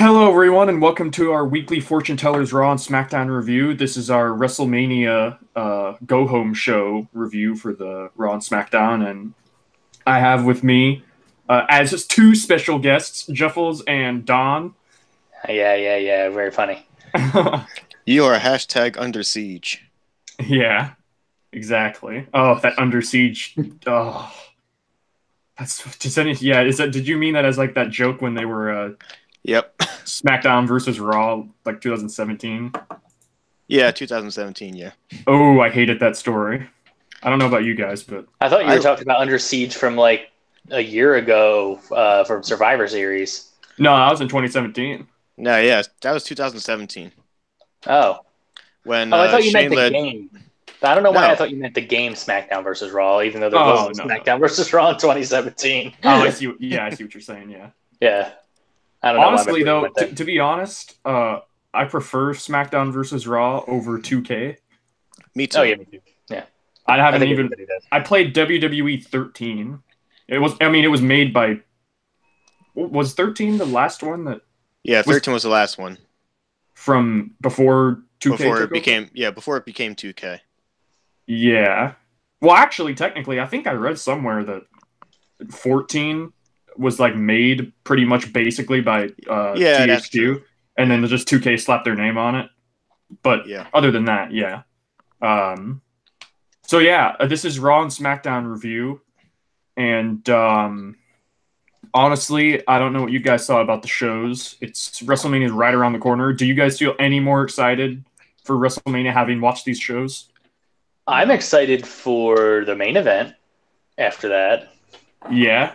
Hello, everyone, and welcome to our weekly Fortune Tellers Raw and Smackdown review. This is our WrestleMania Go Home show review for the Raw and Smackdown, and I have with me as two special guests, Juffles and Don. Yeah. Very funny. You are hashtag under siege. Yeah, exactly. Oh, that Under Siege. Oh, that's just any. Yeah, is that? Did you mean that as like that joke when they were Yep. SmackDown versus Raw, like 2017? Yeah, 2017, yeah. Oh, I hated that story. I don't know about you guys, but I thought you were talking about Under Siege from like a year ago from Survivor Series. no, that was in 2017. No, yeah, that was 2017. Oh. When I thought you Shane meant the led... game. I don't know why No. I thought you meant the game SmackDown versus Raw, even though there Oh, was no, SmackDown versus Raw in 2017. Oh, I see. Yeah, I see what you're saying. Yeah. Yeah. I don't know. Honestly, though, to be honest, I prefer SmackDown versus Raw over 2K. Me too. Oh, yeah, me too. Yeah. I haven't think even. everybody does. I played WWE 13. It was. I mean, it was made by. Was 13 the last one that Yeah, 13 was the last one. from before 2K? Before took it over? became 2K. Yeah. Well, actually, technically, I think I read somewhere that 14 was like made pretty much basically by Yeah, that's THQ, true. and then just 2K slapped their name on it. But Yeah. other than that, yeah. So yeah, this is Raw and SmackDown review, and honestly, I don't know what you guys saw about the shows. It's WrestleMania is right around the corner. Do you guys feel any more excited for WrestleMania having watched these shows? I'm excited for the main event after that. Yeah.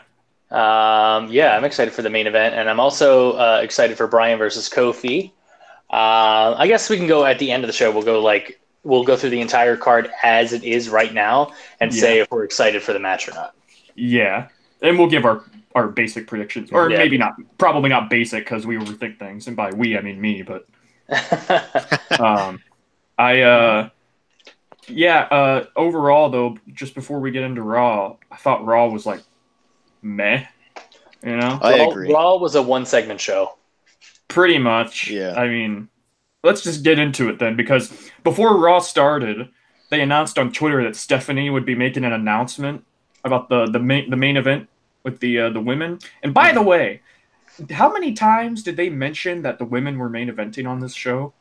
I'm excited for the main event, and I'm also excited for Bryan versus Kofi. I guess we can go at the end of the show. We'll go through the entire card as it is right now and say if we're excited for the match or not. Yeah, and we'll give our basic predictions, or maybe not. Probably not basic because we overthink things, and by we I mean me. But overall though, just before we get into Raw, I thought Raw was like meh. You know, I agree. Raw was a one-segment show. pretty much. Yeah. I mean, let's just get into it then, because before Raw started, they announced on Twitter that Stephanie would be making an announcement about the main event with the women. And by the way, how many times did they mention that the women were main eventing on this show?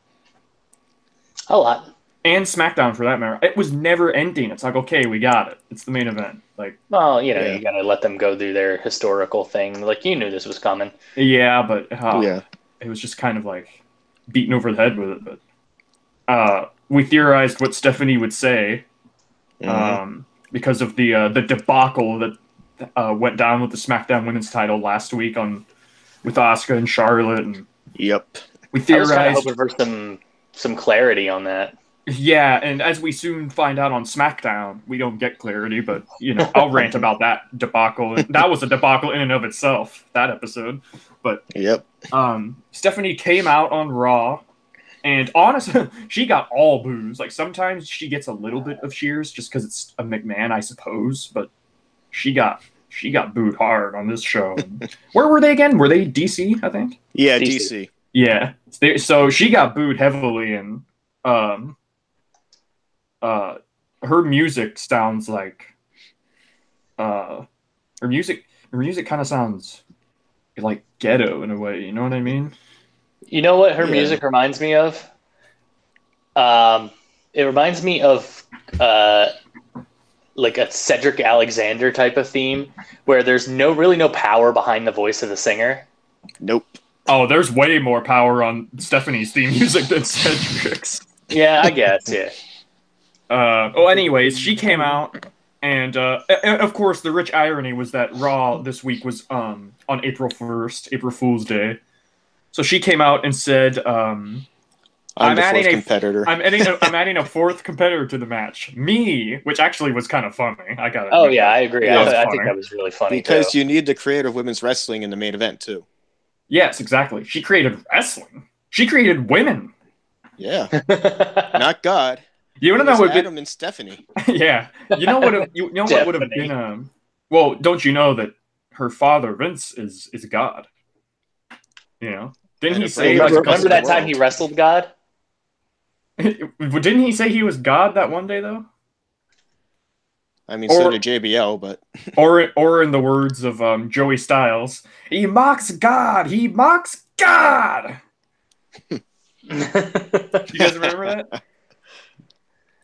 A lot. And SmackDown, for that matter. It was never ending. It's like, okay, we got it. It's the main event. Like, well, you gotta let them go do their historical thing. Like, you knew this was coming. yeah, but it was just kind of like beaten over the head with it. But we theorized what Stephanie would say because of the debacle that went down with the SmackDown Women's title last week with Asuka and Charlotte. And Yep. we I was theorized. kind of hoping for some clarity on that. Yeah, and as we soon find out on SmackDown, we don't get clarity, but, I'll rant about that debacle. And that was a debacle in and of itself, that episode. But Yep. Stephanie came out on Raw, and honestly, she got all boos. Like, sometimes she gets a little bit of cheers just because it's a McMahon, I suppose, but she got booed hard on this show. Where were they again? Were they DC, I think? Yeah, DC. DC. Yeah. So she got booed heavily, and her music sounds like her music kind of sounds like ghetto in a way, you know what I mean? You know what her music reminds me of? It reminds me of like a Cedric Alexander type of theme where there's really no power behind the voice of the singer. Nope. Oh, there's way more power on Stephanie's theme music than Cedric's. Yeah, I guess, yeah. Anyways, she came out, and of course, the rich irony was that Raw this week was on April 1st, April Fool's Day. So she came out and said, I'm the fourth competitor. I'm adding a fourth competitor to the match. Me, which actually was kind of funny. I got it. Oh, yeah, I agree. Yeah, I think that was really funny, Because too. you need the creator of women's wrestling in the main event, too. Yes, exactly. She created wrestling. She created women. Yeah. Not God. You want to know what Adam and Stephanie. Yeah. You know what? You know what would have been? Well, don't you know that her father Vince is God? You know. Didn't he And say Brady like was Remember that the time world. he wrestled God? Didn't he say he was God that one day though? I mean, so did JBL, but Or in the words of Joey Styles, he mocks God. He mocks God. You guys remember that?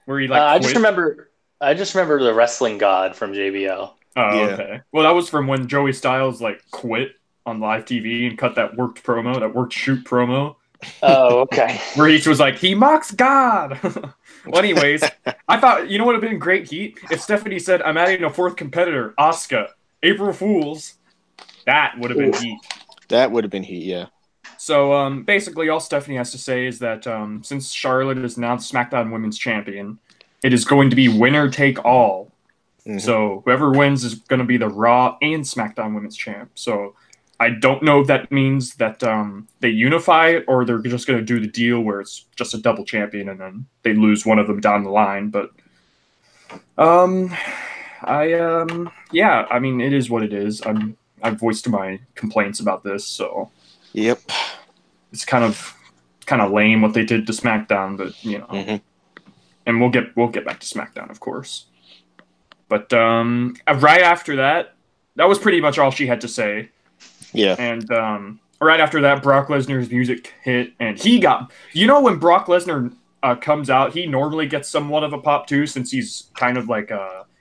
Where he like I quit? I just remember the wrestling God from JBL. Oh, Yeah. okay. Well, that was from when Joey Styles like quit on live TV and cut that worked promo, that worked shoot promo, Oh, okay. where he was like, he mocks God. Well, anyways, I thought, you know what would have been great heat? If Stephanie said, I'm adding a fourth competitor, Asuka, April Fools. That would have been heat. that would have been heat. Yeah. So basically, all Stephanie has to say is that since Charlotte is now the SmackDown Women's Champion, it is going to be winner take all. Mhm. So whoever wins is going to be the Raw and SmackDown Women's Champ. So I don't know if that means that they unify it or they're just going to do the deal where it's just a double champion and then they lose one of them down the line. But yeah, I mean, it is what it is. I've voiced my complaints about this, so Yep. it's kind of lame what they did to SmackDown, but you know, Mhm. and we'll get back to SmackDown, of course. But right after that, that was pretty much all she had to say. Yeah. And right after that, Brock Lesnar's music hit, and he got, you know, when Brock Lesnar comes out, he normally gets somewhat of a pop too, since he's kind of like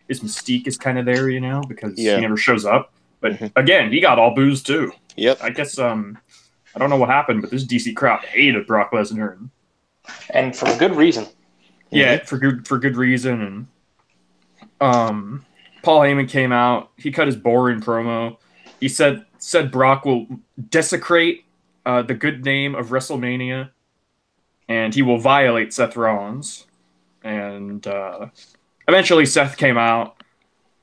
his mystique is kind of there, you know, because Yeah. he never shows up. But Mhm. again, he got all boos too. Yep. I guess I don't know what happened, but this DC crowd hated Brock Lesnar. And for good reason. Yeah, Mhm. for good reason. And Paul Heyman came out. He cut his boring promo. He said Brock will desecrate the good name of WrestleMania, and he will violate Seth Rollins. And eventually, Seth came out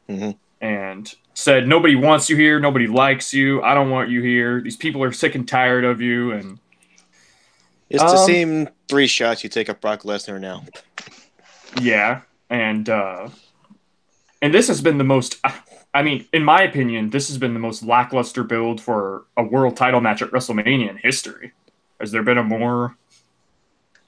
Mhm. and said, "Nobody wants you here. Nobody likes you. I don't want you here. These people are sick and tired of you." And It's the same 3 shots you take at Brock Lesnar now. yeah, and this has been the most. I mean, in my opinion, this has been the most lackluster build for a world title match at WrestleMania in history. Has there been a more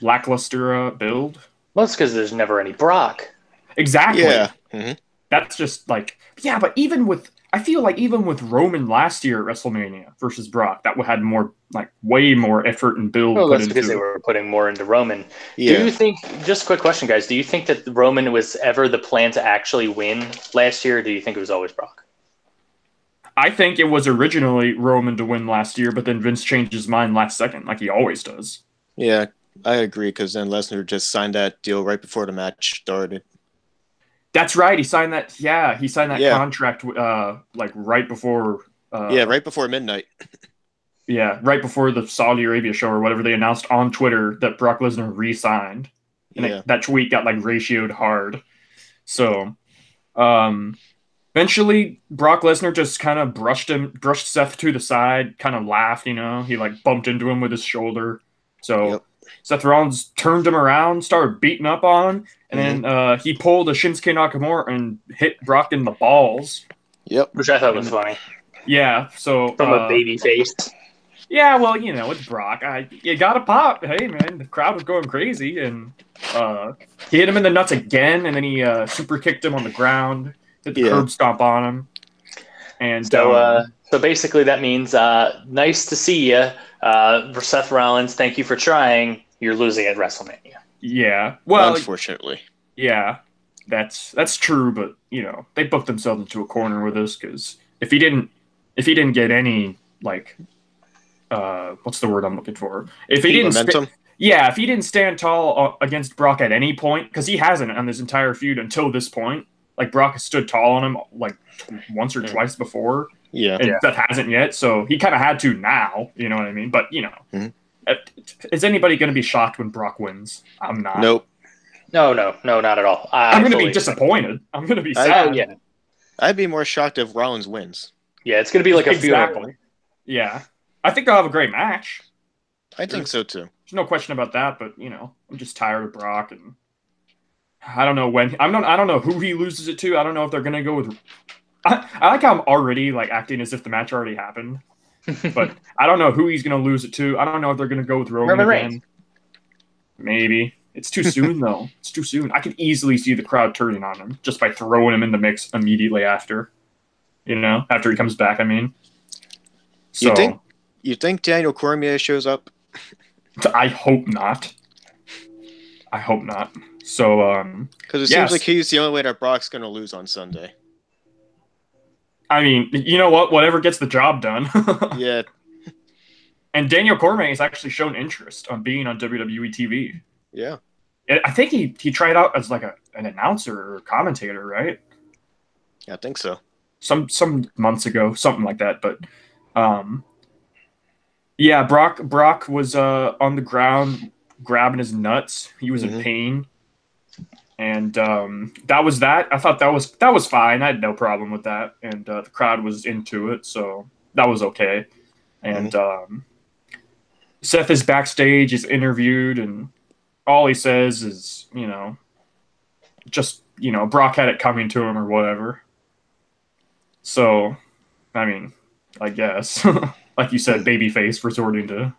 lackluster build? Well, it's because there's never any Brock. Exactly. Yeah. Mhm. That's just like, yeah, but I feel like even with Roman last year at WrestleMania versus Brock, that had more, like, way more effort and build Well, put that's into because they it. were putting more into Roman. Yeah. Do you think, just a quick question, guys, do you think that Roman was ever the plan to actually win last year, or do you think it was always Brock? I think it was originally Roman to win last year, but then Vince changed his mind last second, like he always does. Yeah, I agree, because then Lesnar just signed that deal right before the match started. That's right. He signed that. Yeah, he signed that Yeah. contract like right before. Yeah, right before midnight. Yeah, right before the Saudi Arabia show or whatever. They announced on Twitter that Brock Lesnar re-signed, and Yeah. that tweet got like ratioed hard. So, eventually, Brock Lesnar just kind of brushed Seth to the side, kind of laughed. You know, he like bumped into him with his shoulder. So. Yep. Seth Rollins turned him around, started beating up on him, and then he pulled a Shinsuke Nakamura and hit Brock in the balls. Yep. Which I thought was funny. Yeah, so From a baby face. yeah, well, you know, it's Brock. You got to pop. Hey, man, the crowd was going crazy, and he hit him in the nuts again, and then he super kicked him on the ground, hit the curb stomp on him, and so basically that means nice to see you, for Seth Rollins. Thank you for trying. You're losing at WrestleMania. Yeah, well, unfortunately, yeah, that's true, but you know, they booked themselves into a corner with this because if he didn't get any like. What's the word I'm looking for? If he didn't momentum. if he didn't stand tall against Brock at any point, because he hasn't on this entire feud until this point. Like Brock has stood tall on him like once or twice before. Yeah, and Seth hasn't yet, so he kind of had to now. You know what I mean? But you know, is anybody going to be shocked when Brock wins? I'm not. Nope. No, not at all. I'm going to be disappointed. I'm going to be sad. Yeah. I'd be more shocked if Rollins wins. Yeah, it's going to be like a funeral. Yeah. I think they'll have a great match. I think so too. There's no question about that, but you know, I'm just tired of Brock, and I don't know when. I don't know who he loses it to. I don't know if they're gonna go with. I like how I'm already like acting as if the match already happened. But I don't know who he's going to lose it to. I don't know if they're going to go with Roman again. Reigns. Maybe. It's too soon, though. It's too soon. I could easily see the crowd turning on him just by throwing him in the mix immediately after. After he comes back, I mean. So, you think Daniel Cormier shows up? I hope not. So, because it seems like he's the only way that Brock's going to lose on Sunday. I mean, you know what? Whatever gets the job done. Yeah. And Daniel Cormier has actually shown interest on being on WWE TV. Yeah. I think he tried out as like an announcer or commentator, right? Yeah, I think so. Some months ago, something like that. But yeah, Brock was on the ground grabbing his nuts. He was in pain. And that was that. I thought that was fine. I had no problem with that. And the crowd was into it, so that was okay. And Seth is backstage, is interviewed, and all he says is, Brock had it coming to him or whatever. So, I mean, I guess, like you said, babyface resorting to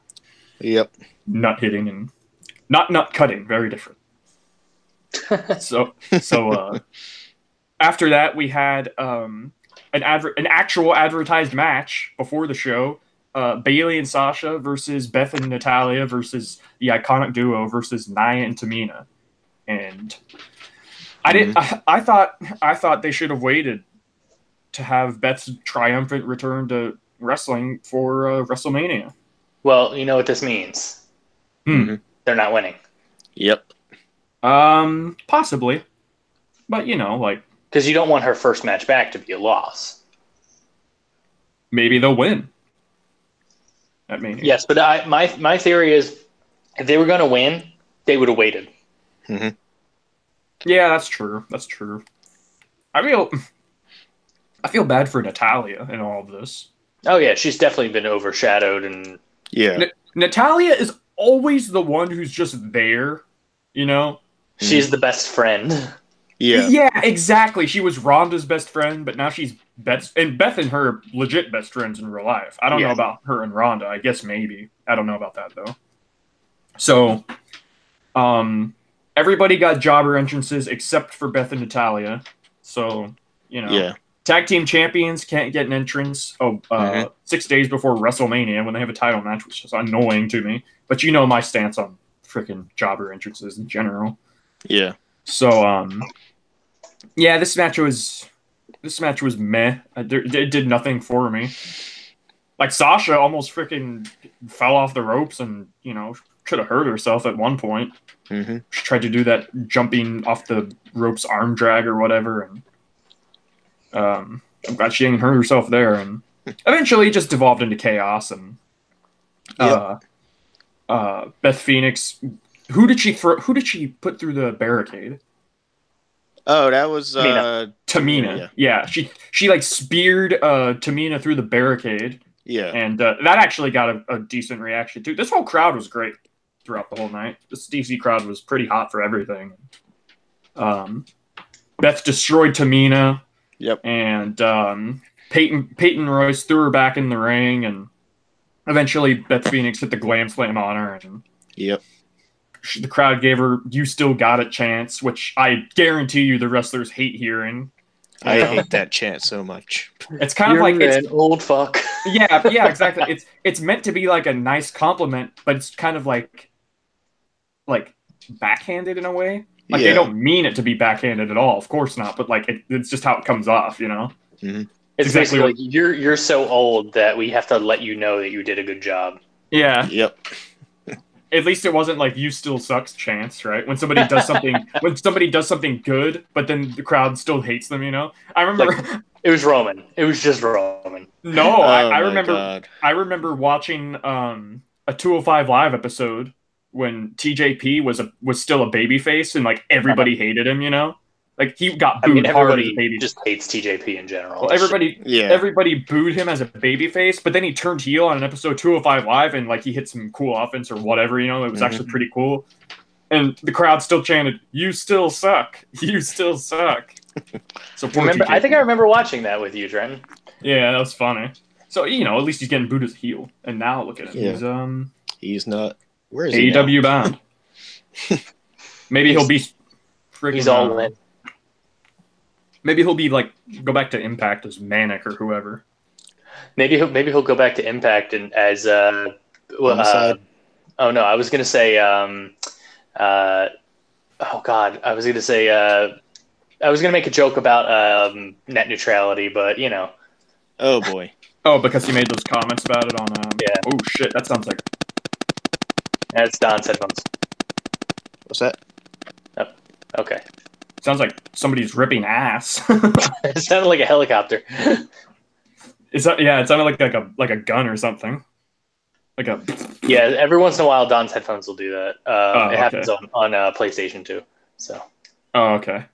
nut hitting and not nut cutting, very different. So after that, we had an actual advertised match before the show. Bayley and Sasha versus Beth and Natalya versus the Iconic Duo versus Nia and Tamina. And I thought they should have waited to have Beth's triumphant return to wrestling for WrestleMania. Well, you know what this means. They're not winning. Yep. Possibly. But, because you don't want her first match back to be a loss. Maybe they'll win. Yes, but my theory is if they were going to win, they would have waited. Yeah, that's true. I feel bad for Natalya in all of this. Oh yeah, she's definitely been overshadowed, and Natalya is always the one who's just there. She's the best friend. Yeah, exactly. She was Rhonda's best friend, but now she's Beth and her are legit best friends in real life. I don't know about her and Rhonda. I guess maybe. I don't know about that though. So, everybody got jobber entrances except for Beth and Natalya. So, tag team champions can't get an entrance 6 days before WrestleMania when they have a title match, which is annoying to me. But my stance on freaking jobber entrances in general. Yeah. So, this match was meh. It did nothing for me. Like Sasha almost freaking fell off the ropes and could have hurt herself at one point. She tried to do that jumping off the ropes arm drag or whatever, and I'm glad she didn't hurt herself there. And eventually, it just devolved into chaos. And Beth Phoenix. Who did she put through the barricade? Oh, that was Tamina. Yeah, she speared Tamina through the barricade. Yeah, and that actually got a decent reaction too. This whole crowd was great throughout the whole night. This DC crowd was pretty hot for everything. Beth destroyed Tamina. Yep, and Peyton Royce threw her back in the ring, and eventually Beth Phoenix hit the glam slam on her. And the crowd gave her "You Still Got It" chants, which I guarantee you the wrestlers hate hearing. I hate that chant so much. It's kind of like an old fuck. Yeah, exactly. It's meant to be like a nice compliment, but it's kind of like backhanded in a way. Like they don't mean it to be backhanded at all. Of course not. But it's just how it comes off, It's exactly like you're so old that we have to let you know that you did a good job. Yeah. Yep. At least it wasn't like "You Still Sucks" chants, right? When somebody does something good, but then the crowd still hates them, I remember it was Roman. It was just Roman. No, I remember watching a 205 Live episode when TJP was still a babyface and everybody hated him, Like he got booed hard as a baby. Just hates TJP in general. Well, everybody booed him as a babyface, but then he turned heel on an episode 205 Live, and he hit some cool offense or whatever. It was actually pretty cool. And the crowd still chanted, "You still suck! You still suck!" So I think I remember watching that with you, Trenton. Yeah, that was funny. So, at least he's getting booed as a heel. And now look at him. He's not. Where is he AEW bound. Maybe he'll be freaking. He's all in. Maybe he'll be go back to Impact as Manic or whoever. Maybe he'll go back to Impact and as oh no, I was gonna say oh god, I was gonna make a joke about net neutrality, but Oh boy. Oh, because he made those comments about it on yeah. Oh shit, that sounds like that's Don's headphones. What's that? Oh, okay. Sounds like somebody's ripping ass. It sounded like a helicopter. It sounded like a gun or something. Yeah, every once in a while Don's headphones will do that. It happens on PlayStation too. So. Oh, okay.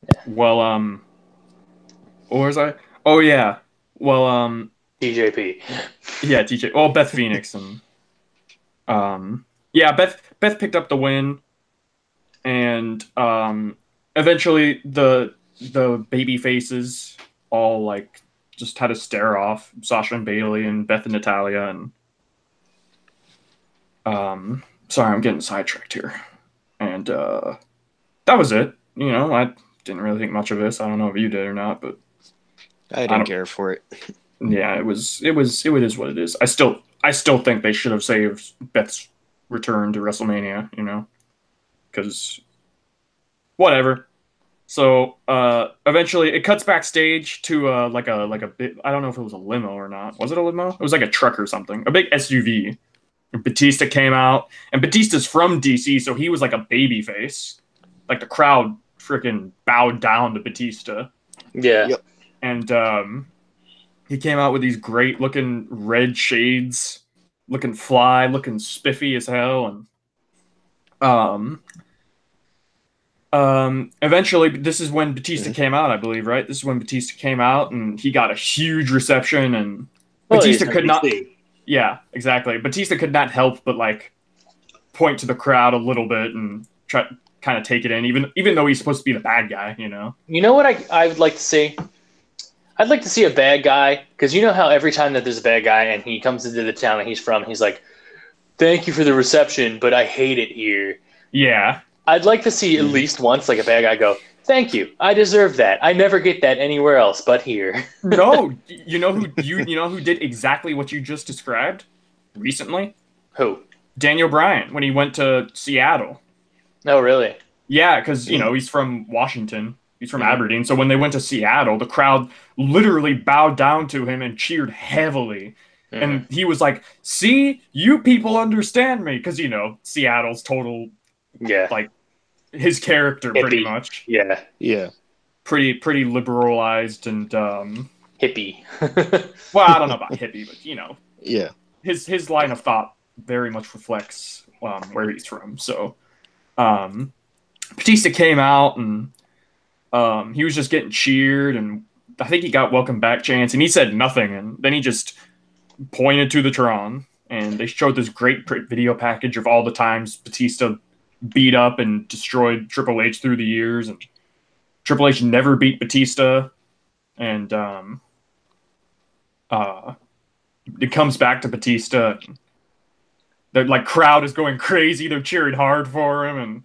Yeah. Well, what was I? Oh yeah. Well, TJP. Yeah, TJ. Well, Beth Phoenix and yeah, Beth picked up the win, and eventually the baby faces all just had to stare off Sasha and Bailey and Beth and Natalya and sorry, I'm getting sidetracked here. And that was it. I didn't really think much of this. I don't know if you did or not, but I didn't care for it. Yeah, it is what it is. I still think they should have saved Beth's return to WrestleMania, because whatever. So eventually it cuts backstage to a bit. I don't know if it was a limo or not. Was it a limo? It was like a truck or something. A big SUV. And Batista came out, and Batista's from DC, so he was like a baby face. Like the crowd freaking bowed down to Batista. Yeah. Yep. And he came out with these great looking red shades, looking fly, looking spiffy as hell, and eventually this is when Batista came out, I believe, right? This is when Batista came out, and he got a huge reception, and Batista could not. Yeah, exactly. Batista could not help but point to the crowd a little bit and try kind of take it in, even though he's supposed to be the bad guy, You know what I would like to see? I'd like to see a bad guy, because you know how every time that there's a bad guy and he comes into the town that he's from, he's like, "Thank you for the reception, but I hate it here." Yeah. I'd like to see at least once a bad guy go, "Thank you, I deserve that. I never get that anywhere else but here." No, you know who did exactly what you just described recently? Who? Daniel Bryan, when he went to Seattle. Oh, really? Yeah, because he's from Washington. He's from Aberdeen. So when they went to Seattle, the crowd literally bowed down to him and cheered heavily. And he was like, "See, you people understand me." Because, Seattle's total, his character, hippie. Pretty much. Yeah. Yeah. Pretty liberalized and... hippie. Well, I don't know about hippie, but, Yeah. His line of thought very much reflects where he's from. So, Batista came out and he was just getting cheered, and I think he got welcome back chants, and he said nothing, and then he just pointed to the Tron, and they showed this great video package of all the times Batista beat up and destroyed Triple H through the years, and Triple H never beat Batista, and it comes back to Batista. The crowd is going crazy. They're cheering hard for him, and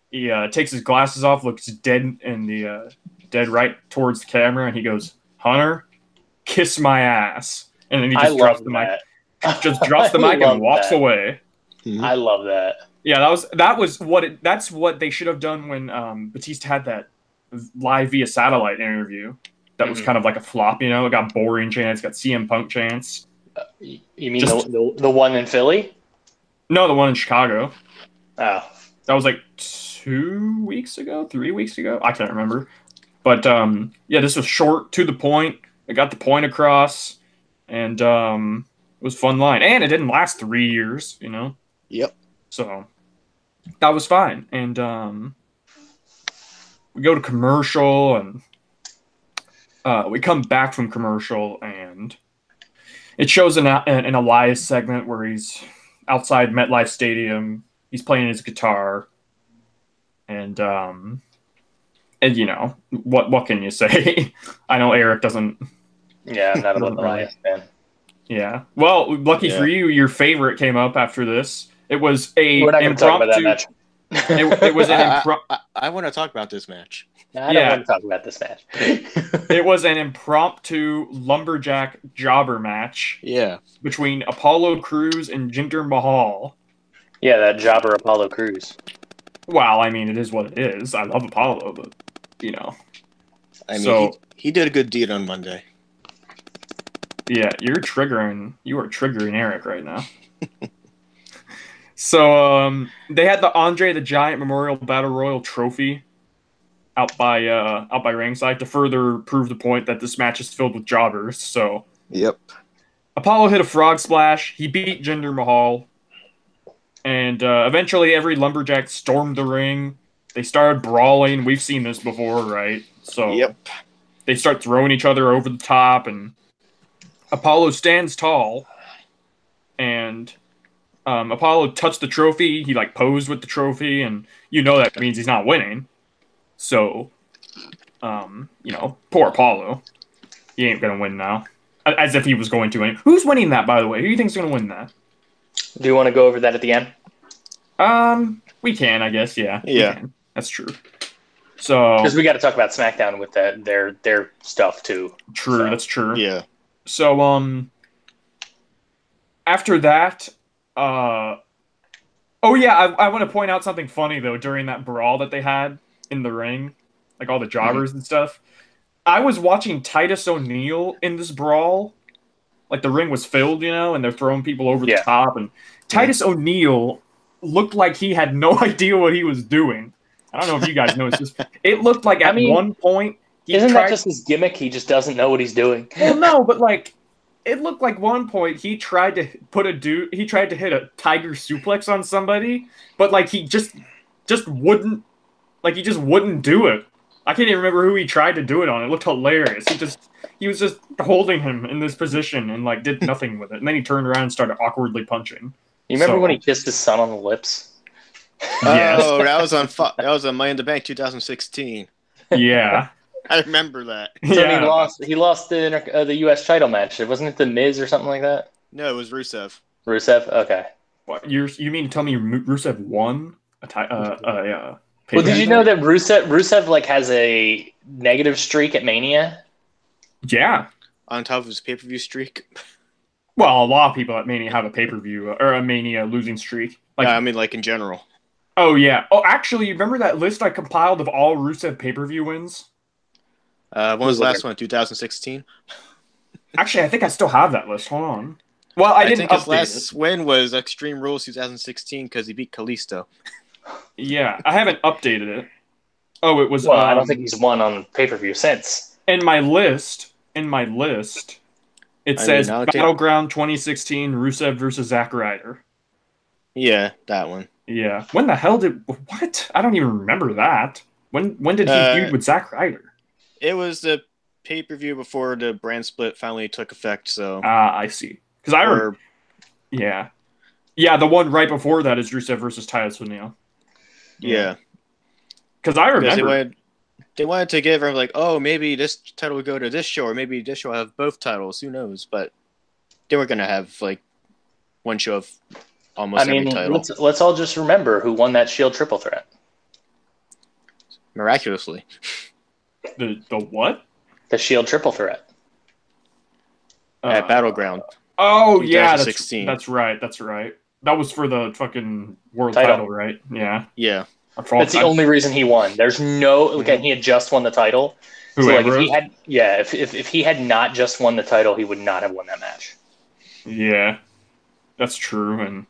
he takes his glasses off, looks dead dead right towards the camera, and he goes, "Hunter, kiss my ass." And then he just drops the mic. Just drops the mic and walks away. I love that. Yeah, that's what they should have done when Batista had that live via satellite interview. That was kind of like a flop, It got boring chants, got CM Punk chants. You mean the one in Philly? No, the one in Chicago. Oh. That was 3 weeks ago. I can't remember. But yeah, this was short, to the point. It got the point across, and it was a fun line. And it didn't last 3 years, Yep. So that was fine. And we go to commercial, and we come back from commercial, and it shows an Elias segment where he's outside MetLife Stadium. He's playing his guitar, and what can you say? I know Eric doesn't. Yeah, I'm not a Elias fan. Yeah. Well, lucky for you, your favorite came up after this. It was a We're not going to talk about that match. It was an I want to talk about this match. I don't want to talk about this match. It was an impromptu lumberjack jobber match. Yeah. Between Apollo Crews and Jinder Mahal. Yeah, that jobber Apollo Crews. Well, I mean, it is what it is. I love Apollo, but you know. I mean, he did a good deed on Monday. Yeah, you are triggering Eric right now. So, they had the Andre the Giant Memorial Battle Royal trophy out by ringside to further prove the point that this match is filled with jobbers. So, yep. Apollo hit a frog splash. He beat Jinder Mahal. And eventually every lumberjack stormed the ring. They started brawling. We've seen this before, right? So yep. They start throwing each other over the top, and Apollo stands tall. And Apollo touched the trophy. He posed with the trophy, and that means he's not winning. So, poor Apollo. He ain't gonna win now. As if he was going to. Who's winning that, by the way? Who do you think's going to win that? Do you want to go over that at the end? We can, I guess. Yeah. Yeah. That's true. So because we got to talk about SmackDown with their stuff too. True. So. That's true. Yeah. So after that, I want to point out something funny though during that brawl that they had in the ring, all the jobbers and stuff. I was watching Titus O'Neil in this brawl. The ring was filled, and they're throwing people over the top. And Titus O'Neil looked like he had no idea what he was doing. I don't know if you guys noticed this. It looked like at one point... that just his gimmick? He just doesn't know what he's doing. Well, no, but it looked like one point he tried to hit a tiger suplex on somebody, but he just wouldn't... he just wouldn't do it. I can't even remember who he tried to do it on. It looked hilarious. He was just holding him in this position and did nothing with it. And then he turned around and started awkwardly punching. You remember when he kissed his son on the lips? Yes. Oh, that was on Money in the Bank 2016. Yeah. I remember that. So he lost the U.S. title match. Wasn't it The Miz or something like that? No, it was Rusev. Rusev? Okay. What, you mean to tell me Rusev won a well, did you know that Rusev has a negative streak at Mania? Yeah. On top of his pay-per-view streak? Well, a lot of people at Mania have a pay-per-view or a Mania losing streak. In general. Oh, yeah. Oh, actually, you remember that list I compiled of all Rusev pay-per-view wins? When was the last one? 2016? Actually, I think I still have that list. Hold on. Well, I didn't think his last win was Extreme Rules 2016 because he beat Kalisto. Yeah, I haven't updated it. Oh, it was... Well, I don't think he's won on pay-per-view since. In my list, it says Battleground 2016, Rusev versus Zack Ryder. Yeah, that one. Yeah. When the hell what? I don't even remember that. When did he feud with Zack Ryder? It was the pay-per-view before the brand split finally took effect, so... I see. Because Yeah. Yeah, the one right before that is Rusev versus Titus O'Neil. Yeah. Because I remember... They wanted to give everyone maybe this title would go to this show, or maybe this show will have both titles. Who knows? But they were going to have, one show of almost every title. Let's all just remember who won that Shield triple threat. Miraculously. The what? The Shield triple threat. At Battleground. Oh, yeah. That's right. That was for the fucking world title, right? Yeah. Yeah. That's the only reason he won. There's no... he had just won the title. Whoever. So, if he had not just won the title, he would not have won that match. Yeah. That's true, and...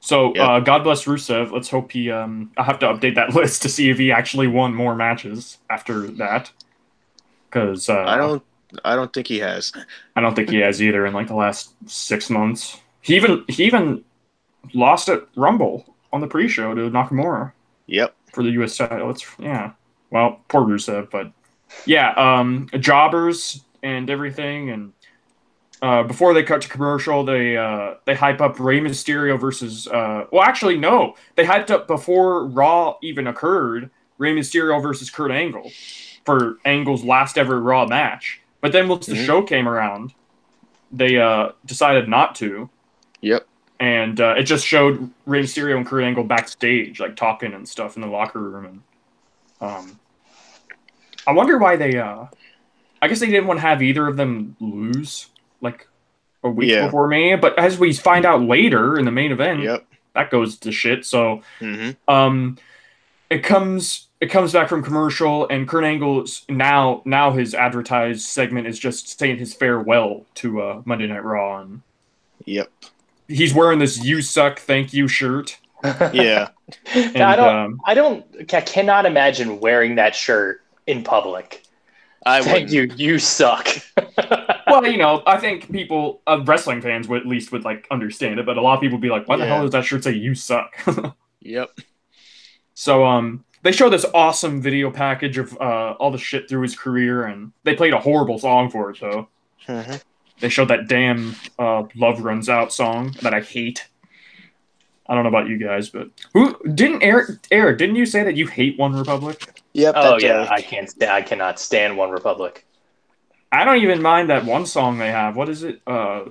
So, God bless Rusev. Let's hope he... I'll have to update that list to see if he actually won more matches after that. Because... I don't think he has. I don't think he has either in, the last 6 months. He even lost at Rumble on the pre-show to Nakamura. Yep. For the U.S. title. Well, poor Rusev, but... Yeah, jobbers and everything, and... before they cut to commercial, they hype up Rey Mysterio versus... well, actually, no. They hyped up before Raw even occurred, Rey Mysterio versus Kurt Angle for Angle's last ever Raw match. But then once the show came around, they decided not to. Yep. And it just showed Rey Mysterio and Kurt Angle backstage, like talking and stuff in the locker room. And I wonder why they. I guess they didn't want to have either of them lose like a week before Mania. But as we find out later in the main event, that goes to shit. So it comes back from commercial, and Kurt Angle's now his advertised segment is just saying his farewell to Monday Night Raw. And he's wearing this "You Suck, Thank You" shirt. Yeah. And, I cannot imagine wearing that shirt in public. Thank you, you suck. Well, you know, I think people, wrestling fans would like understand it, but a lot of people would be like, why the hell does that shirt say "You Suck"? Yep. So they show this awesome video package of all the shit through his career, and they played a horrible song for it, though. They showed that damn "Love Runs Out" song that I hate. I don't know about you guys, but Eric, didn't you say that you hate One Republic? Yep. Oh yeah, I cannot stand One Republic. I don't even mind that one song they have. What is it? I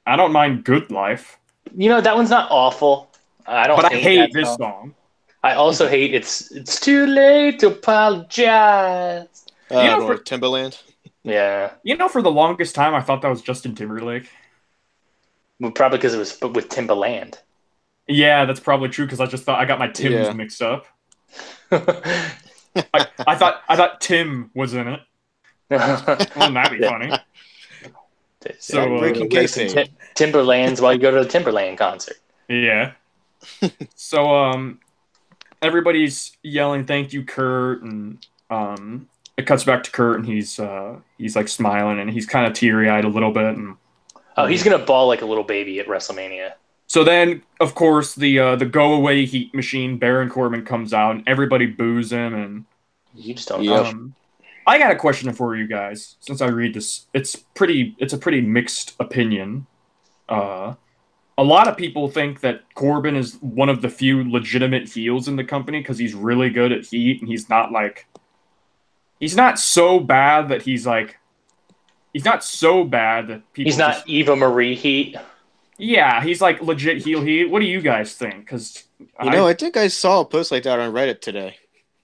don't mind "Good Life." You know, that one's not awful. But I hate this song. I also hate it's too late to apologize. For Timbaland. Yeah. You know, for the longest time, I thought that was Justin Timberlake. Well, probably because it was with Timbaland. Yeah, that's probably true, because I just thought I got my Tims mixed up. I thought Tim was in it. Wouldn't that be funny? So Timberlands while you go to the Timberland concert. Yeah. So everybody's yelling "Thank you, Kurt," and it cuts back to Kurt, and he's like smiling, and he's kind of teary-eyed a little bit, and he's gonna bawl like a little baby at WrestleMania. So then, of course, the go-away heat machine, Baron Corbin, comes out, and everybody boos him. And you just don't know. I got a question for you guys. Since I read this, it's a pretty mixed opinion. A lot of people think that Corbin is one of the few legitimate heels in the company because he's really good at heat, and he's not so bad that he's not bad that people. He's not Eva Marie heat. Yeah, he's like legit heel heat. What do you guys think? Because I think I saw a post like that on Reddit today.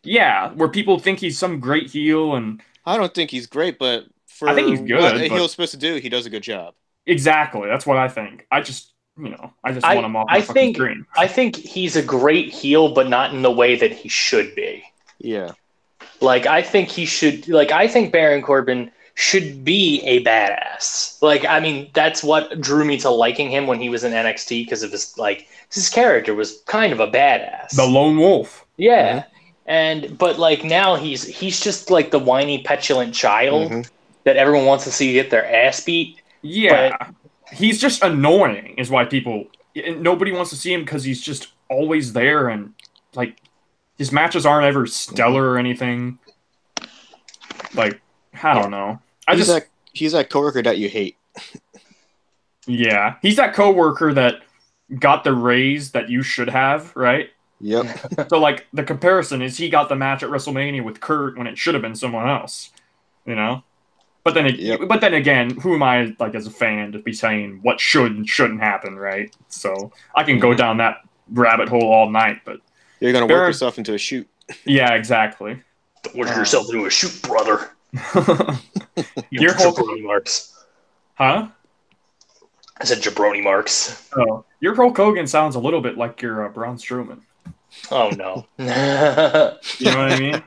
Yeah, where people think he's some great heel, and I don't think he's great, but I think he's good. What a heel's supposed to do, he does a good job. Exactly, that's what I think. I just want him off the fucking screen. I think he's a great heel, but not in the way that he should be. Yeah. I think Baron Corbin should be a badass. That's what drew me to liking him when he was in NXT, because of his character was kind of a badass. The lone wolf. Yeah. But now he's just like the whiny, petulant child that everyone wants to see get their ass beat. Yeah. But he's just annoying is why nobody wants to see him, because he's just always there, and his matches aren't ever stellar or anything. I don't know. He's that coworker that you hate. Yeah, he's that coworker that got the raise that you should have, right? Yep. So the comparison is he got the match at WrestleMania with Kurt when it should have been someone else, you know. But then again, who am I as a fan to be saying what should and shouldn't happen, right? So I can go down that rabbit hole all night, but you're gonna work yourself into a shoot. Yeah, exactly. Don't work yourself into a shoot, brother. Your jabroni marks. Huh? I said jabroni marks. Oh, your Hulk Hogan sounds a little bit like your Braun Strowman. Oh no. You know what I mean?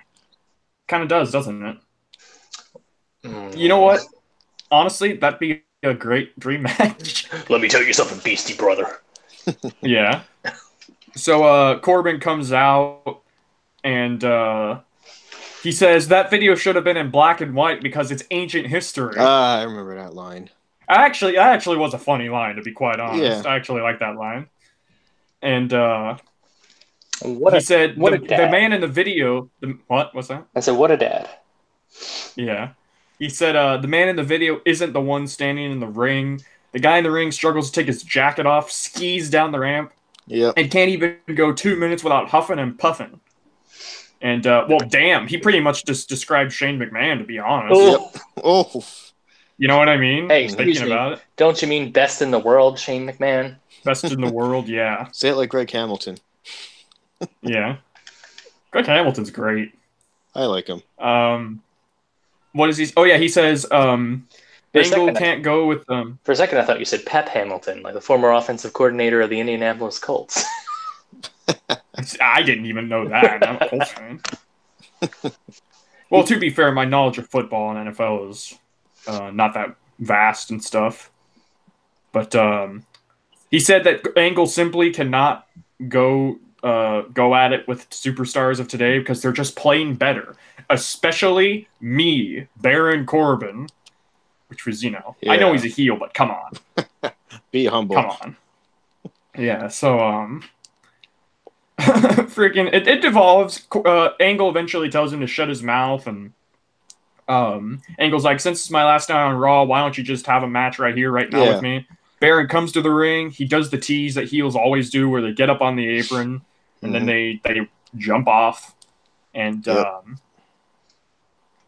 Kind of does, doesn't it? You know what? Honestly, that'd be a great dream match. Let me tell you something, beastie brother. Yeah. So Corbin comes out, and he says that video should have been in black and white because it's ancient history. I remember that line. That actually was a funny line, to be quite honest. Yeah. I actually like that line. And he said the man in the video. What's that? I said, what a dad. Yeah. He said the man in the video isn't the one standing in the ring. The guy in the ring struggles to take his jacket off, skis down the ramp, and can't even go 2 minutes without huffing and puffing. And, damn, he pretty much just described Shane McMahon, to be honest. Oh. You know what I mean? Hey, excuse Thinking me. about it. Don't you mean best in the world, Shane McMahon? Best in the world, yeah. Say it like Greg Hamilton. Yeah. Greg Hamilton's great. I like him. What is he? Oh yeah, he says Angle can't go with For a second, I thought you said Pep Hamilton, like the former offensive coordinator of the Indianapolis Colts. I didn't even know that. I'm a Colts fan. Well, to be fair, my knowledge of football and NFL is not that vast and stuff. But he said that Angle simply cannot go at it with superstars of today because they're just plain better. Especially me, Baron Corbin, which was, I know he's a heel, but come on. Be humble. Come on. Yeah, so, freaking, it devolves. Angle eventually tells him to shut his mouth, and Angle's like, since it's my last night on Raw, why don't you just have a match right here, right now with me? Baron comes to the ring. He does the tease that heels always do, where they get up on the apron, and then they jump off. And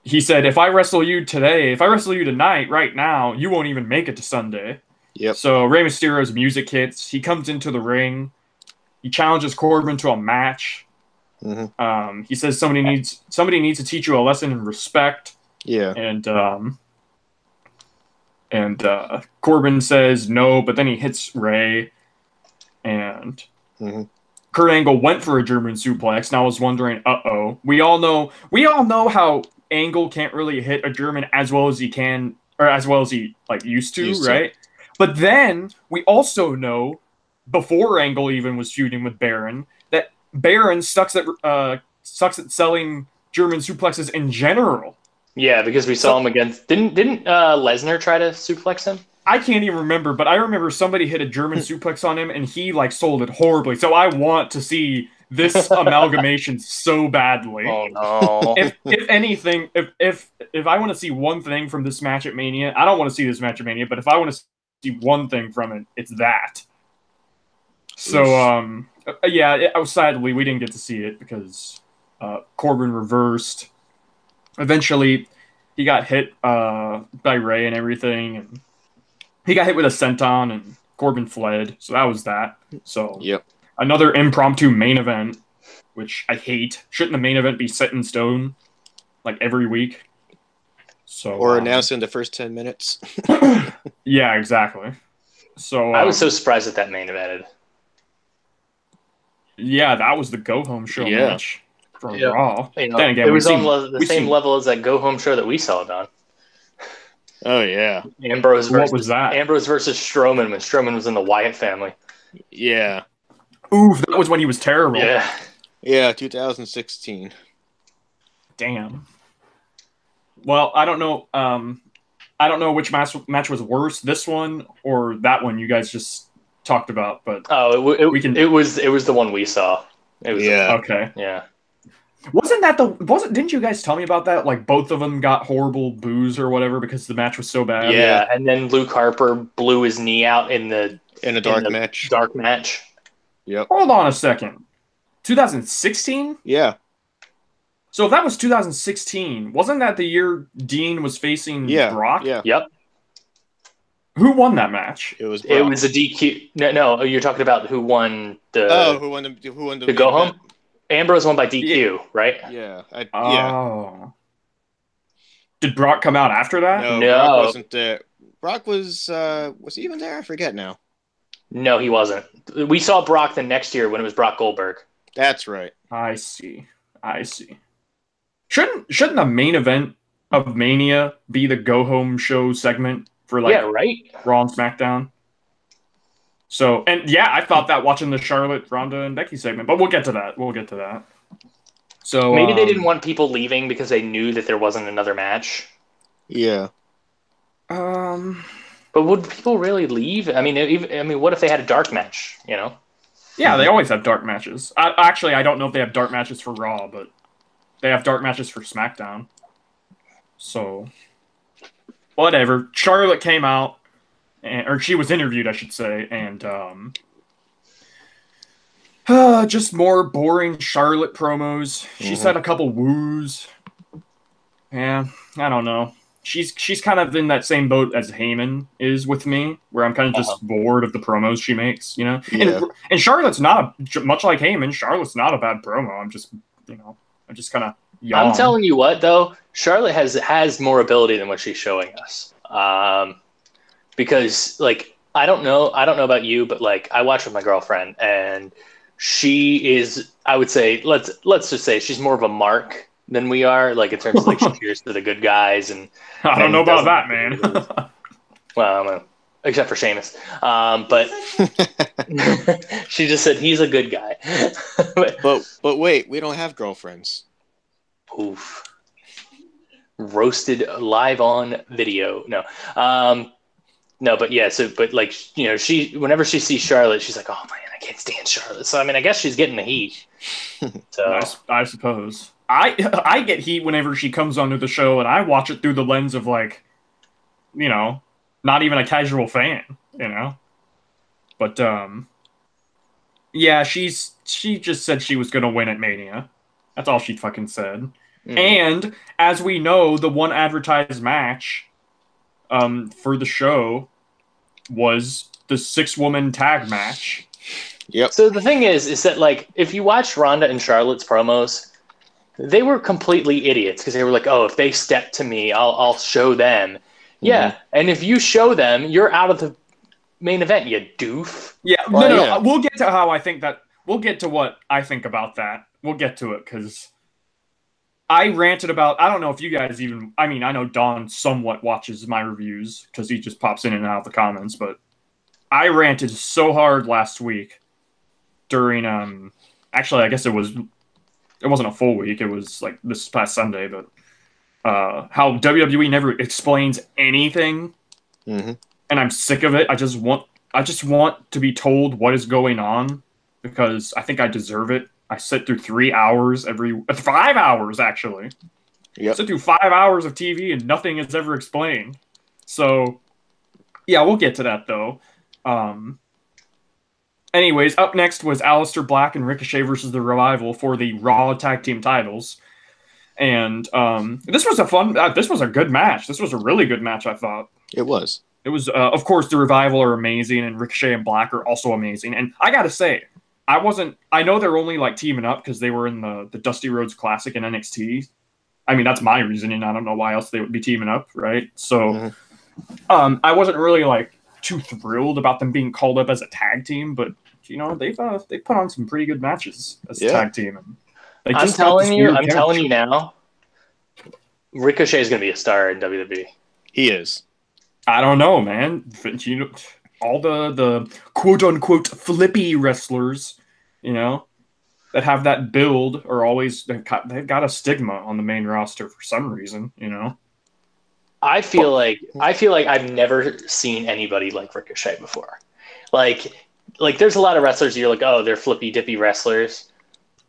he said, if I wrestle you tonight, right now, you won't even make it to Sunday. Yep. So Rey Mysterio's music hits. He comes into the ring. He challenges Corbin to a match. He says somebody needs to teach you a lesson in respect. Yeah. And Corbin says no, but then he hits Rey. And Kurt Angle went for a German suplex, and I was wondering, we all know how Angle can't really hit a German as well as he can, or as well as he used to, right? But then we also know, before Angle even was feuding with Baron, that Baron sucks at selling German suplexes in general. Yeah, because we saw him against. Didn't Lesnar try to suplex him? I can't even remember, but I remember somebody hit a German suplex on him, and he sold it horribly. So I want to see this amalgamation so badly. Oh no! If anything, if I want to see one thing from this match at Mania, I don't want to see this match at Mania, but if I want to see one thing from it, it's that. So sadly we didn't get to see it because Corbin reversed. Eventually, he got hit by Rey and everything, and he got hit with a senton, and Corbin fled. So that was that. So another impromptu main event, which I hate. Shouldn't the main event be set in stone every week? So or announced in the first 10 minutes. Yeah, exactly. So I was so surprised that main evented. Yeah, that was the go home show match from Raw. Then again, it was on the same level as that go home show that we saw, Don. Oh yeah, what was that? Ambrose versus Strowman when Strowman was in the Wyatt family. Yeah. Ooh, that was when he was terrible. Yeah, 2016. Damn. Well, I don't know. I don't know which match was worse, this one or that one you guys just talked about. But it was the one we saw. It was okay. Yeah. Didn't you guys tell me about that? Both of them got horrible boos or whatever because the match was so bad. Yeah, and then Luke Harper blew his knee out in a dark match. Dark match. Yep. Hold on a second. 2016? Yeah. So if that was 2016, wasn't that the year Dean was facing Brock? Yeah. Yep. Who won that match? It was Brock. It was a DQ. No, you're talking about who won the. Who won the go home? Ambrose won by DQ, right? Yeah. Did Brock come out after that? No. Brock wasn't there. Brock was he even there? I forget now. No, he wasn't. We saw Brock the next year when it was Brock Goldberg. That's right. I see. Shouldn't the main event of Mania be the go home show segment for Raw and SmackDown? So, I thought that watching the Charlotte, Ronda, and Becky segment, but we'll get to that. So maybe they didn't want people leaving because they knew that there wasn't another match. Yeah. But would people really leave? I mean, what if they had a dark match? Yeah, they always have dark matches. I don't know if they have dark matches for Raw, but they have dark matches for SmackDown. So, whatever. Charlotte came out, or she was interviewed, I should say, and just more boring Charlotte promos. She said a couple woos. Yeah, I don't know. she's kind of in that same boat as Heyman is with me, where I'm kind of just bored of the promos she makes, you know. Yeah. And Charlotte's not much like Heyman. Charlotte's not a bad promo. I'm just kind of yawn. I'm telling you what, though, Charlotte has more ability than what she's showing us. Because like I don't know about you, but like I watch with my girlfriend, and she is, I would say, let's just say she's more of a mark than we are, like in terms of like she cheers to the good guys, and I don't know about that, man. Well, I don't know, except for Sheamus, but she just said he's a good guy. but wait, we don't have girlfriends. Oof. Roasted live on video. No. No, but yeah, but like, you know, whenever she sees Charlotte, she's like, oh man, I can't stand Charlotte. So I mean, I guess she's getting the heat. So I suppose. I get heat whenever she comes onto the show, and I watch it through the lens of like, you know, not even a casual fan, you know. But yeah, she just said she was gonna win at Mania. That's all she fucking said. And as we know, the one advertised match for the show was the 6-woman tag match. Yep. So the thing is that like if you watch Ronda and Charlotte's promos, they were completely idiots because they were like, oh, if they step to me, I'll show them. Yeah, and if you show them, you're out of the main event, you doof. Yeah, no. We'll get to how I think that. We'll get to what I think about that. We'll get to it because I ranted about. I don't know if you guys even. I mean, I know Don somewhat watches my reviews because he just pops in and out of the comments. But I ranted so hard last week during. Actually, I guess it wasn't a full week. It was like this past Sunday, but how WWE never explains anything, and I'm sick of it. I just want to be told what is going on because I think I deserve it. I sit through 5 hours actually. Yep. Sit through 5 hours of TV and nothing is ever explained. So yeah, we'll get to that though. Anyways, up next was Aleister Black and Ricochet versus the Revival for the Raw Tag Team titles. And this was a good match. This was a really good match, I thought. It was. It was, of course, the Revival are amazing, and Ricochet and Black are also amazing. And I gotta say, I know they're only like teaming up because they were in the Dusty Rhodes Classic in NXT. I mean, that's my reasoning. I don't know why else they would be teaming up, right? So, I wasn't really like too thrilled about them being called up as a tag team, but you know, they put on some pretty good matches as a tag team. And I'm telling you now, Ricochet is going to be a star in WWE. He is. I don't know, man. You know, all the quote unquote flippy wrestlers, you know, that have that build are always they've got a stigma on the main roster for some reason, you know. I feel like I've never seen anybody like Ricochet before. Like there's a lot of wrestlers you're like, oh, they're flippy dippy wrestlers.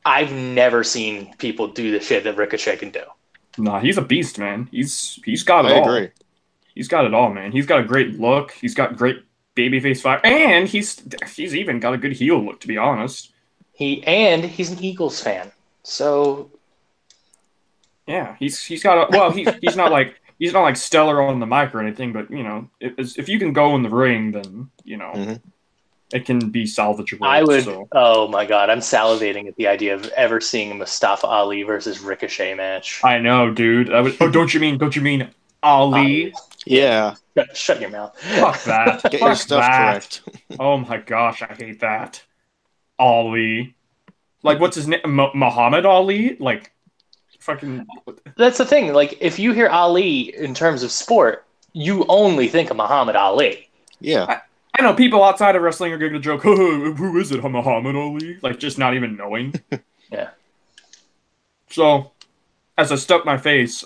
I've never seen people do the shit that Ricochet can do. Nah, he's a beast, man. He's got it all. I agree. He's got it all, man. He's got a great look. He's got great babyface fire, and he's even got a good heel look, to be honest. He's an Eagles fan, so yeah, he's got a he's not like stellar on the mic or anything, but you know, if you can go in the ring, then you know. It can be salvageable. I would. So. Oh my god, I'm salivating at the idea of ever seeing a Mustafa Ali versus Ricochet match. I know, dude. Don't you mean Ali? Yeah. Shut your mouth. Fuck that. Get your stuff correct. Oh my gosh, I hate that. Ali. Like, what's his name? Muhammad Ali? Like, fucking. That's the thing. Like, if you hear Ali in terms of sport, you only think of Muhammad Ali. Yeah. I know people outside of wrestling are going to joke, who is it, Muhammad Ali? Like, just not even knowing. Yeah. So, as I stuck my face,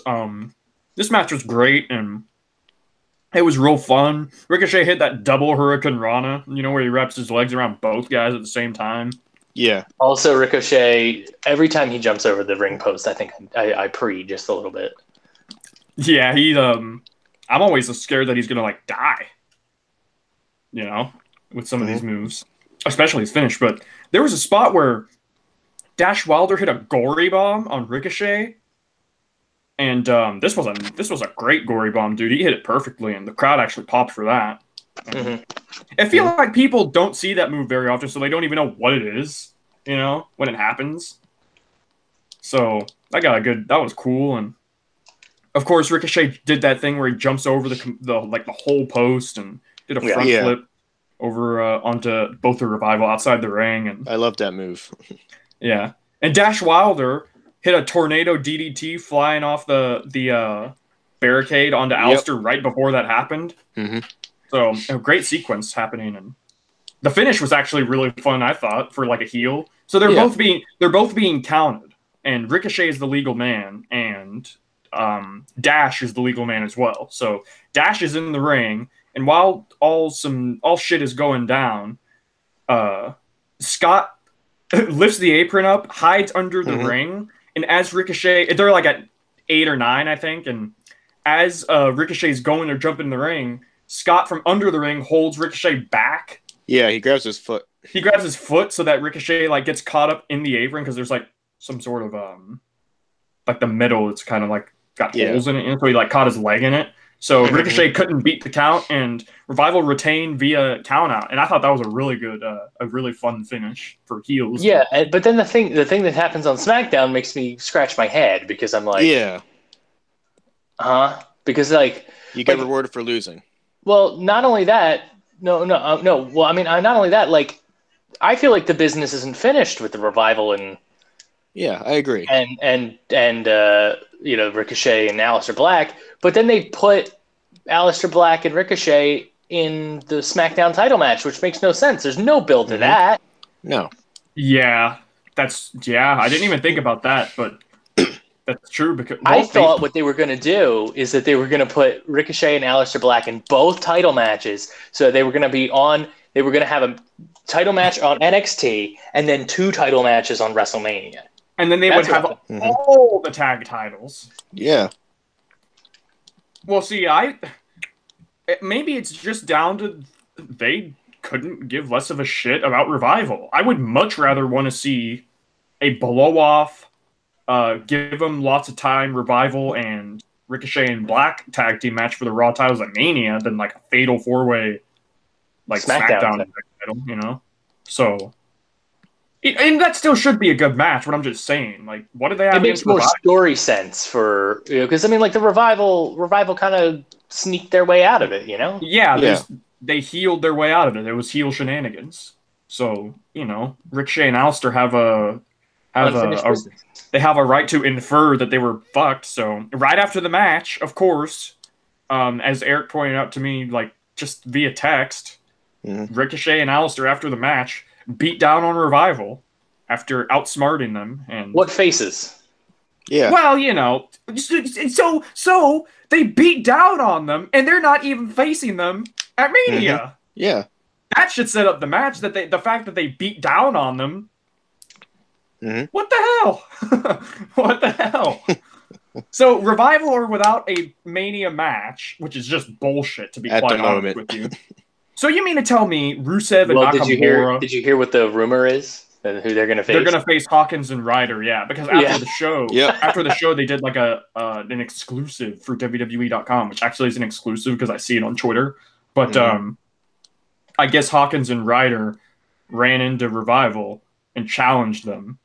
this match was great, and it was real fun. Ricochet hit that double Hurricane Rana, you know, where he wraps his legs around both guys at the same time. Yeah. Also, Ricochet, every time he jumps over the ring post, I think I pre just a little bit. Yeah, I'm always scared that he's going to, like, die. You know, with some of these moves, especially his finish. But there was a spot where Dash Wilder hit a gory bomb on Ricochet, And this was a great gory bomb, dude. He hit it perfectly, and the crowd actually popped for that. I feel like people don't see that move very often, so they don't even know what it is, when it happens. So that was cool. And of course, Ricochet did that thing where he jumps over the whole post and did a front flip over onto both the Revival outside the ring. And I love that move. Yeah, and Dash Wilder hit a tornado DDT flying off the barricade onto Aleister right before that happened. So a great sequence happening, and the finish was actually really fun. I thought for like a heel. So they're both being counted, and Ricochet is the legal man, and Dash is the legal man as well. So Dash is in the ring, and while all shit is going down, Scott lifts the apron up, hides under the ring, and as Ricochet, they're like at 8 or 9, I think, and as Ricochet's going to jump in the ring, Scott from under the ring holds Ricochet back. Yeah, he grabs his foot. He grabs his foot so that Ricochet like gets caught up in the apron because there's like some sort of like the middle, it's kind of like got holes in it, and so he like caught his leg in it. So Ricochet couldn't beat the count, and Revival retained via count out. And I thought that was a really good, a really fun finish for heels. Yeah, but then the thing that happens on SmackDown makes me scratch my head because I'm like, because like you get rewarded for losing. Well, not only that, no. Well, I mean, not only that, like, I feel like the business isn't finished with the Revival and. Yeah, I agree. And Ricochet and Aleister Black, but then they put Aleister Black and Ricochet in the SmackDown title match, which makes no sense. There's no build to that. No. Yeah, I didn't even think about that, but that's true because I thought what they were going to do is that they were going to put Ricochet and Aleister Black in both title matches, so they were going to have a title match on NXT and then 2 title matches on WrestleMania. And then they would have all the tag titles. Yeah. Well, see, maybe it's just down to they couldn't give less of a shit about Revival. I would much rather want to see a blow-off, give them lots of time, Revival and Ricochet and Black tag team match for the Raw titles at Mania than like a fatal 4-way like SmackDown title, So... And that still should be a good match, but I'm just saying, like, what do they have? It makes more story sense for because I mean, like the Revival kind of sneaked their way out of it, Yeah, they healed their way out of it. It was heel shenanigans. So Ricochet and Aleister have a right to infer that they were fucked. So right after the match, of course, as Eric pointed out to me, like just via text, Ricochet and Aleister after the match beat down on Revival after outsmarting them. And what faces? Yeah. Well, so they beat down on them, and they're not even facing them at Mania. Yeah. That should set up the match. The fact that they beat down on them. What the hell? What the hell? So Revival are without a Mania match, which is just bullshit to be quite honest with you. So you mean to tell me Rusev and Nakamura... Did you hear what the rumor is? Who they're going to face? They're going to face Hawkins and Ryder, because after the show, they did like an exclusive for WWE.com, which actually is an exclusive because I see it on Twitter. But I guess Hawkins and Ryder ran into Revival and challenged them.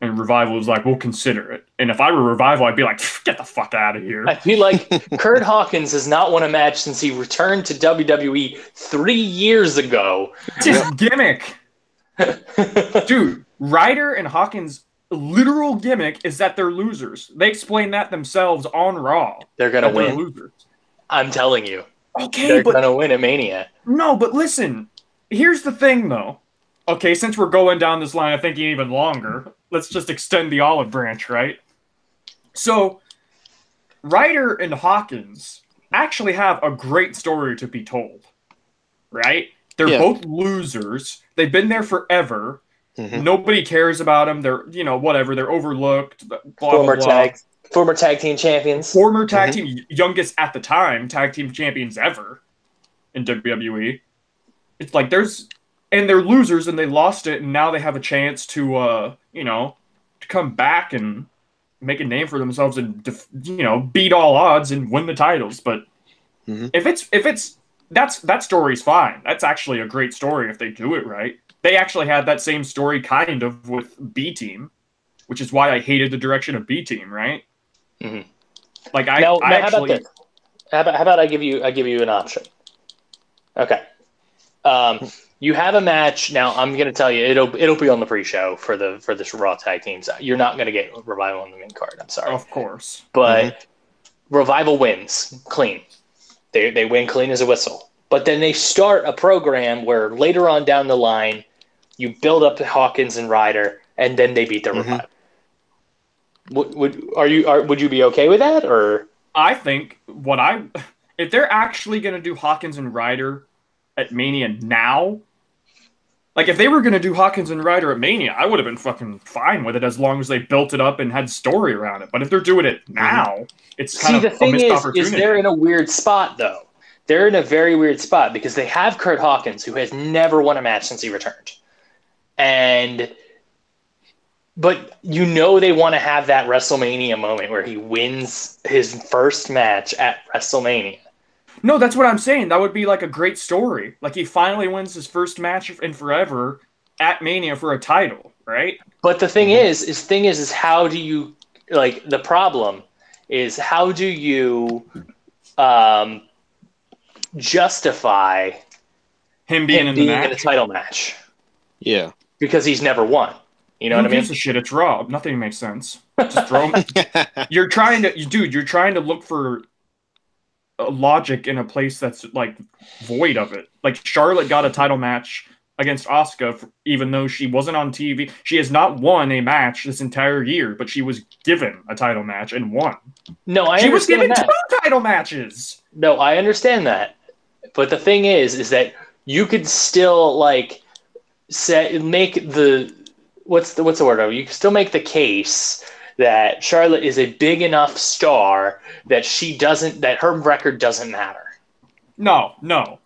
And Revival was like, we'll consider it. And if I were Revival, I'd be like, get the fuck out of here. I feel like Kurt Hawkins has not won a match since he returned to WWE 3 years ago. It's his gimmick. Dude, Ryder and Hawkins' literal gimmick is that they're losers. They explain that themselves on Raw. They're going to win. Losers. I'm telling you. Okay, they're going to win at Mania. No, but listen. Here's the thing, though. Okay, since we're going down this line of thinking even longer, let's just extend the olive branch, right? So, Ryder and Hawkins actually have a great story to be told, right? They're both losers. They've been there forever. Nobody cares about them. They're, whatever. They're overlooked. Blah, former blah, blah. Former tag team champions. Former tag team, youngest at the time, tag team champions ever in WWE. It's like and they're losers and they lost it, and now they have a chance to, to come back and make a name for themselves and beat all odds and win the titles. But if it's that story's fine. That's actually a great story if they do it right. They actually had that same story kind of with B Team, which is why I hated the direction of B Team. Right? Like I actually. How about I give you an option? Okay. You have a match now. I'm going to tell you it'll be on the pre-show for this Raw tag teams. You're not going to get Revival on the main card. I'm sorry. Of course. But Revival wins clean. They win clean as a whistle. But then they start a program where later on down the line, you build up Hawkins and Ryder, and then they beat the Revival. Would you be okay with that, or? I think if they're actually going to do Hawkins and Ryder at Mania now, like if they were going to do Hawkins and Ryder at Mania, I would have been fucking fine with it as long as they built it up and had story around it. But if they're doing it now, it's kind of a missed opportunity. Is they're in a weird spot though. They're in a very weird spot because they have Kurt Hawkins, who has never won a match since he returned, But they want to have that WrestleMania moment where he wins his first match at WrestleMania. No, that's what I'm saying. That would be like a great story. Like he finally wins his first match in forever at Mania for a title, right? But the thing is how do you the problem is how do you justify him being in a title match? Yeah, because he's never won. You know what I mean? Who gives a shit? It's Raw. Nothing makes sense. Just throw him. You're trying to look for logic in a place that's like void of it. Like Charlotte got a title match against Asuka, even though she wasn't on TV. She has not won a match this entire year, but she was given a title match and won. No, she was given 2 title matches. No, I understand that. But the thing is that you could still make the what's the word? You can still make the case that Charlotte is a big enough star that her record doesn't matter. No,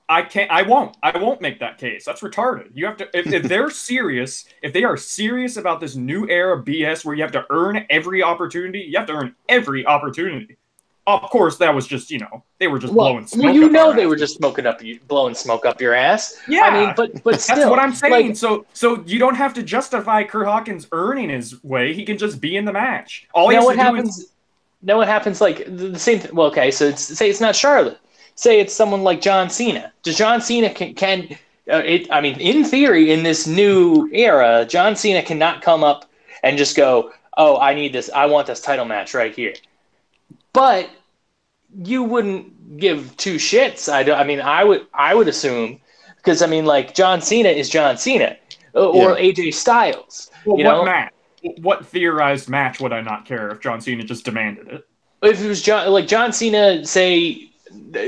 I can't. I won't make that case. That's retarded. You have to if they are serious about this new era BS where you have to earn every opportunity. You have to earn every opportunity. Of course, that was just they were just blowing smoke. Well, they were just blowing smoke up your ass. Yeah, I mean, but still, that's what I'm saying. So you don't have to justify Kurt Hawkins earning his way. He can just be in the match. What happens? Like the same. Well, okay, so say it's not Charlotte. Say it's someone like John Cena. Does John Cena can in theory, in this new era, John Cena cannot come up and just go, "Oh, I need this. I want this title match right here." But you wouldn't give 2 shits. I would assume because John Cena is John Cena or AJ Styles. What match? What theorized match would I not care if John Cena just demanded it? If it was John Cena, say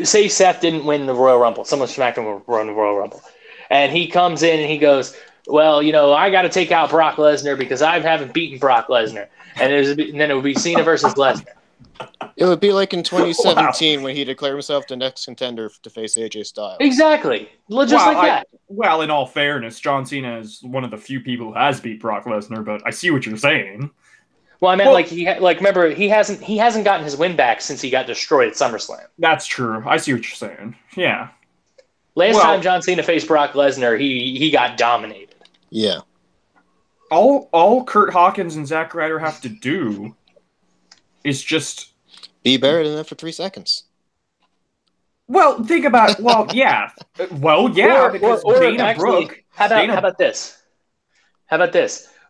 Seth didn't win the Royal Rumble, someone smacked him with the Royal Rumble, and he comes in and he goes, "Well, I got to take out Brock Lesnar because I haven't beaten Brock Lesnar," and then it would be Cena versus Lesnar. It would be like in 2017 when he declared himself the next contender to face AJ Styles. Exactly. Like that. Well, in all fairness, John Cena is one of the few people who has beat Brock Lesnar, but I see what you're saying. Well, I meant remember he hasn't gotten his win back since he got destroyed at SummerSlam. That's true. I see what you're saying. Yeah. Last time John Cena faced Brock Lesnar, he got dominated. Yeah. All Kurt Hawkins and Zack Ryder have to do is just be better than that for 3 seconds. Well, think about yeah. Because Dana Brooke. How about this?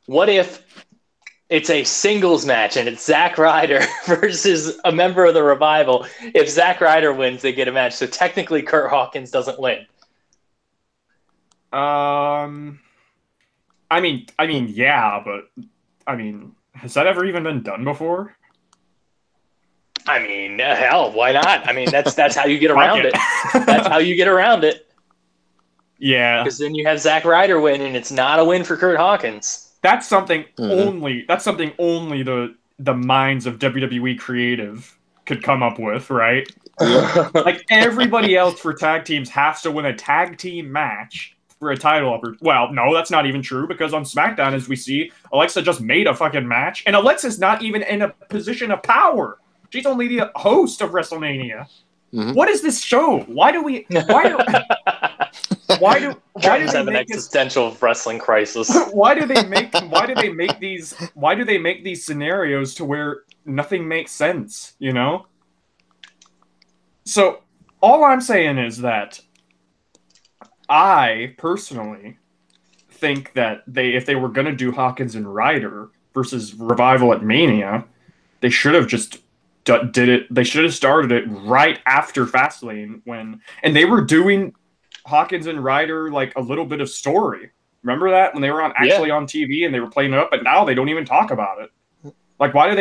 What if it's a singles match and it's Zack Ryder versus a member of the Revival? If Zack Ryder wins, they get a match. So technically, Kurt Hawkins doesn't win. Yeah, but has that ever even been done before? Hell, why not? That's how you get around it. That's how you get around it. Yeah. Because then you have Zack Ryder win, and it's not a win for Kurt Hawkins. That's something only the minds of WWE creative could come up with, right? Like everybody else for tag teams has to win a tag team match for a title upper. Well, no, that's not even true, because on SmackDown, as we see, Alexa just made a fucking match, and Alexa's not even in a position of power. She's only the host of WrestleMania. Mm-hmm. What is this show? Why do they have an existential wrestling crisis? Why do they make these scenarios to where nothing makes sense, you know? So all I'm saying is that I personally think that if they were going to do Hawkins and Ryder versus Revival at Mania, they should have just did it. They should have started it right after Fastlane and they were doing Hawkins and Ryder like a little bit of story. Remember that when they were on TV and they were playing it up, but now they don't even talk about it. Like, why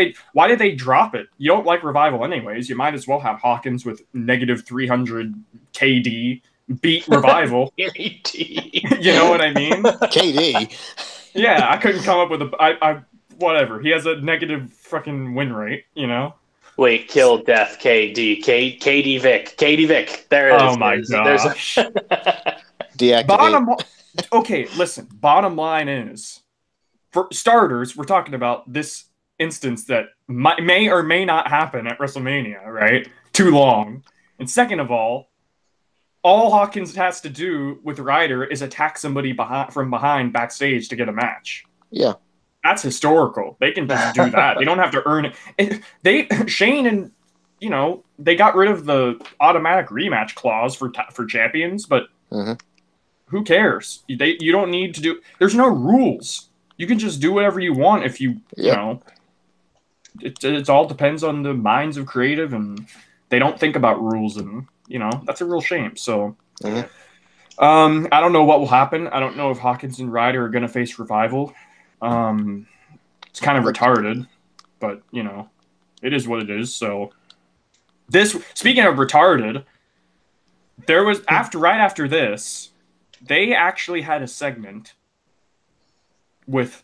did they drop it? You don't like Revival anyways. You might as well have Hawkins with negative 300 KD beat Revival. KD. You know what I mean? KD. Yeah, I couldn't come up with whatever. He has a negative fucking win rate, you know? Wait, kill, death, KD. KD Vic. There it is. Oh my gosh. Deactivate. Okay, listen. Bottom line is, for starters, we're talking about this instance that may or may not happen at WrestleMania, right? Too long. And second of all Hawkins has to do with Ryder is attack somebody from behind backstage to get a match. Yeah. That's historical. They can just do that. They don't have to earn it. Shane and, you know, they got rid of the automatic rematch clause for champions, but who cares? You don't need to do. There's no rules. You can just do whatever you want if you know. It all depends on the minds of creative, and they don't think about rules, and you know that's a real shame. So, I don't know what will happen. I don't know if Hawkins and Ryder are going to face Revival. It's kind of retarded, but you know, it is what it is. So, speaking of retarded, there was right after this, they actually had a segment with.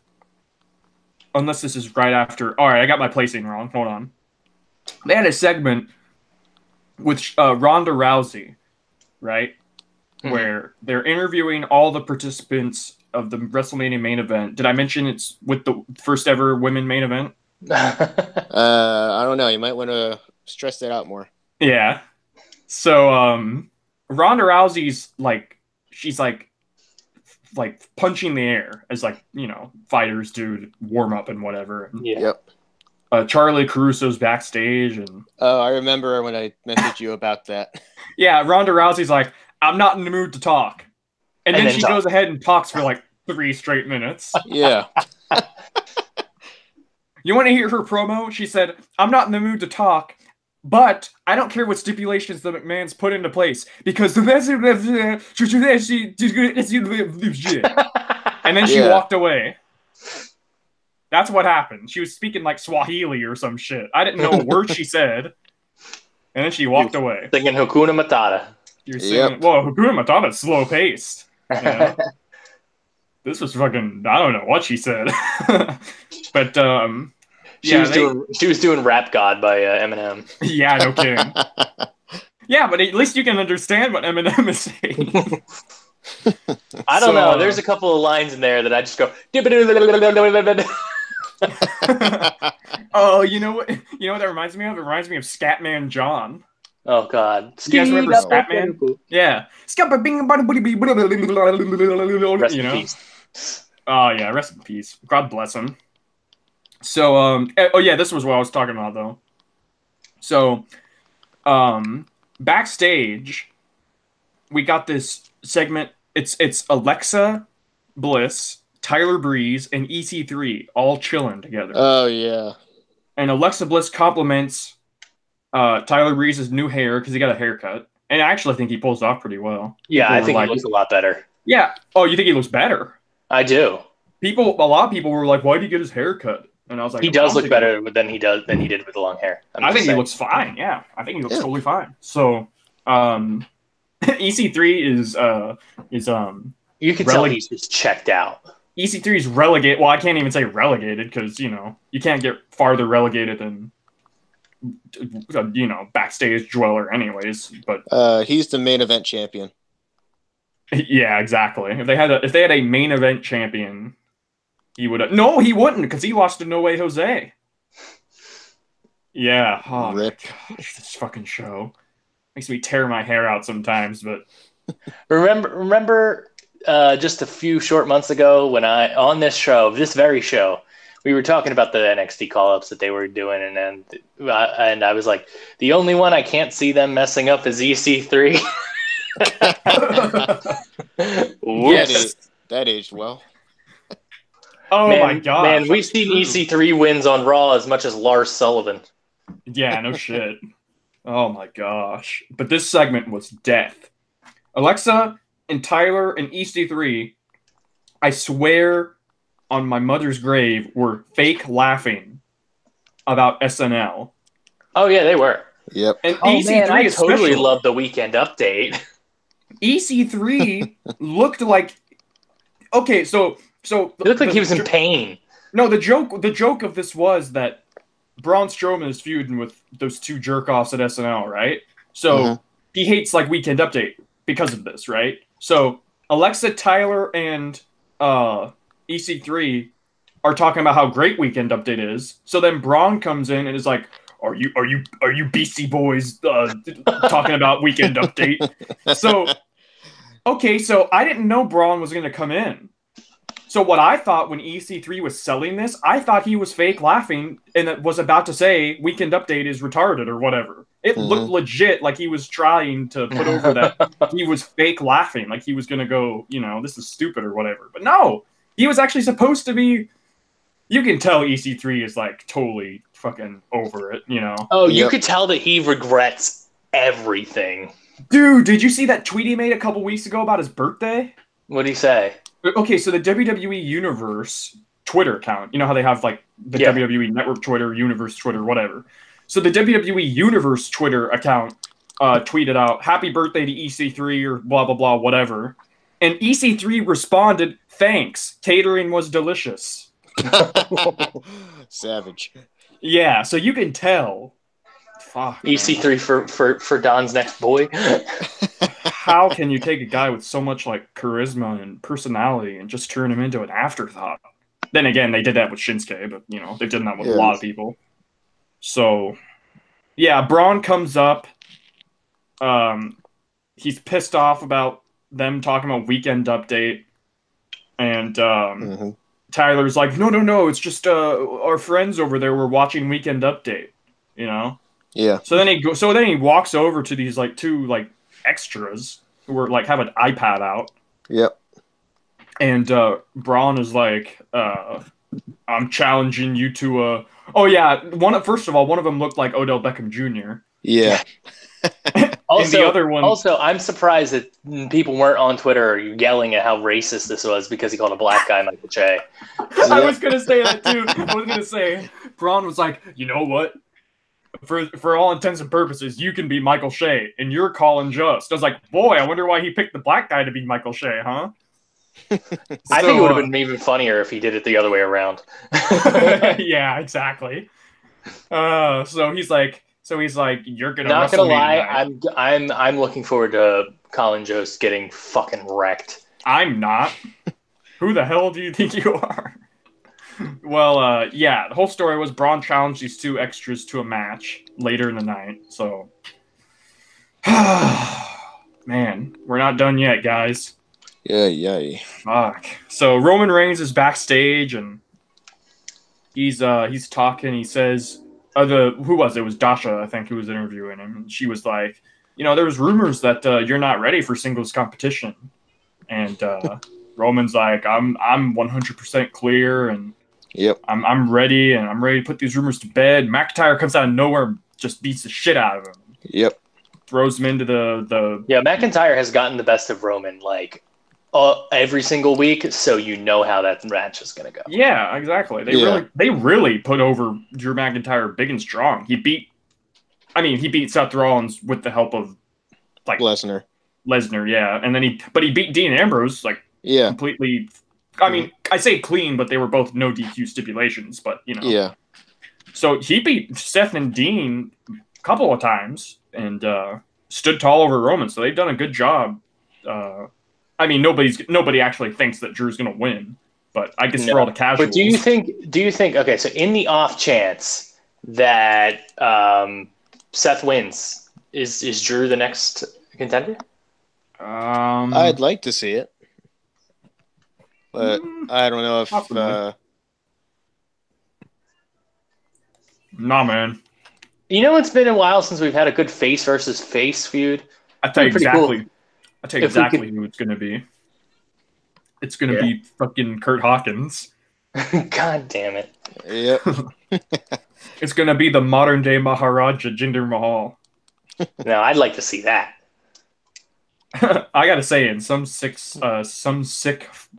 Unless this is right after. All right, I got my placing wrong. Hold on. They had a segment with Ronda Rousey, right? Where they're interviewing all the participants of the WrestleMania main event. Did I mention it's with the first ever women main event? I don't know. You might want to stress that out more. Yeah. So, Ronda Rousey's she's punching the air as you know, fighters do to warm up and whatever. Yeah. Yep. Charlie Caruso's backstage and I remember when I messaged you about that. Yeah, Ronda Rousey's like, I'm not in the mood to talk. And then she goes ahead and talks for 3 straight minutes. Yeah. You want to hear her promo? She said, I'm not in the mood to talk, but I don't care what stipulations the McMahon's put into place because and then she walked away. That's what happened. She was speaking like Swahili or some shit. I didn't know a word she said. And then she walked away. Thinking Hakuna Matata. You're saying, whoa, Hakuna Matata's slow paced. You know? This was fucking, I don't know what she said. But, she was doing Rap God by Eminem. Yeah, no kidding. Yeah, but at least you can understand what Eminem is saying. I don't know. There's a couple of lines in there that I just go. Oh, you know what? You know what that reminds me of? It reminds me of Scatman John. Oh God! You guys remember Scatman? Yeah. Rest in peace. Oh yeah, rest in peace. God bless him. So, this was what I was talking about though. So, backstage, we got this segment. It's Alexa Bliss, Tyler Breeze, and EC3 all chilling together. Oh yeah. And Alexa Bliss compliments Tyler Breeze's new hair because he got a haircut, and I actually think he pulls it off pretty well. Yeah, I think he looks a lot better. Yeah. Oh, you think he looks better? I do. A lot of people were like, "Why did he get his hair cut?" And I was like, "He does look better than he did with the long hair." I think he looks fine. Yeah, I think he looks totally fine. So, EC3 is you can tell he's just checked out. EC3 is relegated. Well, I can't even say relegated because you can't get farther relegated than backstage dweller, anyways. But he's the main event champion. Yeah, exactly. If they had a main event champion, he would have. No, he wouldn't, because he lost to No Way Jose. Yeah. Oh Rip. my gosh, this fucking show makes me tear my hair out sometimes. But Remember, just a few short months ago when on this very show, we were talking about the NXT call-ups that they were doing, and I was like, the only one I can't see them messing up is EC3. yes. That aged well. Oh man, my gosh. Man, we've seen EC3 wins on Raw as much as Lars Sullivan. Yeah, no shit. Oh my gosh. But this segment was death. Alexa and Tyler and EC3, I swear on my mother's grave, were fake laughing about SNL. Oh yeah, they were. Yep. And EC3 I totally loved the Weekend Update. EC3 looked like okay, so it looked like he was in pain. No, the joke of this was that Braun Strowman is feuding with those two jerk-offs at SNL, right? So he hates like Weekend Update because of this, right? So Alexa, Tyler, and EC3 are talking about how great Weekend Update is. So then Braun comes in and is like, Are you Beastie Boys talking about Weekend Update? So okay, so I didn't know Braun was gonna come in. So what I thought when EC3 was selling this, I thought he was fake laughing and it was about to say Weekend Update is retarded or whatever. It looked legit like he was trying to put over that he was fake laughing, like he was going to go, this is stupid or whatever. But no, he was actually supposed to be. You can tell EC3 is like totally fucking over it, Oh, you could tell that he regrets everything. Dude, did you see that tweet he made a couple weeks ago about his birthday? What'd he say? Okay, so the WWE Universe Twitter account, you know how they have like the WWE Network Twitter, Universe Twitter, whatever. So the WWE Universe Twitter account tweeted out, "Happy birthday to EC3" or blah, blah, blah, whatever. And EC3 responded, "Thanks. Catering was delicious." Savage. Yeah, so you can tell. Fuck, EC3 for Don's next boy. How can you take a guy with so much like charisma and personality and just turn him into an afterthought? Then again, they did that with Shinsuke, but they've done that with a lot of people. So, yeah, Braun comes up. He's pissed off about them talking about Weekend Update, and Tyler's like, no, it's just our friends over there were watching Weekend Update, Yeah. So then he walks over to these like two like extras who were like have an iPad out. Yep. And Braun is like, I'm challenging you to oh yeah, first of all, one of them looked like Odell Beckham Jr. Yeah. Also, and the other one, I'm surprised that people weren't on Twitter yelling at how racist this was because he called a black guy Michael Che. I was gonna say that too. I was gonna say Braun was like, you know what? For all intents and purposes, you can be Michael Che, and you're Colin Jost. I was like, boy, I wonder why he picked the black guy to be Michael Che, huh? I think it would have been even funnier if he did it the other way around. Yeah, exactly. So he's like, you're gonna. Not gonna lie, I'm looking forward to Colin Jost getting fucking wrecked. I'm not. Who the hell do you think you are? Well, yeah, the whole story was Braun challenged these two extras to a match later in the night. So, man, we're not done yet, guys. Yeah. Fuck. So Roman Reigns is backstage and he's talking. He says, who was it? It was Dasha, I think, who was interviewing him. And she was like, there was rumors that you're not ready for singles competition. And Roman's like, I'm 100% clear, and yep, I'm ready, and I'm ready to put these rumors to bed. McIntyre comes out of nowhere and just beats the shit out of him. Yep. Throws him into the Yeah, McIntyre has gotten the best of Roman like every single week, so you know how that match is gonna go. Yeah, exactly. They really put over Drew McIntyre big and strong. He beat Seth Rollins with the help of like Lesnar, yeah, and then he beat Dean Ambrose like completely. I mean, I say clean, but they were both no DQ stipulations. But yeah. So he beat Seth and Dean a couple of times and stood tall over Roman. So they've done a good job I mean, nobody actually thinks that Drew's going to win, but I guess for all the casuals. But do you think? Okay, so in the off chance that Seth wins, is Drew the next contender? I'd like to see it, but I don't know if. Nah, man. You know, it's been a while since we've had a good face versus face feud. I'll tell you exactly who it's going to be. It's going to be fucking Kurt Hawkins. God damn it. Yep. It's going to be the modern day Maharaja Jinder Mahal. No, I'd like to see that. I gotta say, in some sick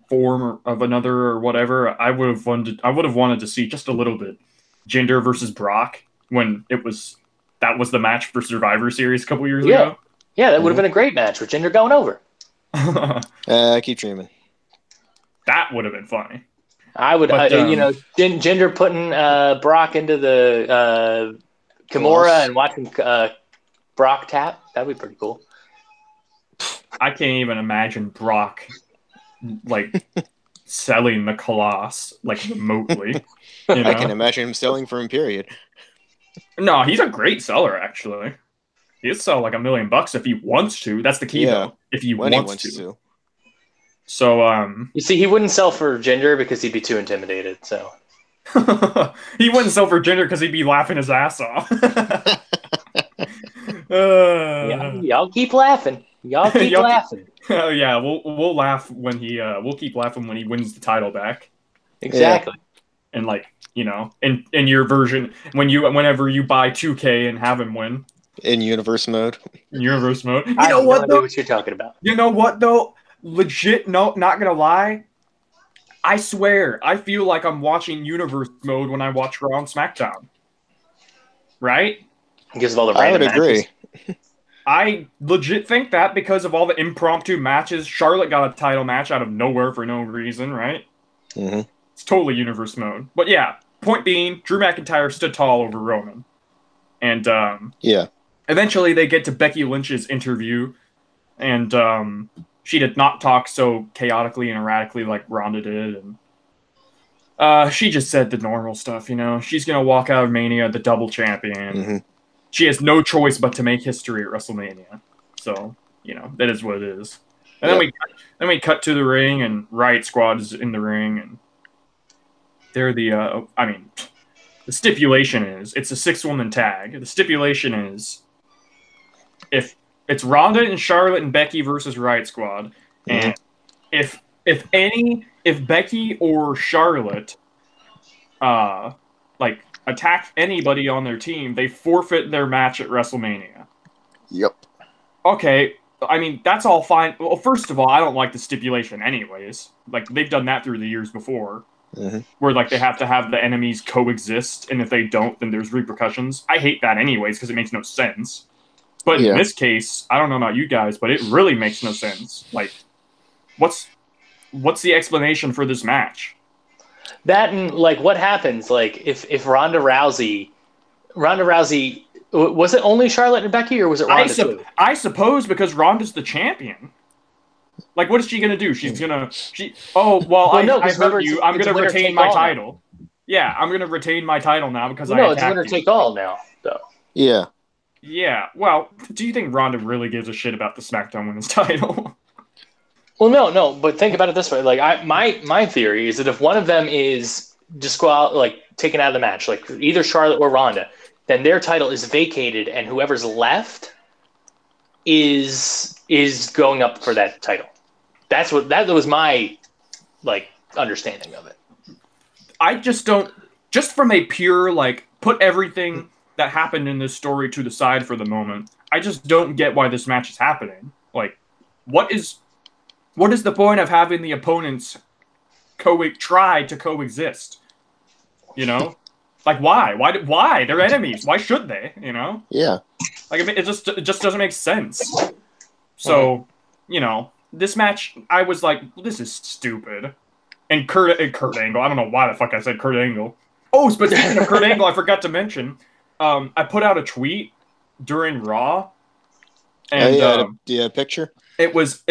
form of another or whatever, I would have wanted to see just a little bit Jinder versus Brock when that was the match for Survivor Series a couple years ago. Yeah, that would have been a great match with Jinder going over. I keep dreaming. That would have been funny. I would, Jinder putting Brock into the Kimura and watching Brock tap. That'd be pretty cool. I can't even imagine Brock like selling the Colossus like remotely. You know? I can imagine him selling for him. Period. No, he's a great seller. Actually, he'll sell like $1 million if he wants to. That's the key, though. If he wants to. So, you see, he wouldn't sell for Jinder because he'd be too intimidated. So he wouldn't sell for Jinder because he'd be laughing his ass off. Y'all keep laughing. Y'all keep laughing. Oh yeah, we'll laugh when we'll keep laughing when he wins the title back. Exactly. And like, you know, in your version, whenever you buy 2K and have him win in universe mode. You know what? Though? What you're talking about? You know what though? Legit, no, not gonna lie. I swear, I feel like I'm watching universe mode when I watch Raw and Smackdown. Right? Because of all the I would agree. I legit think that because of all the impromptu matches. Charlotte got a title match out of nowhere for no reason, right? Mm-hmm. It's totally universe mode. But yeah, point being, Drew McIntyre stood tall over Roman. And eventually they get to Becky Lynch's interview, and she did not talk so chaotically and erratically like Ronda did. And she just said the normal stuff, you know. She's going to walk out of Mania the double champion. Mm-hmm. She has no choice but to make history at WrestleMania. So, you know, that is what it is. And then we cut to the ring, and Riot Squad is in the ring, and they're the stipulation is, it's a 6-woman tag. The stipulation is, if it's Ronda and Charlotte and Becky versus Riot Squad, and if Becky or Charlotte attack anybody on their team, they forfeit their match at WrestleMania. Yep. Okay, I mean, that's all fine. Well, first of all, I don't like the stipulation anyways. Like, they've done that through the years before. Mm-hmm. Where, like, they have to have the enemies coexist, and if they don't, then there's repercussions. I hate that anyways, because it makes no sense. But in this case, I don't know about you guys, but it really makes no sense. Like, what's the explanation for this match? That and like what happens like if Ronda Rousey, was it only Charlotte and Becky or was it Ronda too? I suppose because Ronda's the champion. Like, what is she gonna do? I heard you. I'm gonna retain my title. Yeah, I'm gonna retain my title now because it's winner take all now, though. Yeah. Yeah. Well, do you think Ronda really gives a shit about the SmackDown Women's title? Well, no, but think about it this way. Like, my theory is that if one of them is taken out of the match, like either Charlotte or Ronda, then their title is vacated, and whoever's left is going up for that title. That was my understanding of it. I just don't. Just from a pure put everything that happened in this story to the side for the moment. I just don't get why this match is happening. Like, what is the point of having the opponents try to coexist? You know, like why? Why? They're enemies. Why should they? You know? Yeah. Like, it just doesn't make sense. So, you know, this match, I was like, this is stupid. And Kurt Angle. I don't know why the fuck I said Kurt Angle. Oh, but speaking of Kurt Angle, I forgot to mention. I put out a tweet during Raw. And do you have a picture? It was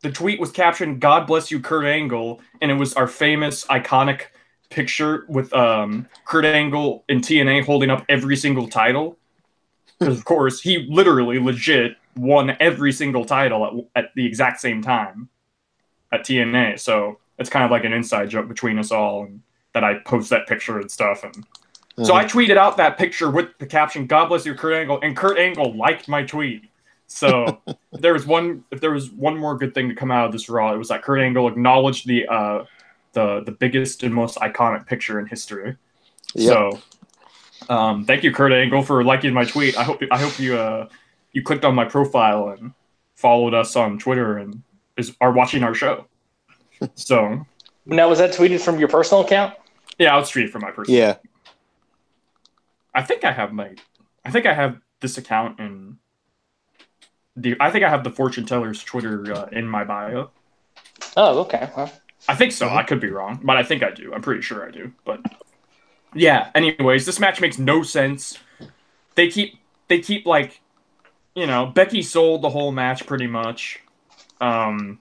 the tweet was captioned "God bless you, Kurt Angle," and it was our famous iconic picture with Kurt Angle in TNA holding up every single title. Because of course he literally legit won every single title at the exact same time at TNA. So it's kind of like an inside joke between us all, and that I post that picture and stuff. And so I tweeted out that picture with the caption "God bless you, Kurt Angle," and Kurt Angle liked my tweet. So if there was one more good thing to come out of this Raw, it was that Kurt Angle acknowledged the biggest and most iconic picture in history. Yep. So thank you, Kurt Angle, for liking my tweet. I hope you clicked on my profile and followed us on Twitter and are watching our show. So now, was that tweeted from your personal account? Yeah, I was tweeted from my personal. Yeah. Account. I think I have this account in. I think I have the Fortune Teller's Twitter in my bio. Oh, okay. Well, I think so. I could be wrong, but I think I do. I'm pretty sure I do. But yeah. Anyways, this match makes no sense. They keep like, Becky sold the whole match pretty much. There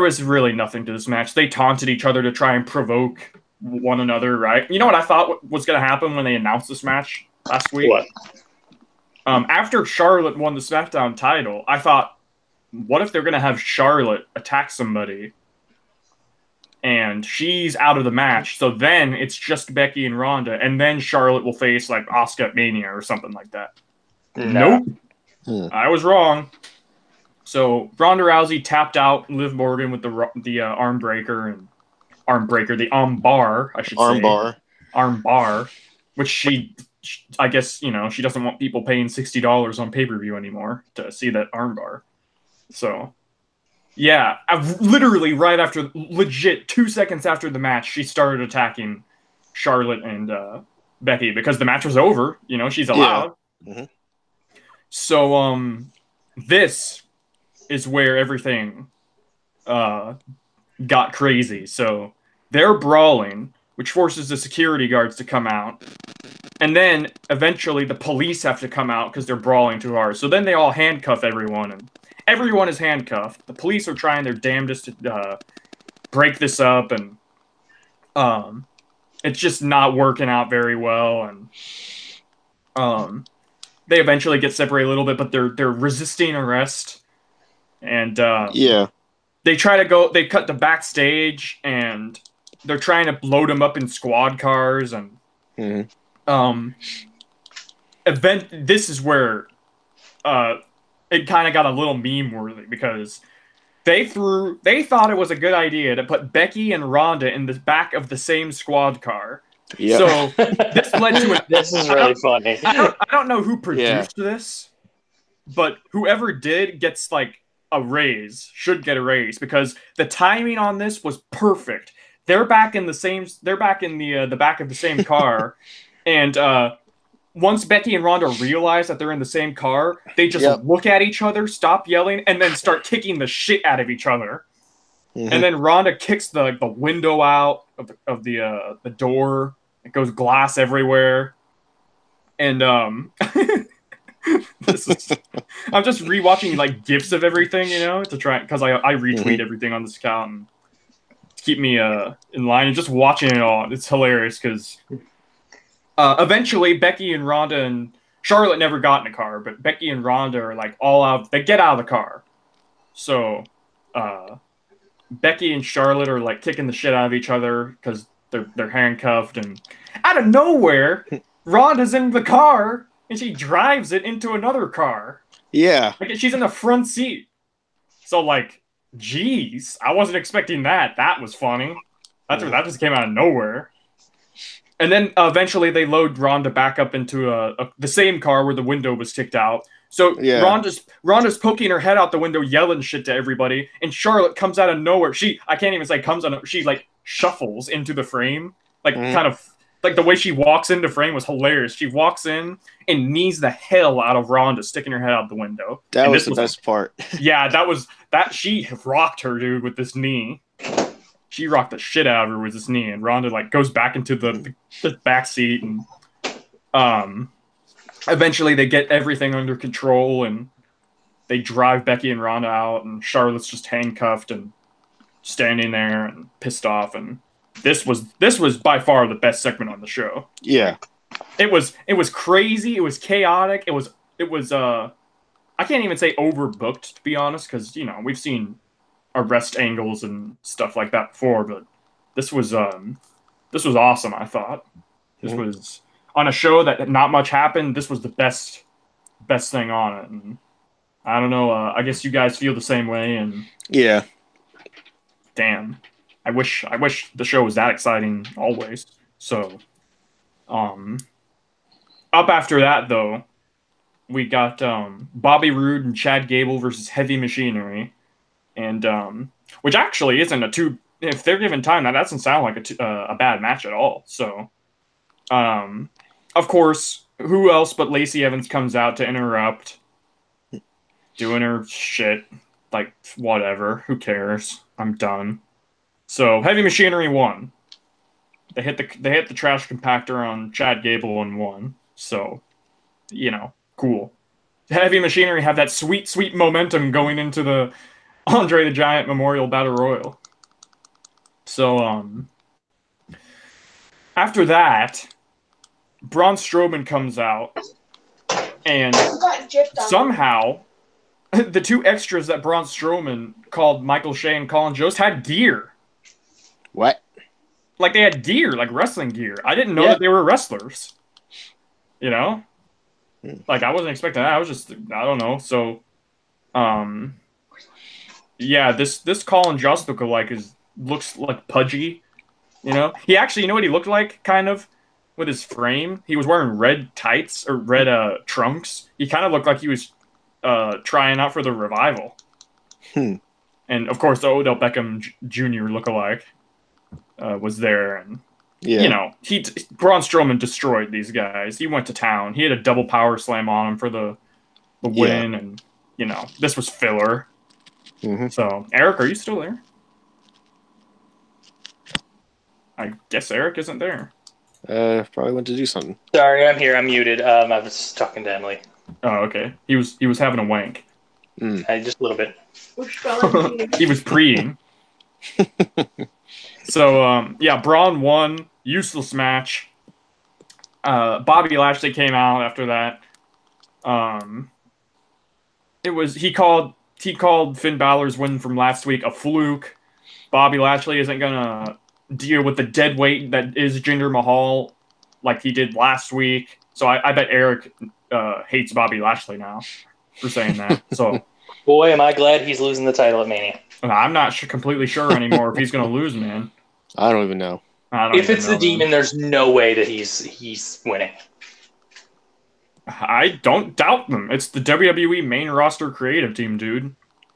was really nothing to this match. They taunted each other to try and provoke one another, right? You know what I thought was going to happen when they announced this match last week? What? After Charlotte won the SmackDown title, I thought, what if they're going to have Charlotte attack somebody and she's out of the match? So then it's just Becky and Ronda, and then Charlotte will face like Asuka at Mania or something like that. No. Nope. I was wrong. So Ronda Rousey tapped out Liv Morgan with the arm breaker, the arm bar, I should say. Arm bar, which I guess, she doesn't want people paying $60 on pay-per-view anymore to see that armbar. So, yeah, literally legit 2 seconds after the match, she started attacking Charlotte and Becky because the match was over. She's allowed. Yeah. Mm-hmm. So, this is where everything got crazy. So, they're brawling, which forces the security guards to come out. And then, eventually, the police have to come out because they're brawling too hard. So then they all handcuff everyone, and everyone is handcuffed. The police are trying their damnedest to break this up, and it's just not working out very well. And they eventually get separated a little bit, but they're resisting arrest. And they try to go. They cut to backstage, and they're trying to load them up in squad cars, and. Mm-hmm. This is where it kind of got a little meme worthy because they thought it was a good idea to put Becky and Ronda in the back of the same squad car. Yep. So this led to this is really funny. I don't know who produced this, but whoever did gets like should get a raise because the timing on this was perfect. They're back in the back of the same car. And once Becky and Ronda realize that they're in the same car, they just look at each other, stop yelling, and then start kicking the shit out of each other. Mm-hmm. And then Ronda kicks the window out of the door. It goes glass everywhere. And I'm just rewatching like GIFs of everything, to try because I retweet everything on this account and to keep me in line and just watching it all. It's hilarious because. Eventually, Becky and Ronda and Charlotte never got in a car, but Becky and Ronda are like all out. They get out of the car. So, Becky and Charlotte are like kicking the shit out of each other because they're handcuffed. And out of nowhere, Ronda's in the car and she drives it into another car. Yeah. Like she's in the front seat. So like, geez, I wasn't expecting that. That was funny. That just came out of nowhere. And then eventually they load Ronda back up into the same car where the window was kicked out. So Ronda's poking her head out the window, yelling shit to everybody, and Charlotte comes out of nowhere. She like shuffles into the frame, like kind of like the way she walks into frame was hilarious. She walks in and knees the hell out of Ronda, sticking her head out the window. That was the best part. Yeah, she rocked her, dude, with this knee. She rocked the shit out of her with his knee, and Ronda like goes back into the back seat, and eventually they get everything under control, and they drive Becky and Ronda out, and Charlotte's just handcuffed and standing there and pissed off. And this was by far the best segment on the show. Yeah, it was crazy. It was chaotic. It was I can't even say overbooked, to be honest, because we've seen arrest angles and stuff like that before, but this was awesome. I thought this was on a show that not much happened. This was the best thing on it, and I don't know. I guess you guys feel the same way. And yeah, damn, I wish the show was that exciting always. So, up after that though, we got Bobby Roode and Chad Gable versus Heavy Machinery, and which actually isn't if they're given time, that doesn't sound like a bad match at all. So, of course, who else but Lacey Evans comes out to interrupt, doing her shit, like, whatever, who cares? I'm done. So, Heavy Machinery won. They hit the trash compactor on Chad Gable and won. So, cool. Heavy Machinery have that sweet, sweet momentum going into the Andre the Giant Memorial Battle Royal. So, after that, Braun Strowman comes out, and somehow the two extras that Braun Strowman called Michael Shea and Colin Jost had gear. What? Like, they had gear, like wrestling gear. I didn't know that they were wrestlers. Like, I wasn't expecting that. I was just, I don't know. So, yeah, this Colin Jost lookalike looks like pudgy. He actually, what he looked like, kind of, with his frame? He was wearing red tights, or red trunks. He kind of looked like he was trying out for the Revival. And, of course, the Odell Beckham Jr. lookalike was there. And, Braun Strowman destroyed these guys. He went to town. He had a double power slam on him for the win. And, this was filler. So, Eric, are you still there? I guess Eric isn't there. Probably went to do something. Sorry, I'm here. I'm muted. I was talking to Emily. Oh, okay. He was having a wank. Just a little bit. He was preeing. So, Braun won. Useless match. Bobby Lashley came out after that. He called Finn Balor's win from last week a fluke. Bobby Lashley isn't gonna deal with the dead weight that is Jinder Mahal like he did last week. So I bet Eric hates Bobby Lashley now for saying that. So, boy, am I glad he's losing the title at Mania. I'm not completely sure anymore if he's going to lose, man. I don't even know. If it's the Demon, there's no way that he's winning. I don't doubt them. It's the WWE main roster creative team, dude.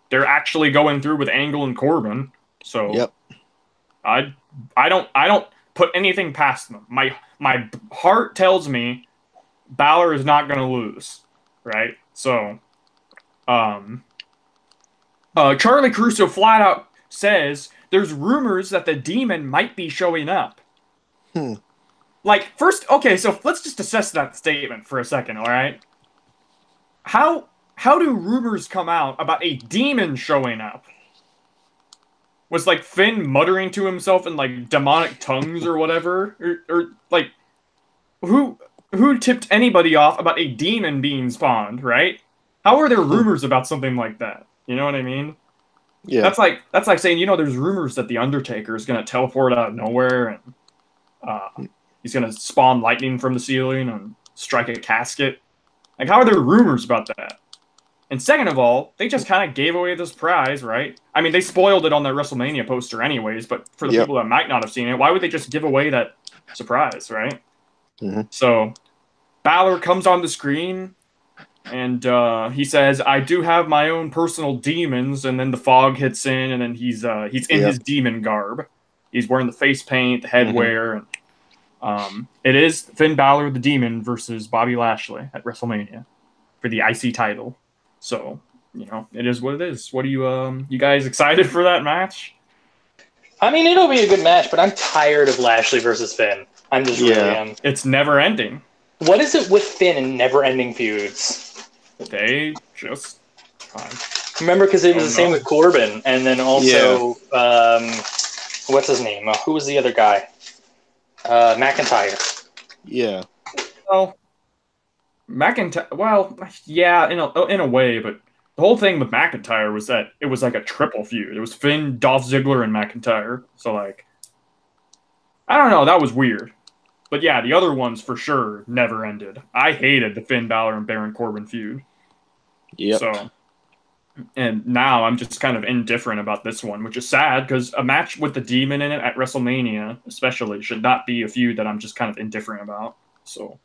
They're actually going through with Angle and Corbin. So, yep. I don't put anything past them. My heart tells me Balor is not going to lose, right? So, Charlie Caruso flat out says there's rumors that the Demon might be showing up. Like, first, okay, so let's just assess that statement for a second, all right? How do rumors come out about a Demon showing up? Was, like, Finn muttering to himself in, like, demonic tongues or whatever? Or like, who tipped anybody off about a demon being spawned, right? How are there rumors about something like that? You know what I mean? Yeah. That's like saying, there's rumors that the Undertaker is going to teleport out of nowhere and he's going to spawn lightning from the ceiling and strike a casket. Like, how are there rumors about that? And second of all, they just kind of gave away the surprise, right? I mean, they spoiled it on that WrestleMania poster anyways, but for the people that might not have seen it, why would they just give away that surprise, right? So, Balor comes on the screen, and he says, I do have my own personal demons, and then the fog hits in, and then he's in his demon garb. He's wearing the face paint, the headwear, and it is Finn Balor the Demon versus Bobby Lashley at WrestleMania for the IC title. So, it is what it is. What are you guys excited for that match? I mean, it'll be a good match, but I'm tired of Lashley versus Finn. I'm just really am. It's never ending. What is it with Finn and never-ending feuds? They just Remember, because it was the same with Corbin, and then also, what's his name? Who was the other guy? McIntyre. Yeah. Well, McIntyre. Well, yeah, in a way, but the whole thing with McIntyre was that it was like a triple feud. It was Finn, Dolph Ziggler, and McIntyre. So like, I don't know. That was weird. But yeah, the other ones for sure never ended. I hated the Finn Balor and Baron Corbin feud. Yep. So, and now I'm just kind of indifferent about this one, which is sad because a match with the Demon in it at WrestleMania, especially, should not be a feud that I'm just kind of indifferent about. So,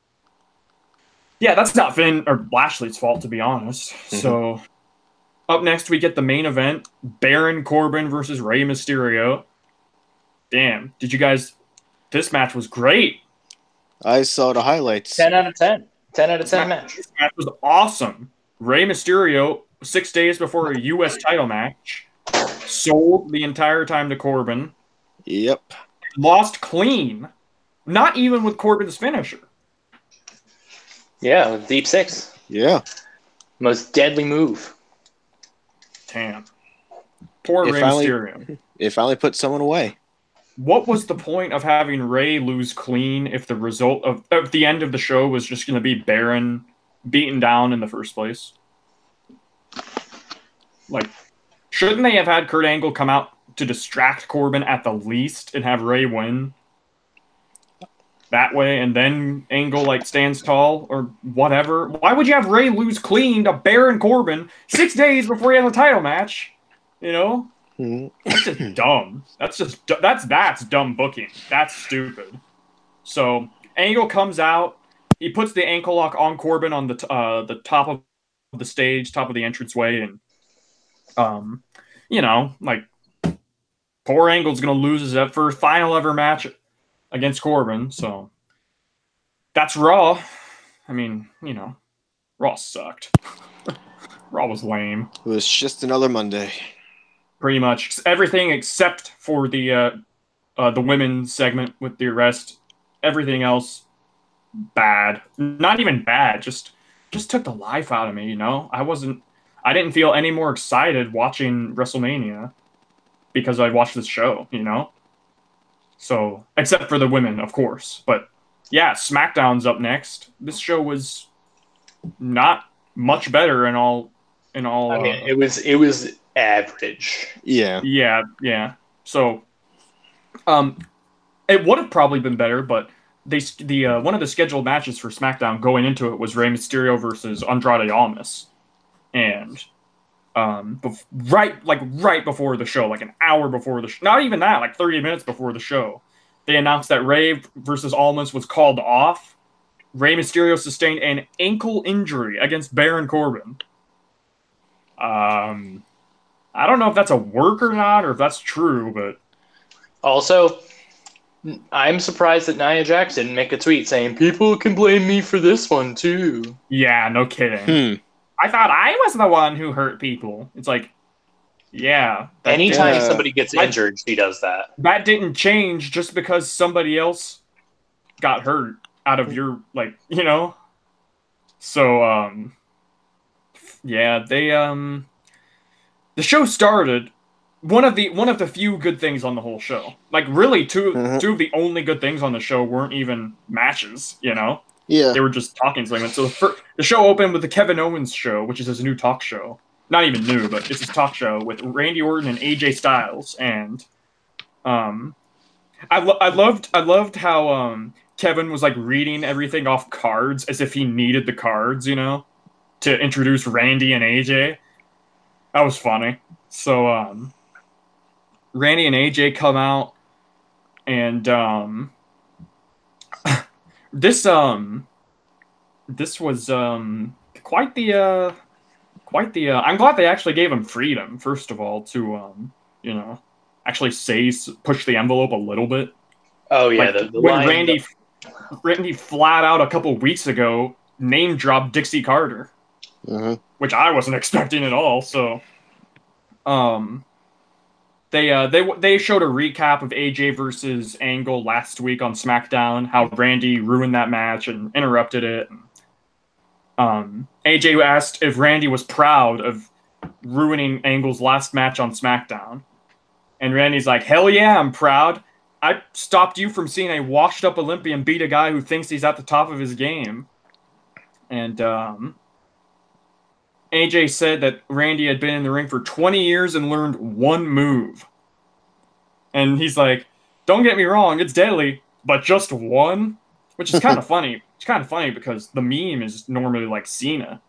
yeah, that's not Finn or Lashley's fault, to be honest. Mm-hmm. So, up next we get the main event: Baron Corbin versus Rey Mysterio. Damn, did you guys? This match was great. I saw the highlights. 10 out of 10. 10 out of 10 match. This match was awesome. Rey Mysterio, 6 days before a U.S. title match, sold the entire time to Corbin. Yep. Lost clean. Not even with Corbin's finisher. Yeah, with Deep Six. Yeah. Most deadly move. Damn. Poor Rey Mysterio. It finally put someone away. What was the point of having Rey lose clean if the result of the end of the show was just going to be Baron beaten down in the first place? Like, shouldn't they have had Kurt Angle come out to distract Corbin at the least and have Rey win that way, and then Angle like stands tall or whatever? Why would you have Rey lose clean to Baron Corbin 6 days before he has a title match? You know? That's just dumb. That's dumb booking. That's stupid. So Angle comes out. He puts the ankle lock on Corbin on the top of the stage, top of the entranceway, and you know, like, poor Angle's gonna lose his first final ever match against Corbin. So that's Raw. I mean, you know, Raw sucked. Raw was lame. It was just another Monday. Pretty much everything except for the women's segment with the arrest. Everything else, bad. Not even bad. Just took the life out of me. You know, I didn't feel any more excited watching WrestleMania because I watched this show. You know, so except for the women, of course. But yeah, SmackDown's up next. This show was not much better in all. I mean, it was average. Yeah. So, it would have probably been better, but one of the scheduled matches for SmackDown going into it was Rey Mysterio versus Andrade Almas, and right before the show, like an hour before the show, not even that, like 30 minutes before the show, they announced that Rey versus Almas was called off. Rey Mysterio sustained an ankle injury against Baron Corbin. I don't know if that's a work or not, or if that's true, but... Also, I'm surprised that Nia Jax didn't make a tweet saying, people can blame me for this one, too. Yeah, no kidding. I thought I was the one who hurt people. It's like, yeah. Anytime somebody gets injured, she does that. That didn't change just because somebody else got hurt out of your, like, you know? So, yeah, they, the show started. One of the few good things on the whole show. Like, really, two of the only good things on the show weren't even matches. You know, yeah, they were just talking segments. So the show opened with the Kevin Owens show, which is his new talk show. Not even new, but it's his talk show with Randy Orton and AJ Styles. And I loved how Kevin was like reading everything off cards as if he needed the cards, you know, to introduce Randy and AJ. That was funny. So, Randy and AJ come out, and this was quite the I'm glad they actually gave him freedom, first of all, to you know, actually push the envelope a little bit. Oh yeah, like, when Randy flat out a couple weeks ago name dropped Dixie Carter. Which I wasn't expecting at all. So, they showed a recap of AJ versus Angle last week on SmackDown. How Randy ruined that match and interrupted it. AJ asked if Randy was proud of ruining Angle's last match on SmackDown. And Randy's like, hell yeah, I'm proud. I stopped you from seeing a washed-up Olympian beat a guy who thinks he's at the top of his game. And AJ said that Randy had been in the ring for 20 years and learned one move. And he's like, don't get me wrong, it's deadly, but just one? Which is kind of funny. It's kind of funny because the meme is normally like Cena,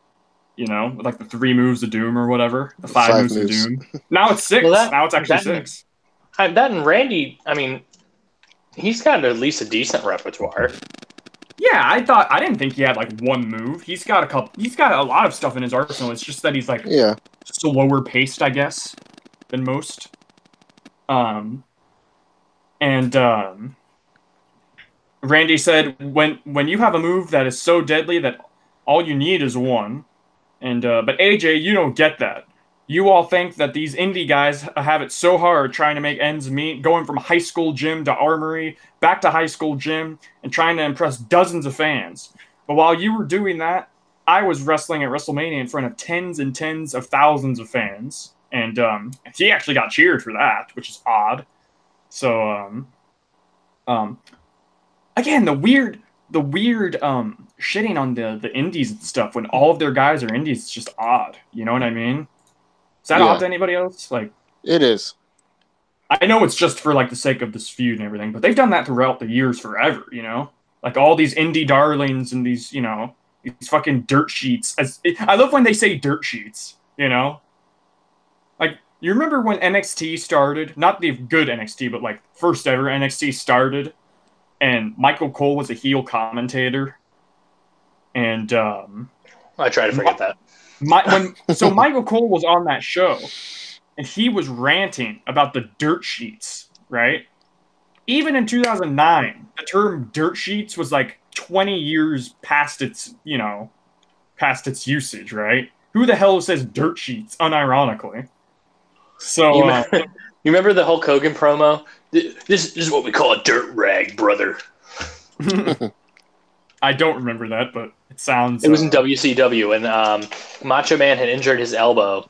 with like the 3 moves of doom or whatever. The 5 moves of doom. Now it's 6. Well, now it's actually 6. That and Randy, I mean, he's got at least a decent repertoire. Yeah, I didn't think he had like one move. He's got a lot of stuff in his arsenal. It's just that he's like slower paced, I guess, than most. Randy said when you have a move that is so deadly that all you need is one, but AJ, you don't get that. You all think that these indie guys have it so hard trying to make ends meet, going from high school gym to armory, back to high school gym, and trying to impress dozens of fans. But while you were doing that, I was wrestling at WrestleMania in front of tens and tens of thousands of fans. And he actually got cheered for that, which is odd. So, again, the weird shitting on the indies and stuff when all of their guys are indies is just odd. You know what I mean? Is that odd to anybody else? Like, it is. I know it's just for like the sake of this feud and everything, but they've done that throughout the years forever. Like all these indie darlings and these these fucking dirt sheets. I love when they say dirt sheets. Like, you remember when NXT started? Not the good NXT, but like first ever NXT started, and Michael Cole was a heel commentator, and I try to forget that. So Michael Cole was on that show, and he was ranting about the dirt sheets, right? Even in 2009, the term dirt sheets was like 20 years past its usage, right? Who the hell says dirt sheets, unironically? So you remember the Hulk Hogan promo? This is what we call a dirt rag, brother. I don't remember that, but it sounds... It was in WCW, and Macho Man had injured his elbow,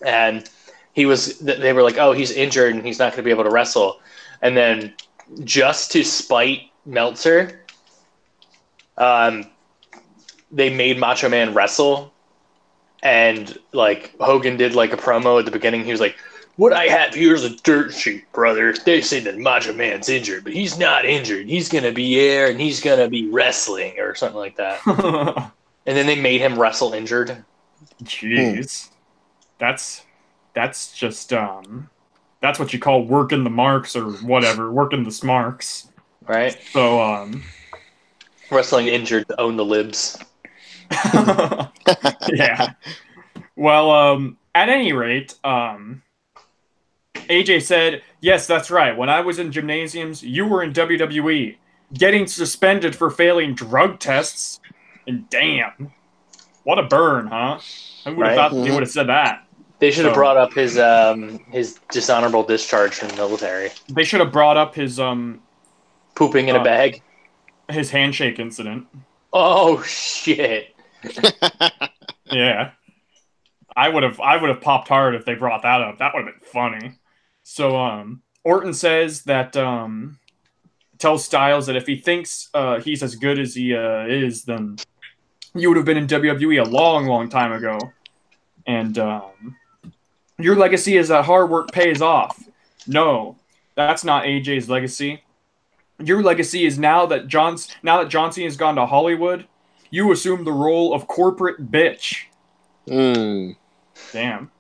and they were like, oh, he's injured, and he's not going to be able to wrestle. And then, just to spite Meltzer, they made Macho Man wrestle, and like Hogan did like a promo at the beginning. He was like, what I have here is a dirt sheet, brother. They say that Macho Man's injured, but he's not injured. He's going to be here, and he's going to be wrestling, or something like that. And then they made him wrestle injured. Jeez. That's just, that's what you call working the marks, or whatever, working the smarks. Right. So, wrestling injured to own the libs. Yeah. Well, at any rate, AJ said, yes, that's right. When I was in gymnasiums, you were in WWE, getting suspended for failing drug tests. And damn, what a burn, huh? I would have thought they would have said that. They should have brought up his dishonorable discharge from the military. They should have brought up his pooping in a bag. His handshake incident. Oh shit. Yeah. I would have popped hard if they brought that up. That would have been funny. So Orton says that tells Styles that if he thinks he's as good as he is, then you would have been in WWE a long, long time ago. And your legacy is that hard work pays off. No, that's not AJ's legacy. Your legacy is now that John Cena has gone to Hollywood, you assume the role of corporate bitch. Damn.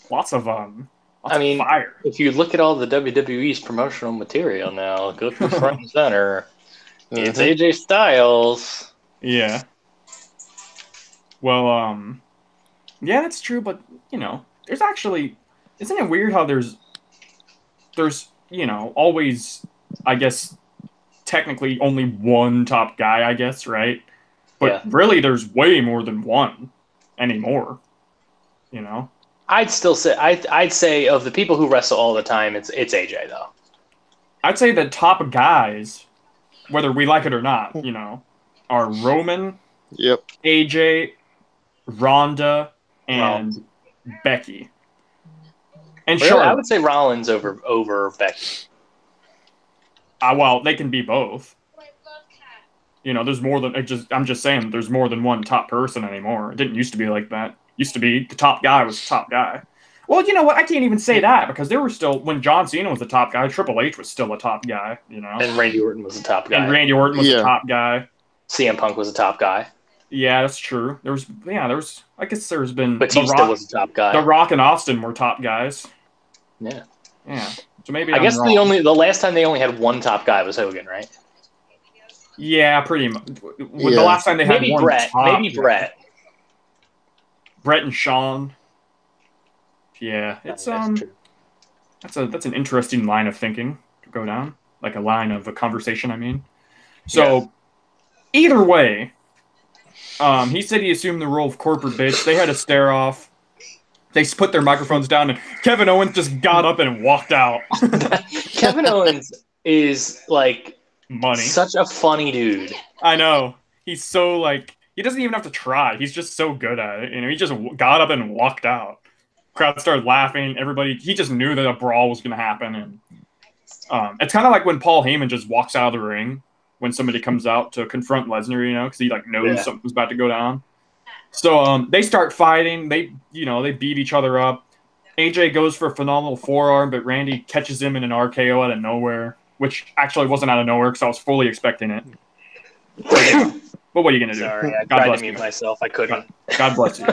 Lots of fire. If you look at all the WWE's promotional material now, go through front and center. It's AJ Styles. Yeah. Well, yeah, that's true, but there's actually, isn't it weird how there's always, I guess, technically only one top guy, I guess, right? But really, there's way more than one anymore. I'd still say I'd say of the people who wrestle all the time, it's AJ though. I'd say the top guys, whether we like it or not, are Roman, yep, AJ, Ronda, and Becky. And really? Charlotte. I would say Rollins over Becky. Well, they can be both. You know, there's more than I'm just saying there's more than one top person anymore. It didn't used to be like that. Used to be the top guy was the top guy. Well, you know what? I can't even say that because there were still when John Cena was the top guy, Triple H was still a top guy, you know. And Randy Orton was the top guy. And Randy Orton was the top guy. CM Punk was the top guy. Yeah, that's true. There was I guess there's been Batista was the top guy. The Rock and Austin were top guys. Yeah. Yeah. So maybe I guess the last time they only had one top guy was Hogan, right? Yeah, pretty much. The last time they had one top. Maybe Brett. Brett and Shawn. Yeah, it's that's an interesting line of thinking to go down, like a line of a conversation. I mean, so either way, he said he assumed the role of corporate bitch. They had a stare off. They put their microphones down, and Kevin Owens just got up and walked out. Kevin Owens is like such a funny dude. I know. He's so like he doesn't even have to try. He's just so good at it. You know, he just got up and walked out. Crowd started laughing. He just knew that a brawl was going to happen. And it's kind of like when Paul Heyman just walks out of the ring when somebody comes out to confront Lesnar, you know, because he like knows something's about to go down. So they start fighting. They beat each other up. AJ goes for a phenomenal forearm, but Randy catches him in an RKO out of nowhere, which actually wasn't out of nowhere because I was fully expecting it. But what are you going to do? Sorry, I tried to mute myself. I couldn't. God bless you.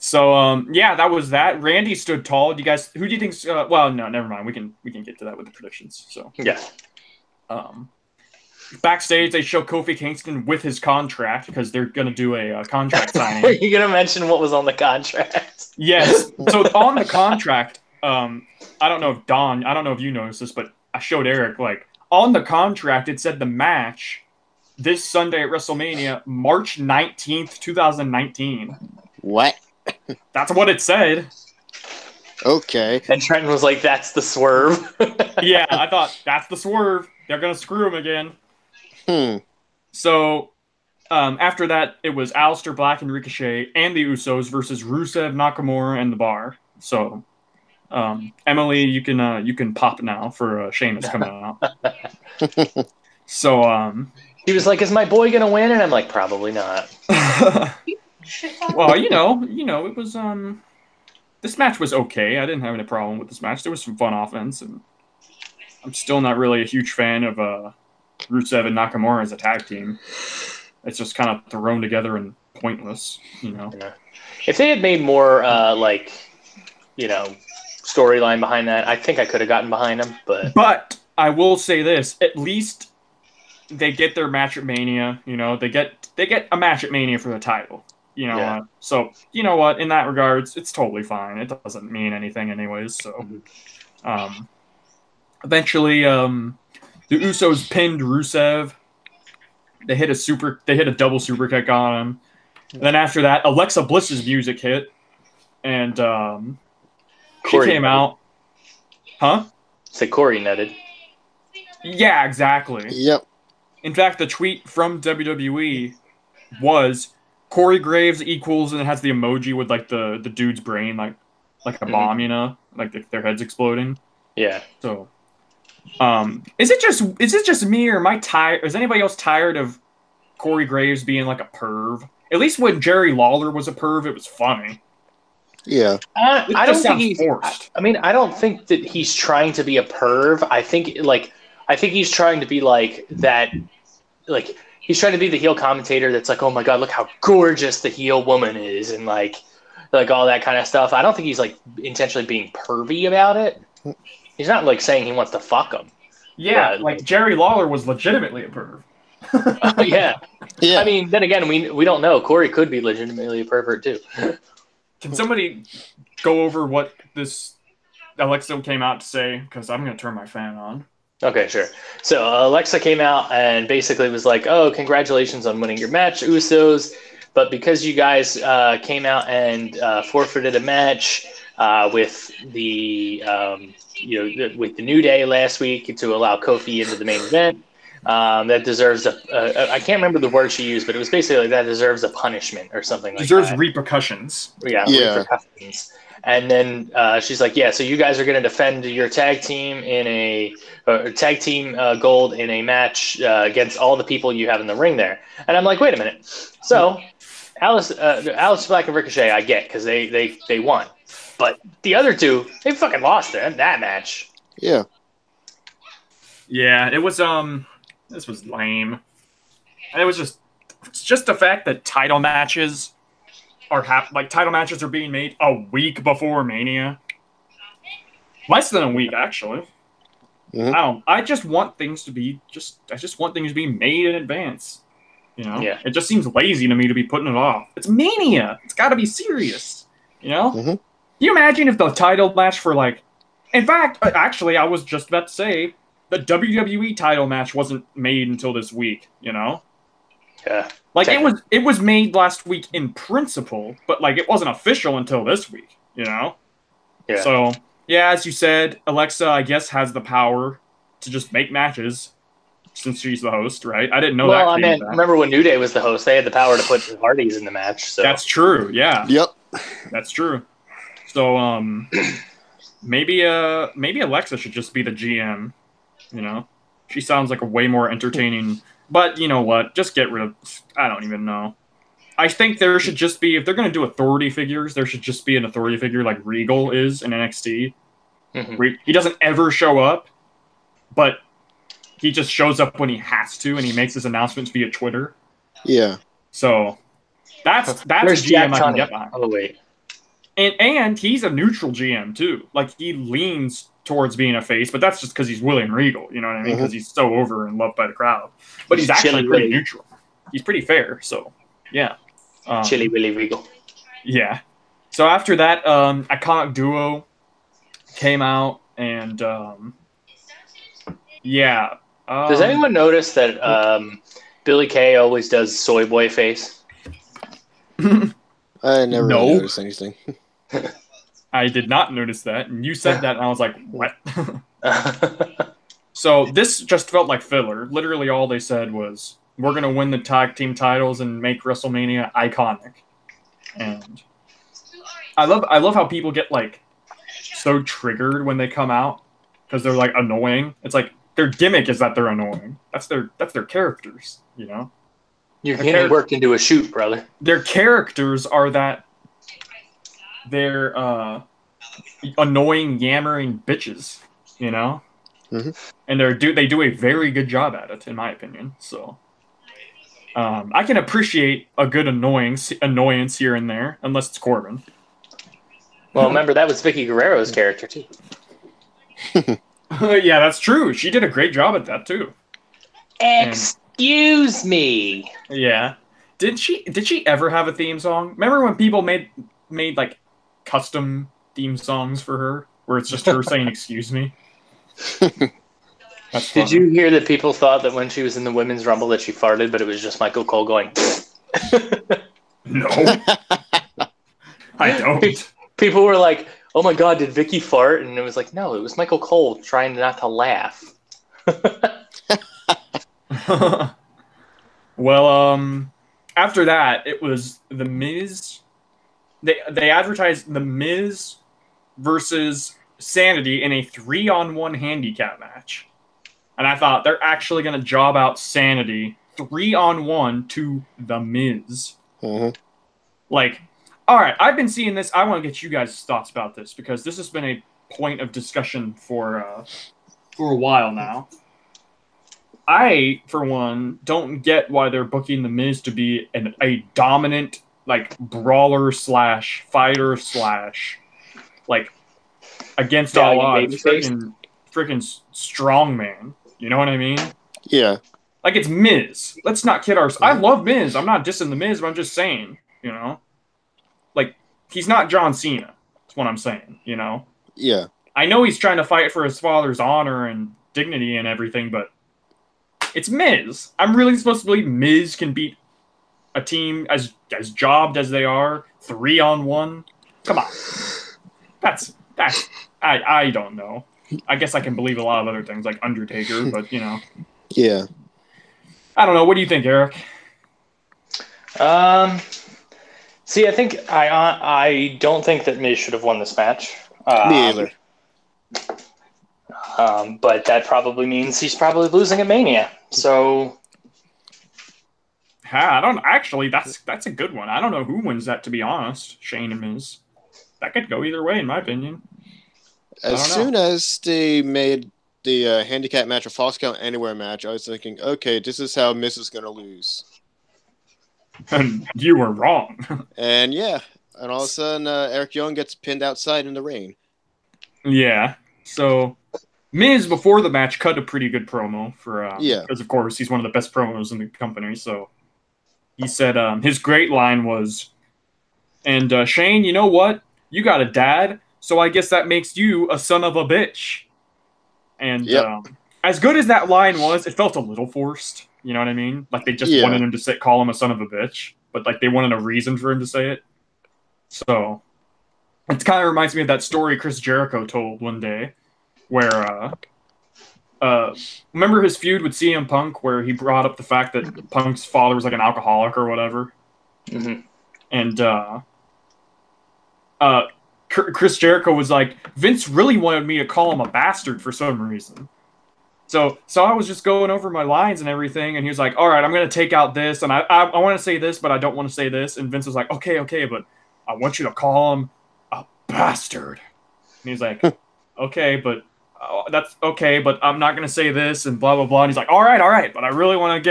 So that was that. Randy stood tall. Who do you think? Well, no, never mind. We can get to that with the predictions. So yeah. Backstage, they show Kofi Kingston with his contract because they're gonna do a contract signing. Are you gonna mention what was on the contract? Yes. So on the contract, I don't know if you noticed this, but I showed Eric. Like on the contract, it said the match this Sunday at WrestleMania, March 19th, 2019. What? That's what it said. Okay. And Trenton was like, that's the swerve. Yeah, I thought, that's the swerve. They're going to screw him again. So, after that, it was Aleister Black and Ricochet and the Usos versus Rusev, Nakamura, and The Bar. So, Emily, you can pop now for Sheamus coming out. So, he was like, is my boy going to win? And I'm like, probably not. Well, you know, it was this match was okay. I didn't have any problem with this match. There was some fun offense, and I'm still not really a huge fan of Rusev and Nakamura as a tag team. It's just kind of thrown together and pointless, you know. Yeah. If they had made more storyline behind that, I think I could have gotten behind them, But I will say this, at least they get their match at Mania, you know, they get a match at Mania for the title. You know, so you know what? In that regards, it's totally fine. It doesn't mean anything, anyways. So, eventually, the Usos pinned Rusev. They hit a double super kick on him. And then after that, Alexa Bliss's music hit, and she came out. Huh? Say Corey nutted. Yeah, exactly. Yep. In fact, the tweet from WWE was Corey Graves equals, and it has the emoji with like the dude's brain, like a bomb, you know, like their heads exploding. Yeah. So, is it just me, or am I tired? Is anybody else tired of Corey Graves being like a perv? At least when Jerry Lawler was a perv, it was funny. Yeah. I don't think he's forced. I mean, I don't think that he's trying to be a perv. I think he's trying to be like that, like. He's trying to be the heel commentator that's like, oh my God, look how gorgeous the heel woman is, and like all that kind of stuff. I don't think he's like intentionally being pervy about it. He's not like saying he wants to fuck them. Yeah, like Jerry Lawler was legitimately a perv. Yeah. I mean, then again, we don't know. Corey could be legitimately a pervert too. Can somebody go over what this Alexa came out to say? Because I'm going to turn my fan on. Okay, sure. So Alexa came out and basically was like, oh, congratulations on winning your match, Usos. But because you guys came out and forfeited a match with the with the New Day last week to allow Kofi into the main event, that deserves I can't remember the word she used, but it was basically like that deserves a punishment or something like that. Deserves repercussions. Yeah, repercussions. And then she's like, yeah, so you guys are going to defend your tag team tag team gold in a match against all the people you have in the ring there. And I'm like, wait a minute. So Alice Black and Ricochet, I get, because they won. But the other two, they fucking lost that match. Yeah. Yeah, it was this was lame. And it was just the fact that title matches are being made a week before Mania. Less than a week, actually. Mm-hmm. I just want things to be made in advance. You know? Yeah. It just seems lazy to me to be putting it off. It's Mania. It's got to be serious. You know? Mm-hmm. Can you imagine if the title match for in fact, actually, I was just about to say the WWE title match wasn't made until this week, you know? Yeah. It was made last week in principle, but it wasn't official until this week, you know? Yeah. So, yeah, as you said, Alexa, I guess, has the power to just make matches since she's the host, right? I didn't know that. Well, I mean, remember when New Day was the host, they had the power to put the Hardys in the match. So that's true, yeah. Yep. That's true. So, maybe Alexa should just be the GM, you know? She sounds like a way more entertaining... But you know what? Just get rid of... I don't even know. I think there should just be... If they're going to do authority figures, there should just be an authority figure like Regal is in NXT. Mm-hmm. He doesn't ever show up, but he just shows up when he has to, and he makes his announcements via Twitter. Yeah. So, that's a GM I can get behind. Oh, wait. And he's a neutral GM, too. He leans towards being a face, but that's just because he's William Regal, you know what I mean? Because he's so over and loved by the crowd. But he's actually pretty neutral. He's pretty fair, so yeah. Chili Willy Regal. Yeah. So after that, Iconic Duo came out, and yeah. Does anyone notice that Billy Kay always does soy boy face? I never really noticed anything. I did not notice that, and you said that, and I was like, what? So this just felt like filler. Literally all they said was, we're going to win the tag team titles and make WrestleMania iconic. And I love how people get, so triggered when they come out, because they're, annoying. It's their gimmick is that they're annoying. That's their characters, you know? You're getting worked into a shoot, brother. Their characters are that they're annoying, yammering bitches, you know? Mm-hmm. And they do a very good job at it, in my opinion. So I can appreciate a good annoyance here and there, unless it's Corbin. Well, remember, that was Vicky Guerrero's character, too. Yeah, that's true. She did a great job at that, too. Excuse me. Yeah. Did she ever have a theme song? Remember when people made custom theme songs for her, where it's just her saying "excuse me"? Did you hear that people thought that when she was in the Women's Rumble that she farted, but it was just Michael Cole going? No, I don't. People were like, "Oh my god, did Vicky fart?" And it was like, "No, it was Michael Cole trying not to laugh." Well, after that, it was The Miz. They advertised The Miz versus Sanity in a 3-on-1 handicap match. And I thought, they're actually going to job out Sanity 3-on-1 to The Miz. Mm-hmm. All right, I've been seeing this. I want to get you guys' thoughts about this, because this has been a point of discussion for a while now. I, for one, don't get why they're booking The Miz to be a dominant, brawler / fighter / against all odds, freaking strong man. You know what I mean? Yeah. It's Miz. Let's not kid ourselves. I love Miz. I'm not dissing The Miz, but I'm just saying, you know? He's not John Cena. That's what I'm saying, you know? Yeah. I know he's trying to fight for his father's honor and dignity and everything, but it's Miz. I'm really supposed to believe Miz can beat a team as jobbed as they are, 3-on-1. Come on. That's I don't know. I guess I can believe a lot of other things like Undertaker, but you know. Yeah. I don't know. What do you think, Eric? See, I think I don't think that Miz should have won this match. Me either. But that probably means he's probably losing at Mania. So, I don't actually. That's a good one. I don't know who wins that, to be honest. Shane and Miz. That could go either way, in my opinion. As soon as they made the handicap match a Falls Count Anywhere match, I was thinking, okay, this is how Miz is going to lose. And you were wrong. And and all of a sudden, Eric Young gets pinned outside in the ring. Yeah. So Miz before the match cut a pretty good promo for because of course he's one of the best promos in the company. So he said his great line was, and Shane, you know what? You got a dad, so I guess that makes you a son of a bitch. And as good as that line was, it felt a little forced. You know what I mean? Like they just wanted him to call him a son of a bitch, but like they wanted a reason for him to say it. So it kind of reminds me of that story Chris Jericho told one day, where remember his feud with CM Punk, where he brought up the fact that Punk's father was like an alcoholic or whatever, and Chris Jericho was like, Vince really wanted me to call him a bastard for some reason. So I was just going over my lines and everything, and he was like, all right, I'm going to take out this, and I want to say this, but I don't want to say this. And Vince was like, okay, but I want you to call him a bastard. And he's like, okay, but that's okay, but I'm not going to say this, and blah, blah, blah. And he's like, all right, but I really want to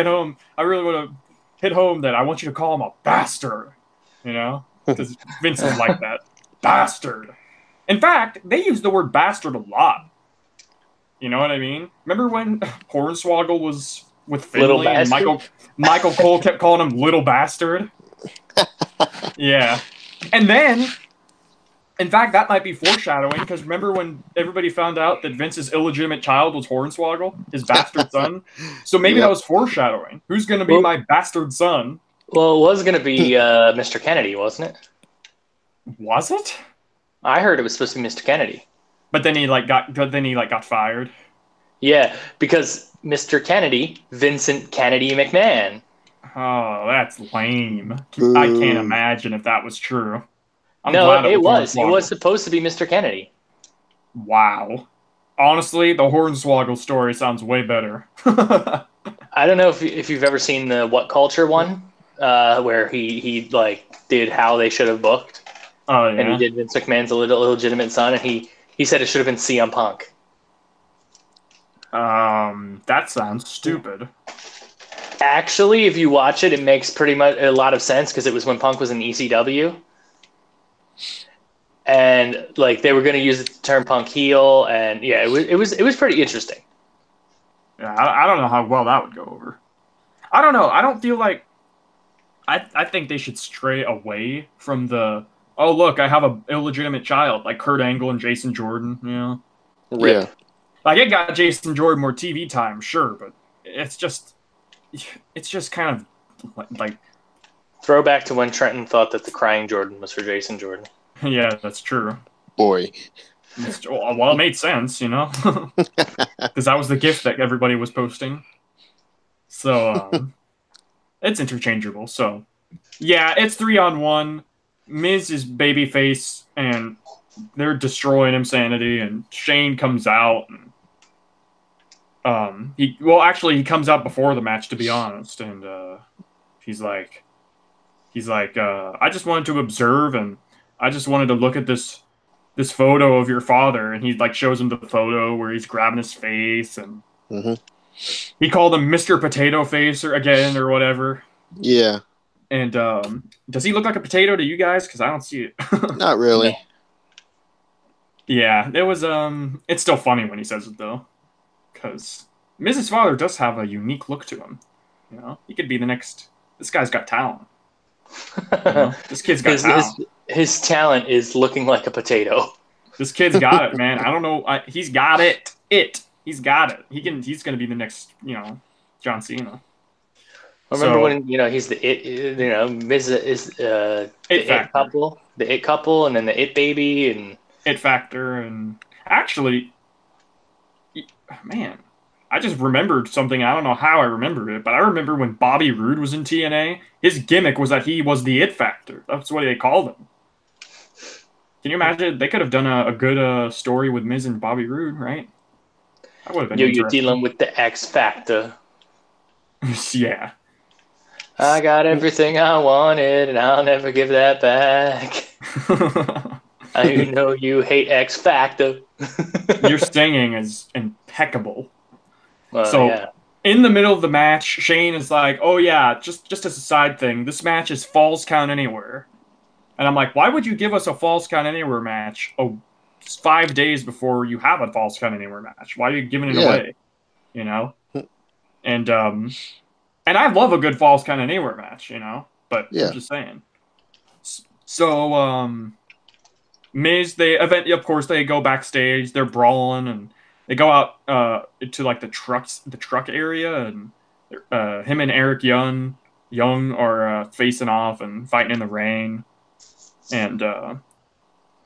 hit home that I want you to call him a bastard, you know? Because Vince is like that. Bastard. In fact, they use the word bastard a lot. You know what I mean? Remember when Hornswoggle was with Finley and Michael Cole kept calling him little bastard? Yeah. And then, in fact, that might be foreshadowing, because remember when everybody found out that Vince's illegitimate child was Hornswoggle, his bastard son? So maybe that was foreshadowing. Who's going to be my bastard son? Well, it was going to be Mr. Kennedy, wasn't it? Was it? I heard it was supposed to be Mr. Kennedy. But then he got fired. Yeah, because Mr. Kennedy, Vincent Kennedy McMahon. Oh, that's lame. I can't imagine if that was true. It was. It was supposed to be Mr. Kennedy. Wow. Honestly, the Hornswoggle story sounds way better. I don't know if you've ever seen the What Culture one, where he like did how they should have booked. Oh yeah. And he did Vince McMahon's illegitimate son, and he said it should have been CM Punk. That sounds stupid. Actually, if you watch it, it makes pretty much a lot of sense, because it was when Punk was in ECW. And like they were going to use it to turn Punk heel, and yeah, it was pretty interesting. Yeah, I don't know how well that would go over. I don't know. I don't feel like I think they should stray away from the, oh look, I have an illegitimate child, like Kurt Angle and Jason Jordan. You know? Yeah. Like it got Jason Jordan more TV time, sure, but it's just kind of like throwback to when Trenton thought that the crying Jordan was for Jason Jordan. Yeah, that's true. Boy. Well, it made sense, you know? Because that was the gift that everybody was posting. So, it's interchangeable. So, yeah, it's 3-on-1. Miz is babyface, and they're destroying Insanity, and Shane comes out. And, he comes out before the match, to be honest, and he's like, I just wanted to observe, and I just wanted to look at this photo of your father, and he like shows him the photo where he's grabbing his face, and he called him Mr. Potato Face or whatever. Yeah. And does he look like a potato to you guys? Because I don't see it. Not really. Yeah, it was. It's still funny when he says it though, because Mrs. Father does have a unique look to him. You know, he could be the next. This guy's got talent. You know? This kid's got talent. His talent is looking like a potato. This kid's got it, man. I don't know. He's got it. He's got it. He's going to be the next, John Cena. I remember when, he's the it, Miz is the it couple, and then the it baby, and it factor, and actually, man, I just remembered something. I don't know how I remembered it, but I remember when Bobby Roode was in TNA, his gimmick was that he was the It Factor. That's what they called him. Can you imagine? They could have done a good story with Miz and Bobby Roode, right? That would have been You're dealing with the X Factor. Yeah. I got everything I wanted, and I'll never give that back. I know you hate X Factor. Your singing is impeccable. So, yeah. In the middle of the match, Shane is like, "Oh yeah, just as a side thing, this match is Falls Count Anywhere." And I'm like, "Why would you give us a Falls Count Anywhere match? Oh, it's 5 days before you have a Falls Count Anywhere match. Why are you giving it away?" You know? And I love a good Falls Count Anywhere match, you know? But I'm just saying. So, Miz, of course, they go backstage, they're brawling, and they go out to like the truck area, and him and Eric Young are facing off and fighting in the rain, and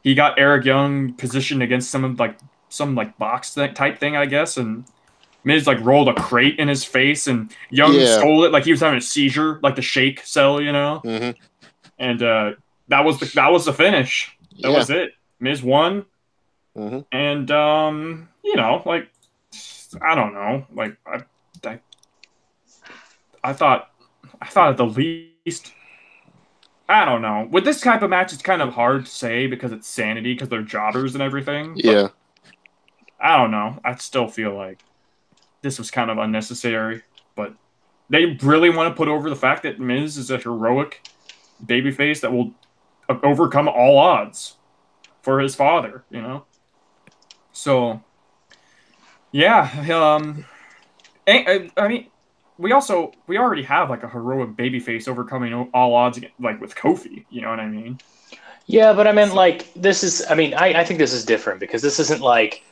he got Eric Young positioned against some box type thing, I guess, and Miz like rolled a crate in his face, and Young stole it like he was having a seizure, like the shake cell, you know, and that was the finish. That was it. Miz won. And you know, like, I don't know, like I thought at the least, I don't know, with this type of match it's kind of hard to say because it's Sanity, because they're jobbers and everything. But I don't know, I still feel like this was kind of unnecessary, but they really want to put over the fact that Miz is a heroic babyface that will overcome all odds for his father, you know? So, yeah, I mean, we already have like a heroic babyface overcoming all odds, like with Kofi, you know what I mean? Yeah, but I mean, like, this is, I mean, I think this is different because this isn't like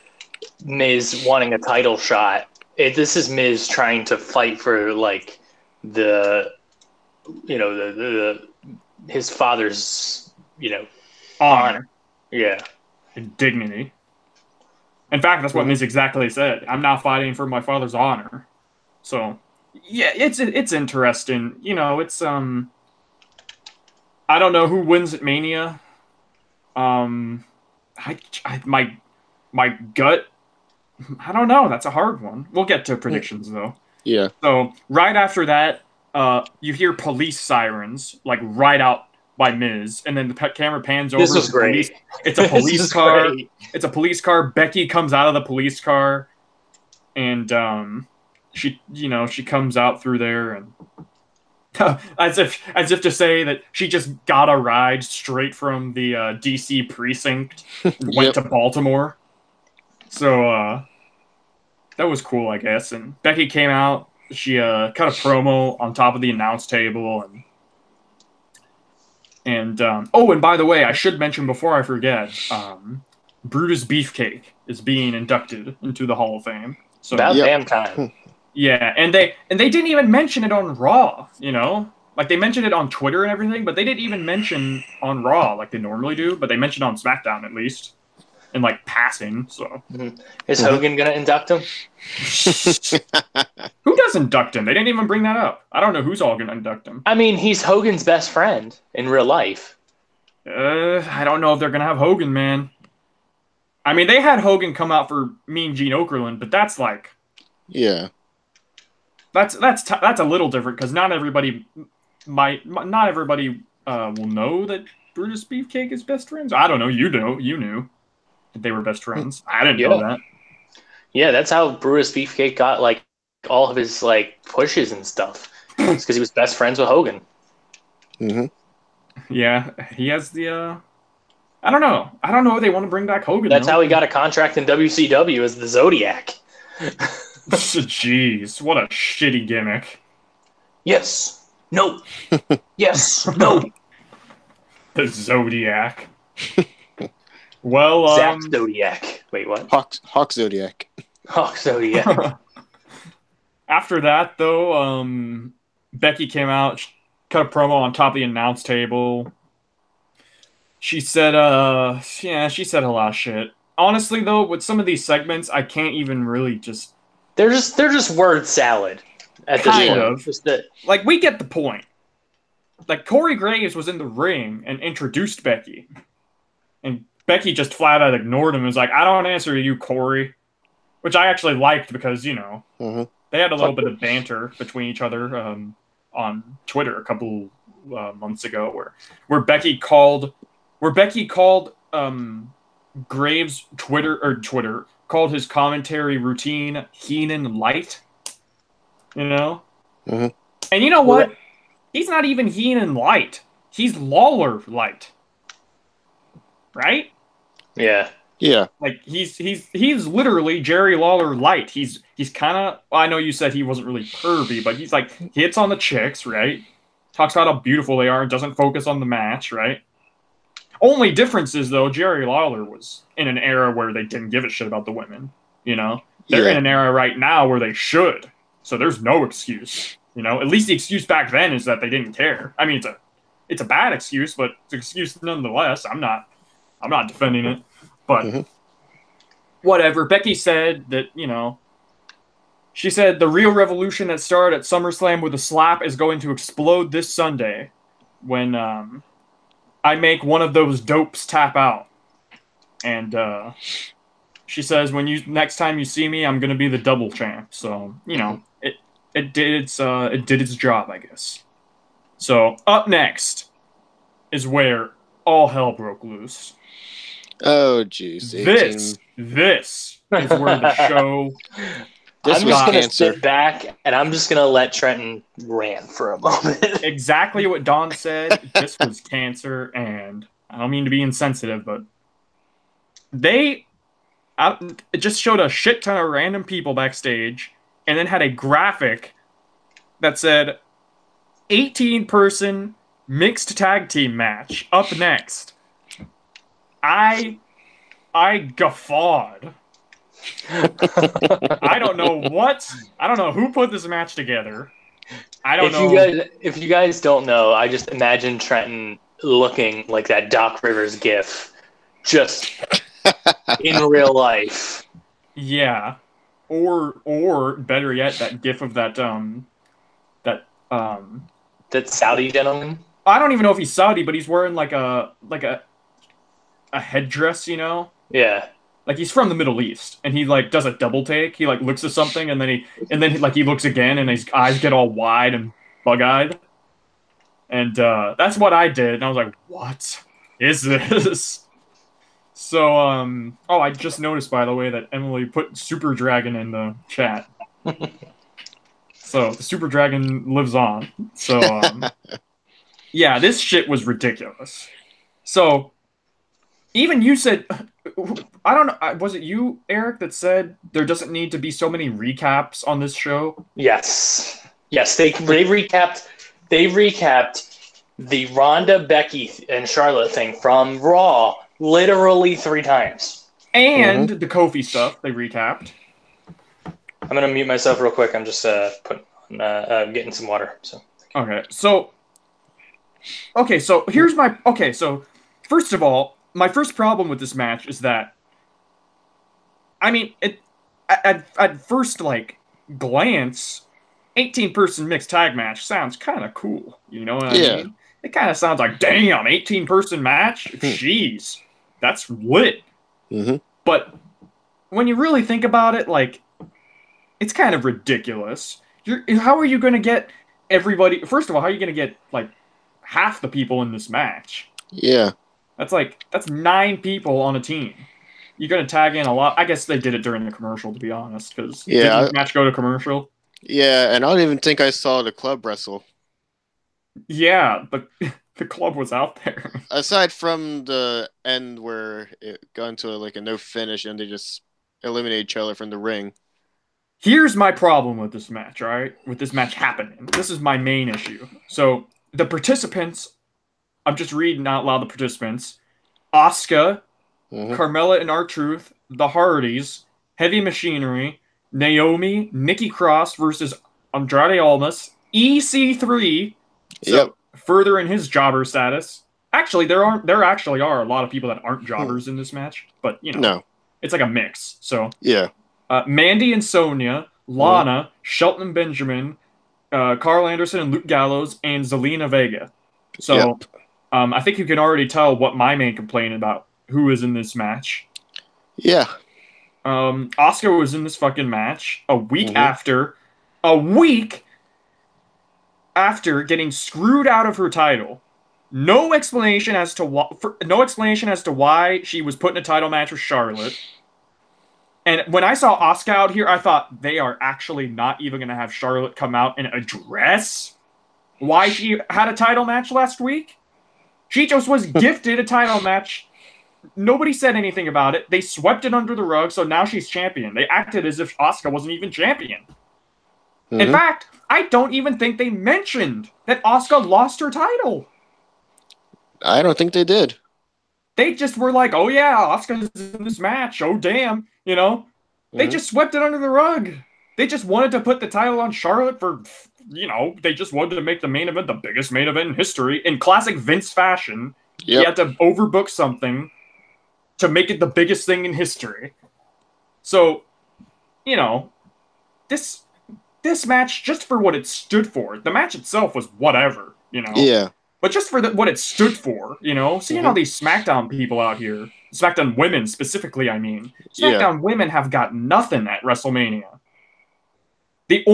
Miz wanting a title shot. This is Miz trying to fight for like the, you know, his father's, you know, honor. Yeah. And dignity. In fact, that's what Miz exactly said. I'm not fighting for my father's honor. So, yeah, it's interesting. You know, it's I don't know who wins at Mania. My gut, I don't know. That's a hard one. We'll get to predictions though. Yeah. So right after that, you hear police sirens like right out by Miz, and then the camera pans over. This was great. It's a police car. It's a police car. Becky comes out of the police car, and she comes out through there, and as if to say that she just got a ride straight from the DC precinct and went to Baltimore. So that was cool, I guess. And Becky came out. She cut a promo on top of the announce table, and oh, and by the way, I should mention before I forget, Brutus Beefcake is being inducted into the Hall of Fame. So about damn time. Yeah, and they didn't even mention it on Raw, you know? Like, they mentioned it on Twitter and everything, but they didn't even mention on Raw like they normally do, but they mentioned on SmackDown at least. In, like, passing, so. Is Hogan gonna induct him? Who does induct him? They didn't even bring that up. I don't know who's all gonna induct him. I mean, he's Hogan's best friend in real life. I don't know if they're gonna have Hogan, man. I mean, they had Hogan come out for Mean Gene Okerlund, but that's like... Yeah. That's a little different, because not everybody will know that Brutus Beefcake is best friends. I don't know. You knew that they were best friends. I didn't know that. Yeah, that's how Brutus Beefcake got like all of his like pushes and stuff. It's because he was best friends with Hogan. Yeah, he has the. I don't know. I don't know if they want to bring back Hogan. That's how he got a contract in WCW as the Zodiac. Jeez, what a shitty gimmick. Yes. No. Yes. No. The Zodiac. Well, Zack Zodiac. Wait, what? Hawk Zodiac. Hawk Zodiac. After that, though, Becky came out, cut a promo on top of the announce table. She said, she said a lot of shit. Honestly, though, with some of these segments, I can't even really just They're just word salad at this Kind point. of. Just that, Like, we get the point. Like, Corey Graves was in the ring and introduced Becky. And Becky just flat out ignored him and was like, I don't answer to you, Corey. Which I actually liked because, you know, they had a little bit of banter between each other on Twitter a couple months ago where Becky called Graves' Twitter called his commentary routine Heenan Light. You know? And you know what? He's not even Heenan Light. He's Lawler Light. Right? yeah. Yeah. Like he's literally Jerry Lawler Light. He's kind of, well, I know you said he wasn't really pervy, but he's like, he hits on the chicks, right? Talks about how beautiful they are and doesn't focus on the match, right? Only difference is, though, Jerry Lawler was in an era where they didn't give a shit about the women, you know? They're in an era right now where they should. So there's no excuse, you know? At least the excuse back then is that they didn't care. I mean, it's a bad excuse, but it's an excuse nonetheless. I'm not defending it. But whatever. Becky said that, you know, she said the real revolution that started at SummerSlam with a slap is going to explode this Sunday when I make one of those dopes tap out. And she says, next time you see me, I'm going to be the double champ. So, you know, it did its job, I guess. So up next is where all hell broke loose. Oh, jeez. This is where the show. I'm just going to sit back and I'm just going to let Trenton rant for a moment. Exactly what Don said. This was cancer, and I don't mean to be insensitive, but it just showed a shit ton of random people backstage and then had a graphic that said 18-person mixed tag team match up next. I guffawed. I don't know who put this match together. I don't know. If you guys don't know, I just imagine Trenton looking like that Doc Rivers gif, just in real life. Yeah, or better yet, that gif of that Saudi gentleman. I don't even know if he's Saudi, but he's wearing like a headdress, you know? Yeah. Like he's from the Middle East, and he like does a double take. He like looks at something, and then he looks again, and his eyes get all wide and bug-eyed. And that's what I did, and I was like, "What is this?" So, I just noticed, by the way, that Emily put Super Dragon in the chat. So the Super Dragon lives on. So, yeah, this shit was ridiculous. So, even you said, I don't know, was it you, Eric, that said there doesn't need to be so many recaps on this show? Yes, they recapped the Ronda, Becky, and Charlotte thing from Raw literally 3 times. And the Kofi stuff they recapped. I'm gonna mute myself real quick. I'm just getting some water. So here's my first of all, my first problem with this match is that, I mean, at first like glance, 18-person mixed tag match sounds kind of cool. You know what I mean? It kind of sounds like, damn, 18-person match? Jeez, that's lit. But when you really think about it, like, it's kind of ridiculous. How are you going to get everybody? First of all, how are you going to get like half the people in this match? Yeah. That's 9 people on a team. You're going to tag in a lot. I guess they did it during the commercial, to be honest, because didn't the match go to commercial? Yeah, and I don't even think I saw the club wrestle. Yeah, but the club was out there. Aside from the end where it got into a no finish and they just eliminated each other from the ring. Here's my problem with this match, all right? With this match happening. This is my main issue. So, the participants, I'm just reading out loud the participants. Asuka, Carmella and R-Truth, the Hardys, Heavy Machinery, Naomi, Nikki Cross versus Andrade Almas, EC3. So further in his jobber status. Actually, there actually are a lot of people that aren't jobbers in this match, but you know, it's like a mix. So yeah. Mandy and Sonya, Lana, Shelton Benjamin, Carl Anderson and Luke Gallows, and Zelina Vega. So, I think you can already tell what my main complaint about who is in this match. Yeah. Asuka was in this fucking match a week after getting screwed out of her title. No explanation as to why she was put in a title match with Charlotte. And when I saw Asuka out here, I thought they are actually not even going to have Charlotte come out and address why she had a title match last week. She just was gifted a title match. Nobody said anything about it. They swept it under the rug, so now she's champion. They acted as if Asuka wasn't even champion. In fact, I don't even think they mentioned that Asuka lost her title. I don't think they did. They just were like, oh yeah, Asuka's in this match. Oh damn. You know? They just swept it under the rug. They just wanted to put the title on Charlotte for, they just wanted to make the main event the biggest main event in history. In classic Vince fashion, he had to overbook something to make it the biggest thing in history. So, this match, just for what it stood for, the match itself was whatever, Yeah. But just for what it stood for, seeing all these SmackDown people out here, SmackDown women specifically, I mean, SmackDown women have got nothing at WrestleMania. The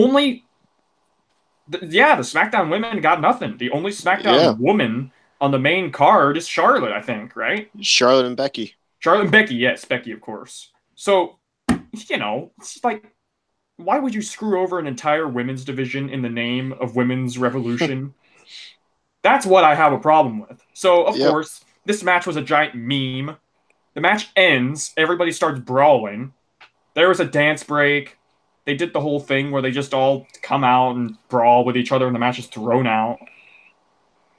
SmackDown women got nothing. The only SmackDown woman on the main card is Charlotte, I think, right? Charlotte and Becky. Charlotte and Becky, yes, Becky, of course. So, it's like, why would you screw over an entire women's division in the name of women's revolution? That's what I have a problem with. So, of course, this match was a giant meme. The match ends. Everybody starts brawling. There was a dance break. They did the whole thing where they just all come out and brawl with each other and the match is thrown out.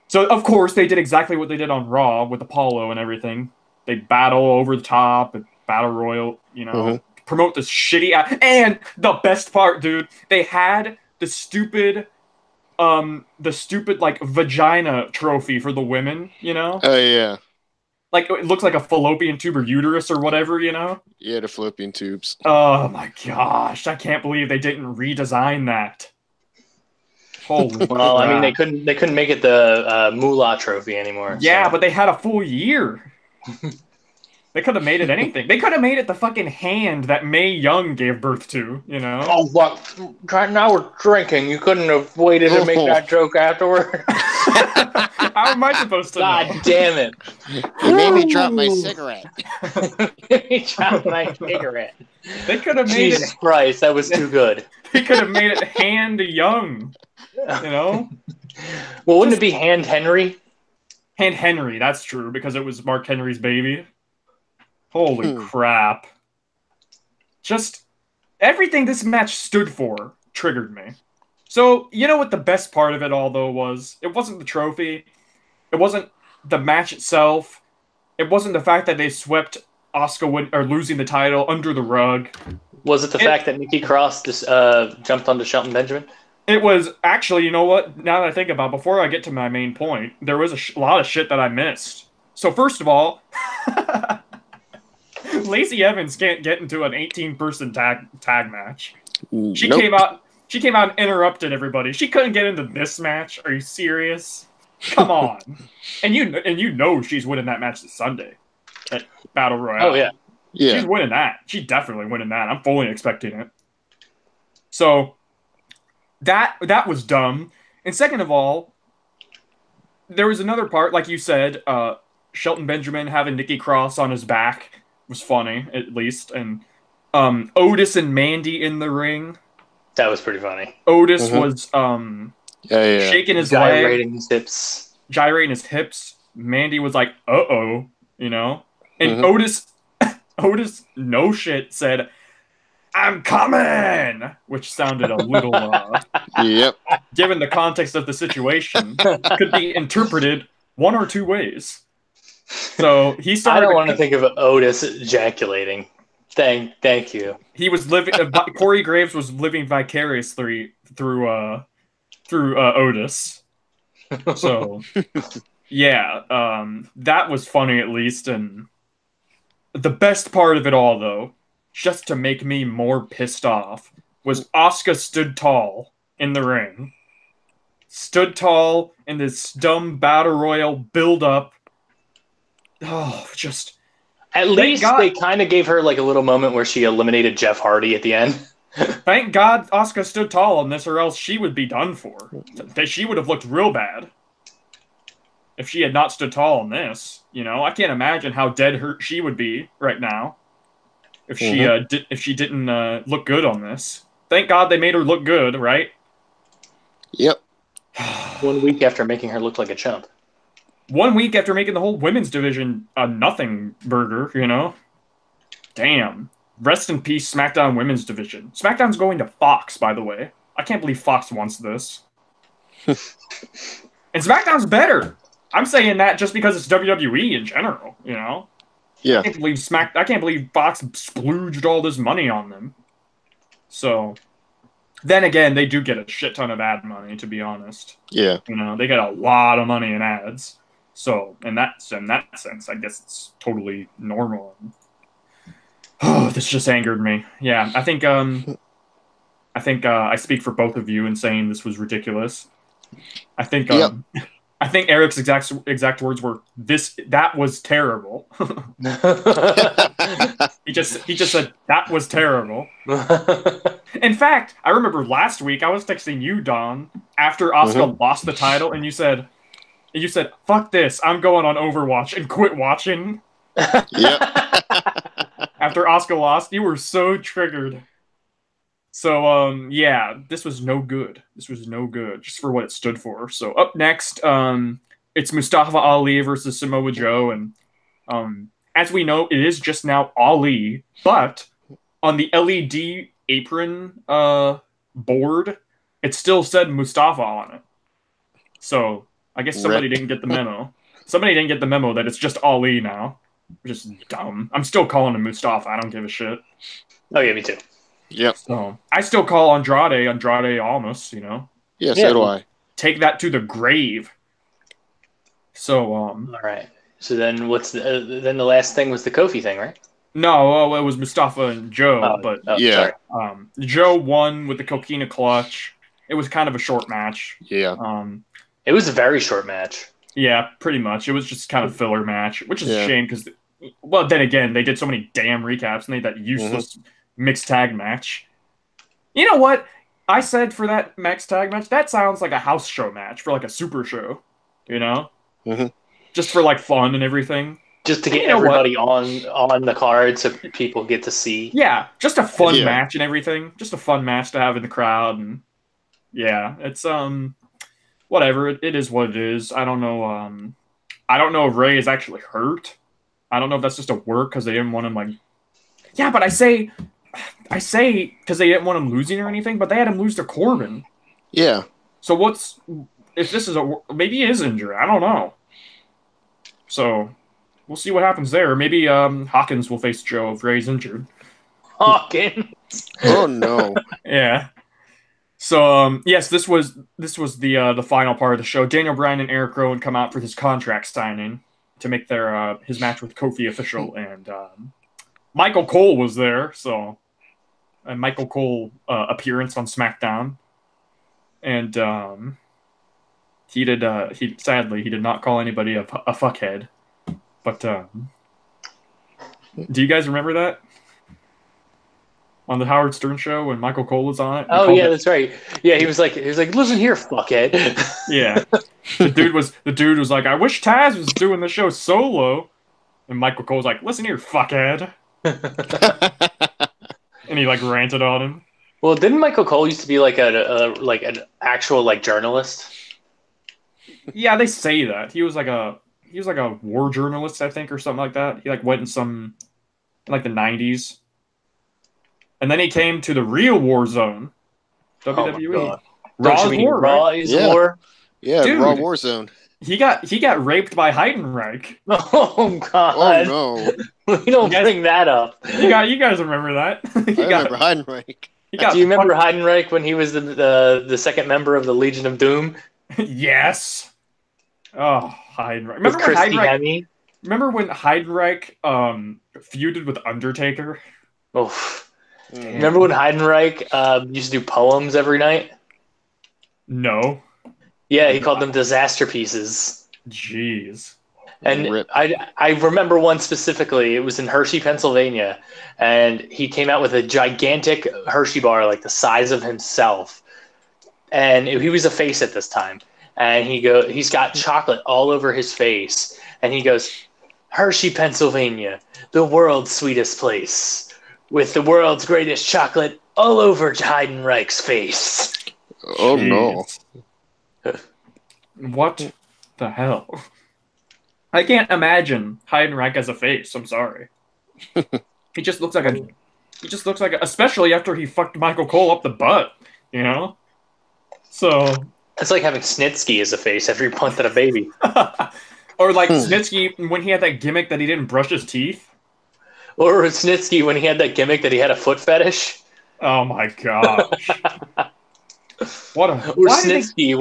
So, of course, they did exactly what they did on Raw with Apollo and everything. They battle over the top, and battle royal, promote this shitty... And the best part, dude, they had the stupid... like, vagina trophy for the women, Oh, yeah. Like, it looks like a fallopian tube or uterus or whatever, Yeah, the fallopian tubes. Oh, my gosh. I can't believe they didn't redesign that. Holy Well, crap. I mean, they couldn't make it the Moolah trophy anymore. Yeah, so. But they had a full year. They could have made it anything. They could have made it the fucking hand that Mae Young gave birth to, Oh, what? Now we're drinking. You couldn't have waited to make that joke afterward? How am I supposed to God know? damn it. You made me drop my cigarette. He dropped my cigarette. They could have made Jesus Christ, that was too good. They could have made it Hand Young, Well, wouldn't it be Hand Henry? Hand Henry, that's true, because it was Mark Henry's baby. Holy crap. Just everything this match stood for triggered me. So, you know what the best part of it all, though, was? It wasn't the trophy. It wasn't the match itself. It wasn't the fact that they swept Asuka losing the title under the rug. Was it the fact that Nikki Cross just jumped onto Shelton Benjamin? It was actually, you know what? Now that I think about it, before I get to my main point, there was a lot of shit that I missed. So first of all, Lacey Evans can't get into an 18-person tag match. She came out and interrupted everybody. She couldn't get into this match. Are you serious? Come on. And you know she's winning that match this Sunday at Battle Royale. Oh yeah. She's winning that. She's definitely winning that. I'm fully expecting it. So that was dumb. And second of all, there was another part, like you said, Shelton Benjamin having Nikki Cross on his back was funny, at least. And Otis and Mandy in the ring. That was pretty funny. Otis was shaking his leg. Gyrating his hips. Mandy was like, uh-oh, And Otis, no shit, said, I'm coming! Which sounded a little, given the context of the situation, could be interpreted one or two ways. So he started. I don't want to think of Otis ejaculating. Thank you. He was living. Corey Graves was living vicariously through Otis. So that was funny at least. And the best part of it all, though, just to make me more pissed off, was Asuka stood tall in the ring. Stood tall in this dumb battle royal build-up. Oh, just... At least they kind of gave her like a little moment where she eliminated Jeff Hardy at the end. Thank God Asuka stood tall on this, or else she would be done for. She would have looked real bad if she had not stood tall on this. You know, I can't imagine how dead she would be right now if she didn't look good on this. Thank God they made her look good, right? Yep. 1 week after making her look like a chump. 1 week after making the whole women's division a nothing burger, you know? Damn. Rest in peace, SmackDown women's division. SmackDown's going to Fox, by the way. I can't believe Fox wants this. And SmackDown's better. I'm saying that just because it's WWE in general, you know? Yeah. I can't believe Fox splooged all this money on them. So, then again, they do get a shit ton of ad money, to be honest. Yeah. You know, they get a lot of money in ads. So, in that sense, I guess it's totally normal. Oh, this just angered me. Yeah, I think I speak for both of you in saying this was ridiculous. I think Eric's exact words were that was terrible. he just said that was terrible. In fact, I remember last week I was texting you, Don, after Asuka lost the title, and you said, "Fuck this! I'm going on Overwatch and quit watching." Yep. After Asuka lost, you were so triggered. So, yeah, this was no good. This was no good, just for what it stood for. So, up next, it's Mustafa Ali versus Samoa Joe, and as we know, it is just now Ali, but on the LED apron board, it still said Mustafa on it. So, I guess somebody didn't get the memo. Somebody didn't get the memo that it's just Ali now. Which is dumb. I'm still calling him Mustafa. I don't give a shit. Oh, yeah, me too. Yep. So, I still call Andrade Almas, you know? Yeah, so do I. Take that to the grave. So, all right. So then then the last thing was the Kofi thing, right? No, it was Mustafa and Joe, yeah. Sorry. Joe won with the Coquina clutch. It was kind of a short match. Yeah. It was a very short match. Yeah, pretty much. It was just kind of filler match, which is a shame because, well, then again, they did so many damn recaps and they had that useless mixed tag match. You know what? I said for that mixed tag match, that sounds like a house show match for like a super show, you know? Just for like fun and everything. Just to get everybody on the card so people get to see. Yeah, just a fun match and everything. Just a fun match to have in the crowd. And yeah, it's whatever. It is what it is. I don't know. I don't know if Ray is actually hurt. I don't know if that's just a work because they didn't want him like. Yeah, but I say because they didn't want him losing or anything, but they had him lose to Corbin. Yeah. So if this is maybe he is injured? I don't know. So we'll see what happens there. Maybe Hawkins will face Joe if Ray's injured. Hawkins. Oh no. Yeah. So yes, this was the final part of the show. Daniel Bryan and Eric Rowan come out for his contract signing to make their his match with Kofi official, and Michael Cole was there. So a Michael Cole appearance on SmackDown, and he sadly did not call anybody a fuckhead. But do you guys remember that? On the Howard Stern show when Michael Cole was on it. Oh yeah, that's right. Yeah, he was like, listen here, fuckhead. Yeah. The dude was like, I wish Taz was doing the show solo. And Michael Cole's like, listen here, fuckhead. And he like ranted on him. Well, didn't Michael Cole used to be like an actual like journalist? Yeah, they say that. He was like a war journalist, I think, or something like that. He like went in like the 90s. And then he came to the real war zone, WWE. Raw is war. Yeah, dude, Raw Warzone. He got raped by Heidenreich. Oh God! Oh no! We don't bring that up. You guys remember that? I remember Heidenreich. Do you remember Heidenreich when he was the second member of the Legion of Doom? Yes. Oh, Heidenreich. Remember when Heidenreich feuded with Undertaker? Oh. Remember when Heidenreich used to do poems every night? No. Yeah, he called them disaster pieces. Jeez. And I remember one specifically. It was in Hershey, Pennsylvania, and he came out with a gigantic Hershey bar, like the size of himself. And he was a face at this time, and he's got chocolate all over his face, and he goes, "Hershey, Pennsylvania, the world's sweetest place, with the world's greatest chocolate all over Heidenreich's face." Oh no! What the hell? I can't imagine Heidenreich as a face. I'm sorry. He just looks like especially after he fucked Michael Cole up the butt. You know. So it's like having Snitsky as a face after he punted a baby. Or like Snitsky when he had that gimmick that he didn't brush his teeth. Or Snitsky when he had that gimmick that he had a foot fetish. Oh my gosh. Or Snitsky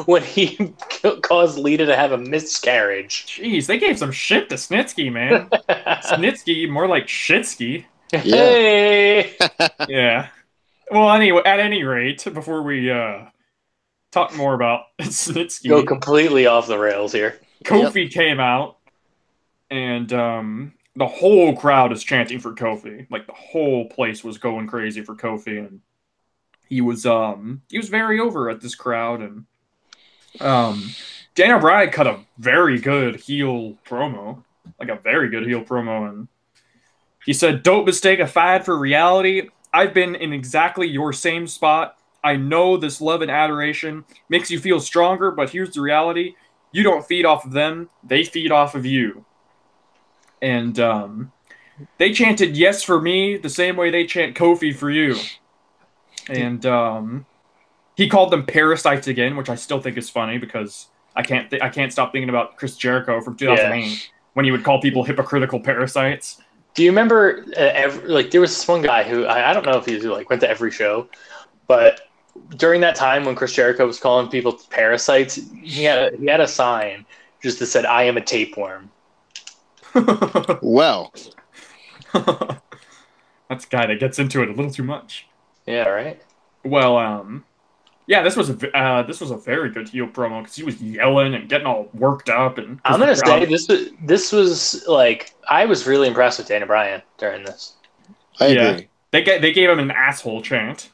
when he caused Lita to have a miscarriage. Jeez, they gave some shit to Snitsky, man. Snitsky, more like Shitsky. Hey. Yeah. Well, anyway, at any rate, before we talk more about Snitsky, go completely off the rails here. Kofi came out, and the whole crowd is chanting for Kofi. Like the whole place was going crazy for Kofi, and he was very over at this crowd. And Daniel Bryan cut a very good heel promo, and he said, "Don't mistake a fad for reality. I've been in exactly your same spot. I know this love and adoration makes you feel stronger, but here's the reality. You don't feed off of them. They feed off of you." And they chanted yes for me the same way they chant Kofi for you. And he called them parasites again, which I still think is funny because I can't stop thinking about Chris Jericho from 2008 when he would call people hypocritical parasites. Do you remember, there was this one guy who, I don't know if he went to every show, but during that time when Chris Jericho was calling people parasites, he had a sign just that said, "I am a tapeworm." Well. That's a guy that gets into it a little too much. Yeah, right? Well, yeah, this was a very good heel promo because he was yelling and getting all worked up. And I'm gonna say this was like, I was really impressed with Daniel Bryan during this. I agree. They gave him an asshole chant,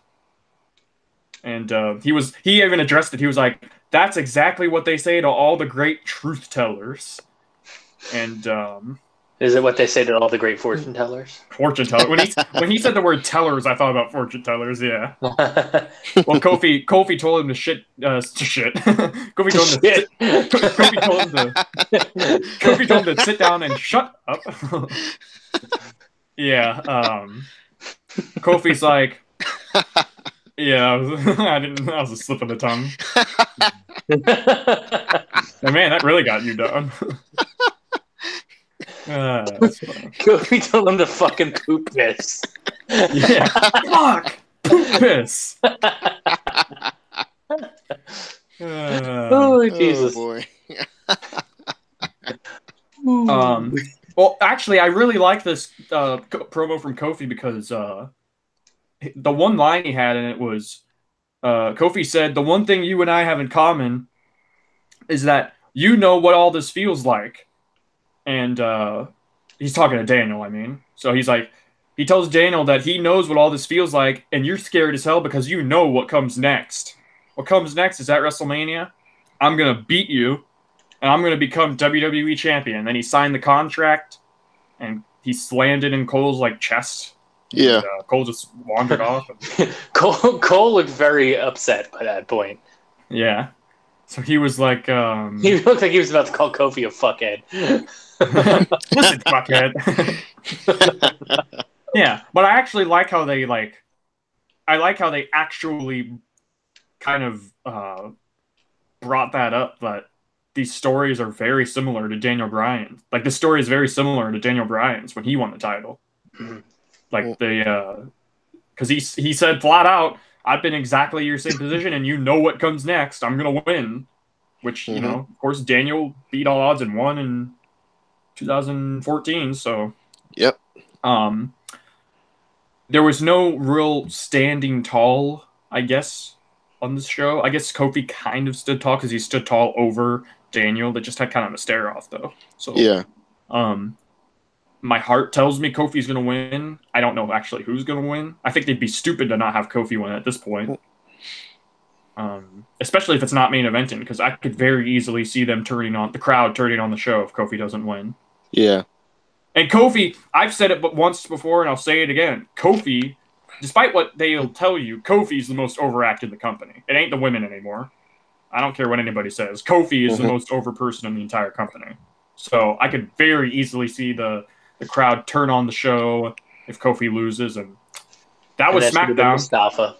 and he even addressed it. He was like, "That's exactly what they say to all the great truth tellers." And is it what they say to all the great fortune tellers? Fortune tellers. When he said the word tellers, I thought about fortune tellers. Yeah. Well, Kofi told him to shit. Kofi told him to sit down and shut up. Yeah. Kofi's like, yeah. I was a slip of the tongue. And man, that really got you done. Kofi told him to fucking poop piss. Yeah, fuck, poop piss. Oh Jesus! Oh boy. Well, actually, I really like this promo from Kofi because the one line he had in it was, Kofi said, "The one thing you and I have in common is that you know what all this feels like." And he's talking to Daniel, I mean. So he's like, he tells Daniel that he knows what all this feels like, and you're scared as hell because you know what comes next. What comes next is at WrestleMania, I'm going to beat you, and I'm going to become WWE champion. And then he signed the contract, and he slammed it in Cole's chest. Yeah. And, Cole just wandered off. And... Cole looked very upset by that point. Yeah. So he was like... He looked like he was about to call Kofi a fuckhead. Listen, fuckhead. Yeah, but I actually like how they actually kind of brought that up, that these stories are very similar to Daniel Bryan. Like, the story is very similar to Daniel Bryan's when he won the title. Like, because he said flat out, "I've been exactly your same position, and you know what comes next. I'm gonna win." Which, you know, of course, Daniel beat all odds and won in 2014. So, yep. there was no real standing tall, I guess, on this show. I guess Kofi kind of stood tall because he stood tall over Daniel. That just had kind of a stare off, though. So Yeah. My heart tells me Kofi's going to win. I don't know actually who's going to win. I think they'd be stupid to not have Kofi win at this point. Especially if it's not main eventing, because I could very easily see them the crowd turning on the show if Kofi doesn't win. Yeah. And Kofi, I've said it once before, and I'll say it again. Kofi, despite what they'll tell you, Kofi's the most overacted in the company. It ain't the women anymore. I don't care what anybody says. Kofi is the most over person in the entire company. So I could very easily see the crowd turn on the show if Kofi loses, and that was SmackDown. Mustafa.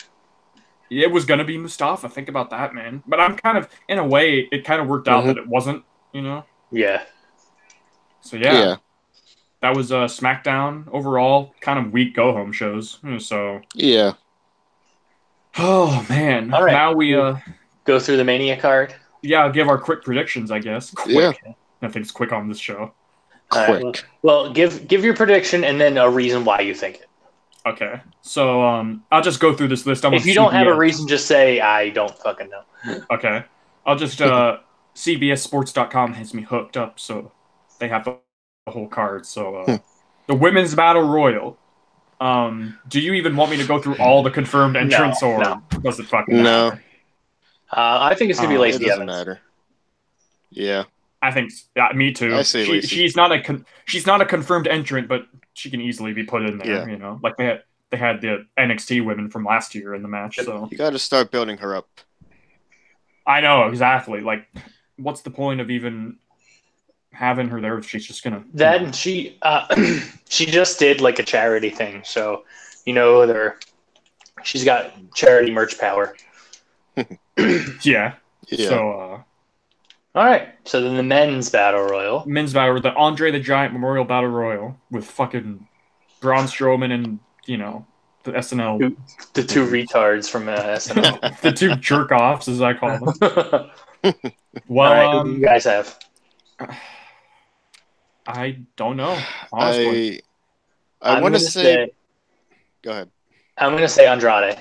It was gonna be Mustafa. Think about that, man. But I'm kind of, in a way, it kind of worked out that it wasn't. You know? Yeah. So yeah. That was SmackDown overall. Kind of weak go home shows. So yeah. Oh man! All right. Now we go through the Mania card. Yeah, I'll give our quick predictions, I guess. Quick. Yeah. Nothing's quick on this show. Quick. Right, well, give your prediction and then a reason why you think it. Okay, so I'll just go through this list. If you don't have a reason, just say I don't fucking know. Okay, I'll just CBSSports.com has me hooked up, so they have the whole card. So the Women's Battle Royal. Do you even want me to go through all the confirmed entrants, or does it fucking matter? No. I think it's gonna be Lacey It doesn't Evans. matter. Yeah. I think me too. I say Lacey. She's not a confirmed entrant, but she can easily be put in there. Yeah. You know, like they had the NXT women from last year in the match. So You got to start building her up. I know exactly. Like, what's the point of even having her there if she's just gonna? Then she just did like a charity thing, so she's got charity merch power. Yeah. Yeah. So. All right, so then the men's battle royal. Men's battle, the Andre the Giant Memorial Battle Royal with fucking Braun Strowman and the SNL, the two retards from SNL, the two jerk offs as I call them. Well, right, who do you guys have? I don't know. Honestly, I want to say. Go ahead. I'm going to say Andrade.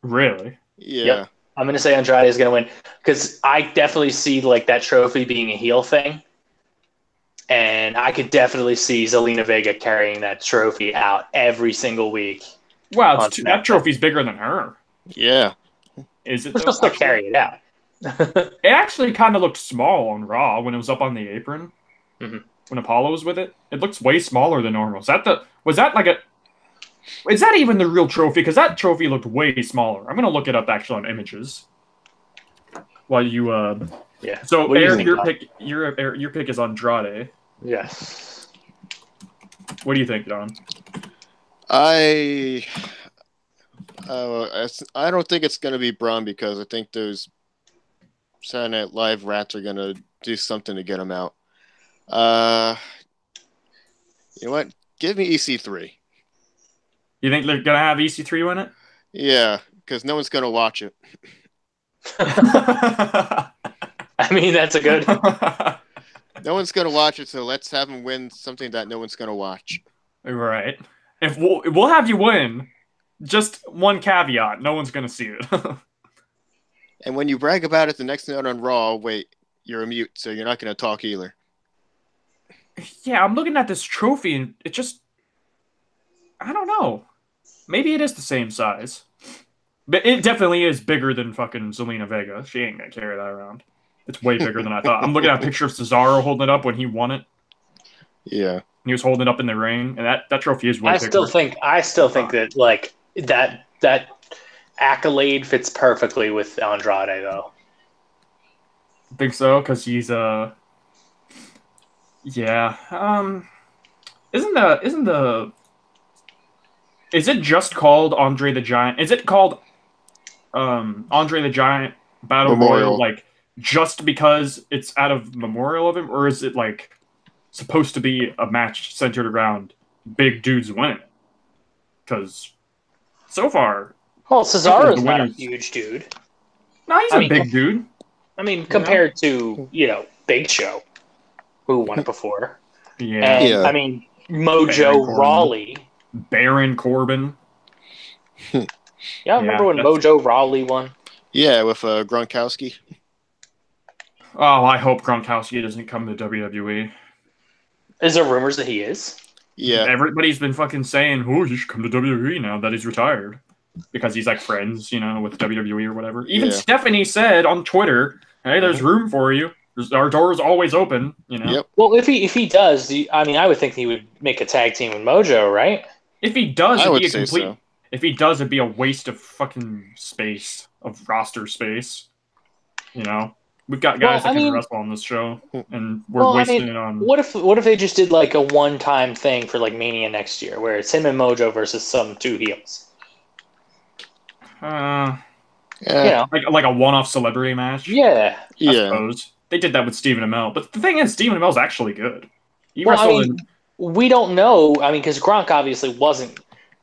Really? Yeah. Yep. I'm going to say Andrade is going to win because I definitely see like that trophy being a heel thing. And I could definitely see Zelina Vega carrying that trophy out every single week. Wow, that trophy's bigger than her. Yeah. Is it? She'll still carry it out. It actually kind of looked small on Raw when it was up on the apron. Mm-hmm. When Apollo was with it. It looks way smaller than normal. Is that even the real trophy? Because that trophy looked way smaller. I'm gonna look it up actually on images. While you yeah. So Eric, your pick is Andrade. Yes. What do you think, Don? I don't think it's gonna be Braun because I think those Saturday Night Live rats are gonna do something to get him out. You know what? Give me EC3. You think they're gonna have EC3 win it? Yeah, because no one's gonna watch it. I mean, that's a good. No one's gonna watch it, so let's have him win something that no one's gonna watch. Right. If we'll have you win, just one caveat: no one's gonna see it. And when you brag about it the next night on Raw, wait, you're a mute, so you're not gonna talk either. Yeah, I'm looking at this trophy, and it just. I don't know. Maybe it is the same size. But it definitely is bigger than fucking Zelina Vega. She ain't gonna carry that around. It's way bigger than I thought. I'm looking at a picture of Cesaro holding it up when he won it. Yeah. He was holding it up in the ring, and that trophy is way bigger. I still think that like that accolade fits perfectly with Andrade though. Think so? Because he's yeah. Is it just called Andre the Giant? Is it called Andre the Giant Battle Royal like just because it's out of memorial of him, or is it like supposed to be a match centered around big dudes winning? Because so far, Cesaro's not a huge dude. No, he's a big dude. I mean, compared to Big Show, who won it before. Yeah. And, I mean, Mojo Rawley. Baron Corbin. Yeah, I remember when Mojo Rawley won. Yeah, with Gronkowski. Oh, I hope Gronkowski doesn't come to WWE. Is there rumors that he is? Yeah. Everybody's been fucking saying, "Oh, you should come to WWE now that he's retired," because he's like friends, with WWE or whatever. Even Stephanie said on Twitter, "Hey, there's room for you. Our door is always open." Yep. Well, if he does, I would think he would make a tag team with Mojo, right? If he does, I would say so. If he does, it'd be a waste of fucking space, of roster space. We've got guys that can wrestle on this show, and we're wasting it on. What if they just did like a one-time thing for like Mania next year, where it's him and Mojo versus some two heels? Like a one-off celebrity match. Yeah, I suppose they did that with Stephen Amell, but the thing is, Stephen Amell's actually good. We don't know. Because Gronk obviously wasn't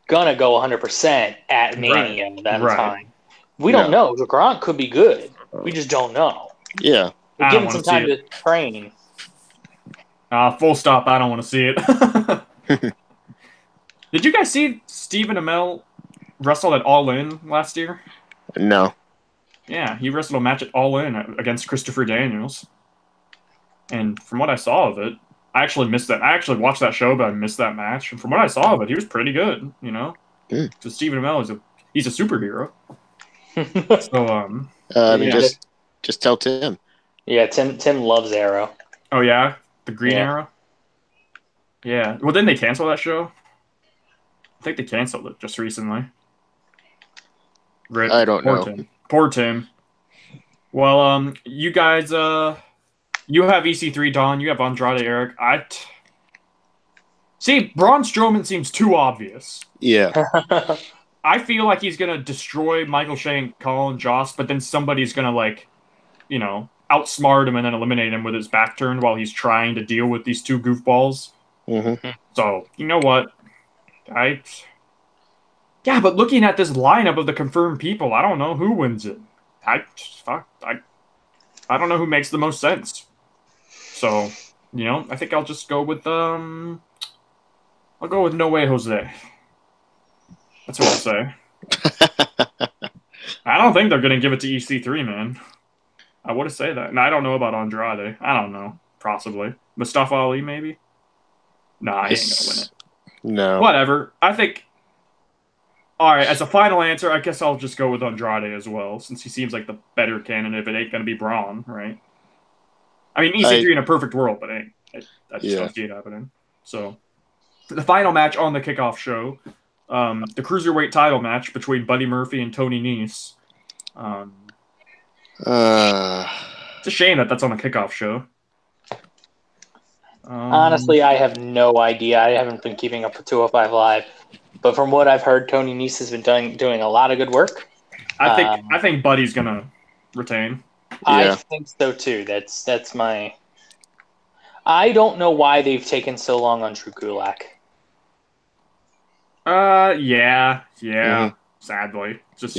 gonna go 100% at Mania that time. We don't know. Gronk could be good. We just don't know. Yeah. We'll give him some time to train. Full stop. I don't want to see it. Did you guys see Stephen Amell wrestle at All In last year? No. Yeah, he wrestled a match at All In against Christopher Daniels. And from what I saw of it, I actually missed that. I actually watched that show, but I missed that match. And from what I saw of it, he was pretty good, So Stephen Amell he's a superhero. So, just tell Tim. Yeah, Tim loves Arrow. Oh yeah, the Green Arrow. Yeah. Well, didn't they cancel that show? I think they canceled it just recently. I don't know. Poor Tim. Well, you guys, you have EC3, Don. You have Andrade, Eric. See, Braun Strowman seems too obvious. Yeah. I feel like he's gonna destroy Michael Shea and Colin Jost, but then somebody's gonna outsmart him and then eliminate him with his back turned while he's trying to deal with these two goofballs. Mm-hmm. So you know what? Yeah, but looking at this lineup of the confirmed people, I don't know who wins it. I don't know who makes the most sense. So, I think I'll just go with I'll go with No Way Jose. That's what I'll say. I don't think they're gonna give it to EC3, man. I would say that. And I don't know about Andrade. I don't know. Possibly. Mustafa Ali, maybe? Nah, he ain't gonna win it. No. Whatever. I think... Alright, as a final answer, I guess I'll just go with Andrade as well, since he seems like the better candidate if it ain't gonna be Braun, right? EC3 in a perfect world, but I just don't see it happening. So, the final match on the kickoff show, the Cruiserweight title match between Buddy Murphy and Tony Nese. It's a shame that that's on a kickoff show. Honestly, I have no idea. I haven't been keeping up with 205 Live, but from what I've heard, Tony Nese has been doing a lot of good work. I think Buddy's gonna retain. I think so too. That's my. I don't know why they've taken so long on Drew Gulak. Yeah. Sadly, just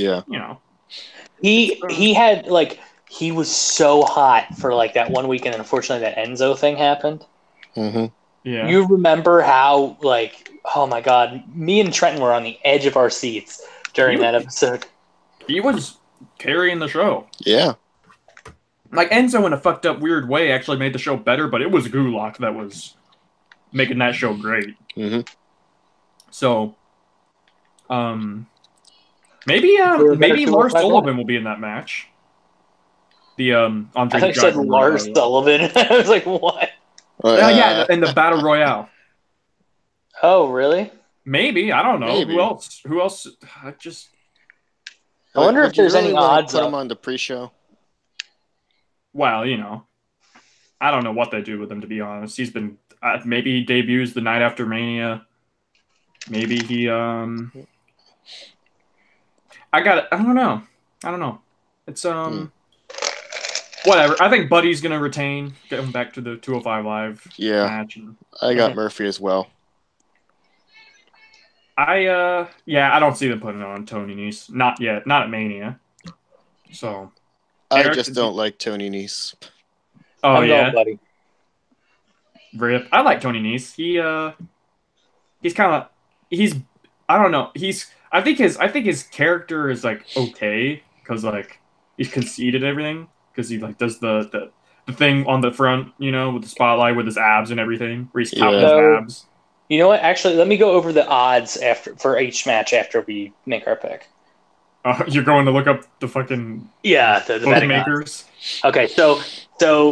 He had he was so hot for that one week, and unfortunately that Enzo thing happened. Mm-hmm. Yeah. You remember how oh my god, me and Trenton were on the edge of our seats during that episode. He was carrying the show. Yeah. Enzo in a fucked up weird way actually made the show better, but it was Gulak that was making that show great. Mm-hmm. So, maybe Lars Sullivan will be in that match. The Andre I thought you said Lars Sullivan. I was like, what? Yeah, in the Battle Royale. Oh, really? Maybe, I don't know. Maybe. Who else? I wonder if there's any odds. Put him on the pre-show. Well, I don't know what they do with him, to be honest. He's been maybe he debuts the night after Mania. Maybe he I don't know. It's whatever. I think Buddy's gonna retain, get him back to the 205 Live match. I got Murphy as well. I don't see them putting it on Tony Nese. Not yet. Not at Mania. So I just don't like Tony Nese. Oh, I'm Buddy. Rip. I like Tony Nese. He's I don't know. I think his character is like okay because like he's conceited everything because he like does the thing on the front, you know, with the spotlight with his abs and everything, where he's counting his abs. You know what? Actually, let me go over the odds for each match after we make our pick. You're going to look up the fucking the betting makers. Okay, so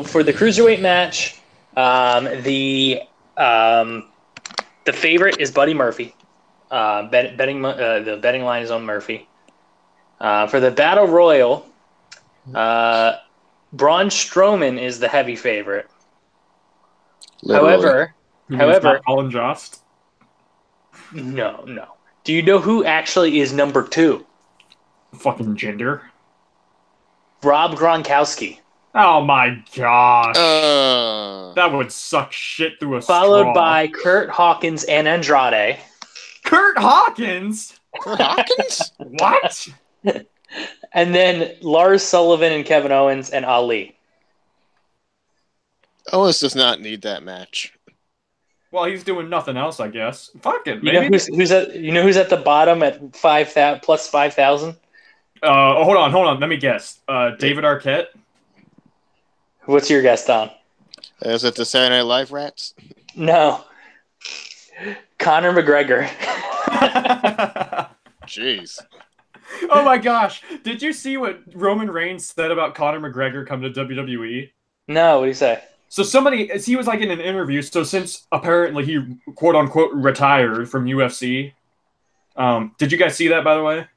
for the cruiserweight match, the favorite is Buddy Murphy. The betting line is on Murphy. For the Battle Royal, Braun Strowman is the heavy favorite. Literally. However, Colin Jost. No. Do you know who actually is number 2? Fucking gender. Rob Gronkowski. Oh my gosh. That would suck shit through a Followed straw. by Kurt Hawkins and Andrade. Kurt Hawkins? Kurt Hawkins? What? And then Lars Sullivan and Kevin Owens and Ali. Owens does not need that match. Well, he's doing nothing else, I guess. Fuck it, maybe. Who's at the bottom at 5,000 plus 5,000? Hold on. Let me guess. David Arquette. What's your guess, Don? Is it the Saturday Night Live Rats? No. Conor McGregor. Jeez. Oh my gosh! Did you see what Roman Reigns said about Conor McGregor coming to WWE? No, what did he say? So he was like in an interview. So since apparently he quote unquote retired from UFC, did you guys see that by the way?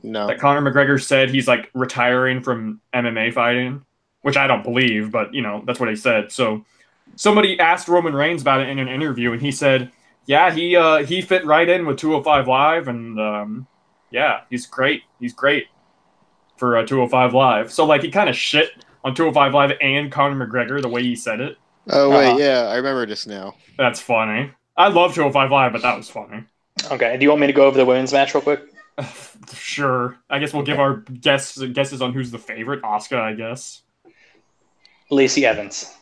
No. That Conor McGregor said he's like retiring from MMA fighting, which I don't believe, but you know that's what he said. So somebody asked Roman Reigns about it in an interview, and he said, "Yeah, he fit right in with 205 Live, and yeah, he's great. He's great for 205 Live." So like he kind of shit on 205 Live and Conor McGregor the way he said it. Oh wait, yeah, I remember this now. That's funny. I love 205 Live, but that was funny. Okay, do you want me to go over the women's match real quick? Sure. I guess we'll give our guesses on who's the favorite. Asuka, I guess. Lacey Evans.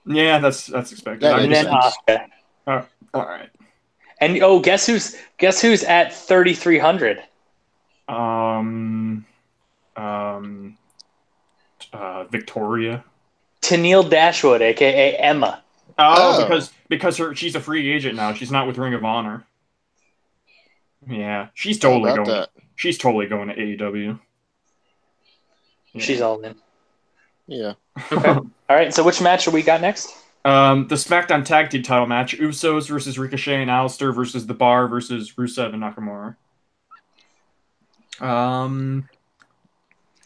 Yeah, that's expected. And then Asuka. All right. And guess who's at 3,300? Victoria. Tennille Dashwood, aka Emma. Because she's a free agent now. She's not with Ring of Honor. Yeah, she's totally going. That? She's totally going to AEW. Yeah. She's all in. Yeah. Okay. All right. So which match do we got next? The SmackDown Tag Team Title match: Usos versus Ricochet and Aleister versus The Bar versus Rusev and Nakamura.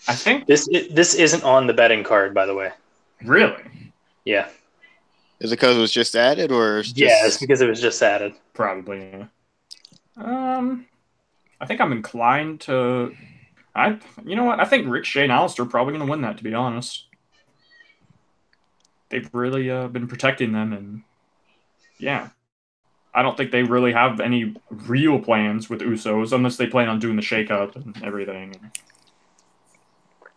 I think this isn't on the betting card, by the way. Really? Yeah. Is it because it was just added, or it's because it was just added? Probably. Yeah. I think I'm inclined to. You know what? I think Ricochet and Aleister are probably going to win that. To be honest, they've really been protecting them, and yeah, I don't think they really have any real plans with Usos unless they plan on doing the shake-up and everything.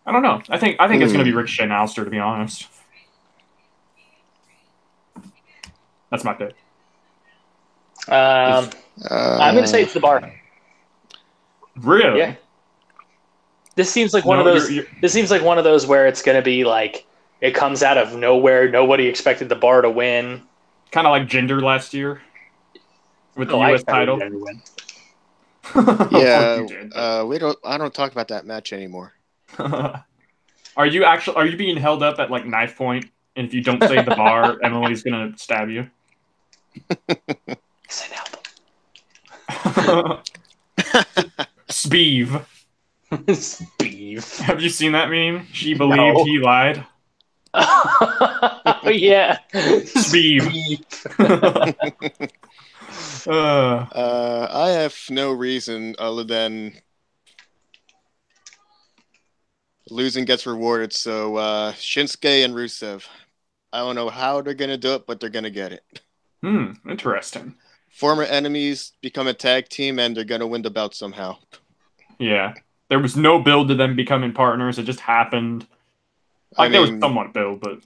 I don't know. I think it's going to be Ricochet and Aleister. To be honest, that's my pick. I'm going to say it's The Bar. Really? Yeah. This seems like one of those. This seems like one of those where it's going to be like it comes out of nowhere. Nobody expected The Bar to win. Kind of like Jinder last year with the U.S. title. Yeah, I don't talk about that match anymore. Are you being held up at like knife point? And if you don't say The Bar, Emily's going to stab you. Speeve. Speeve. Have you seen that meme? She believed he lied. Oh, yeah. Speeve. I have no reason other than losing gets rewarded. So Shinsuke and Rusev. I don't know how they're going to do it, but they're going to get it. Interesting. Former enemies become a tag team, and they're going to win the belt somehow. Yeah. There was no build to them becoming partners. It just happened. There was somewhat build, but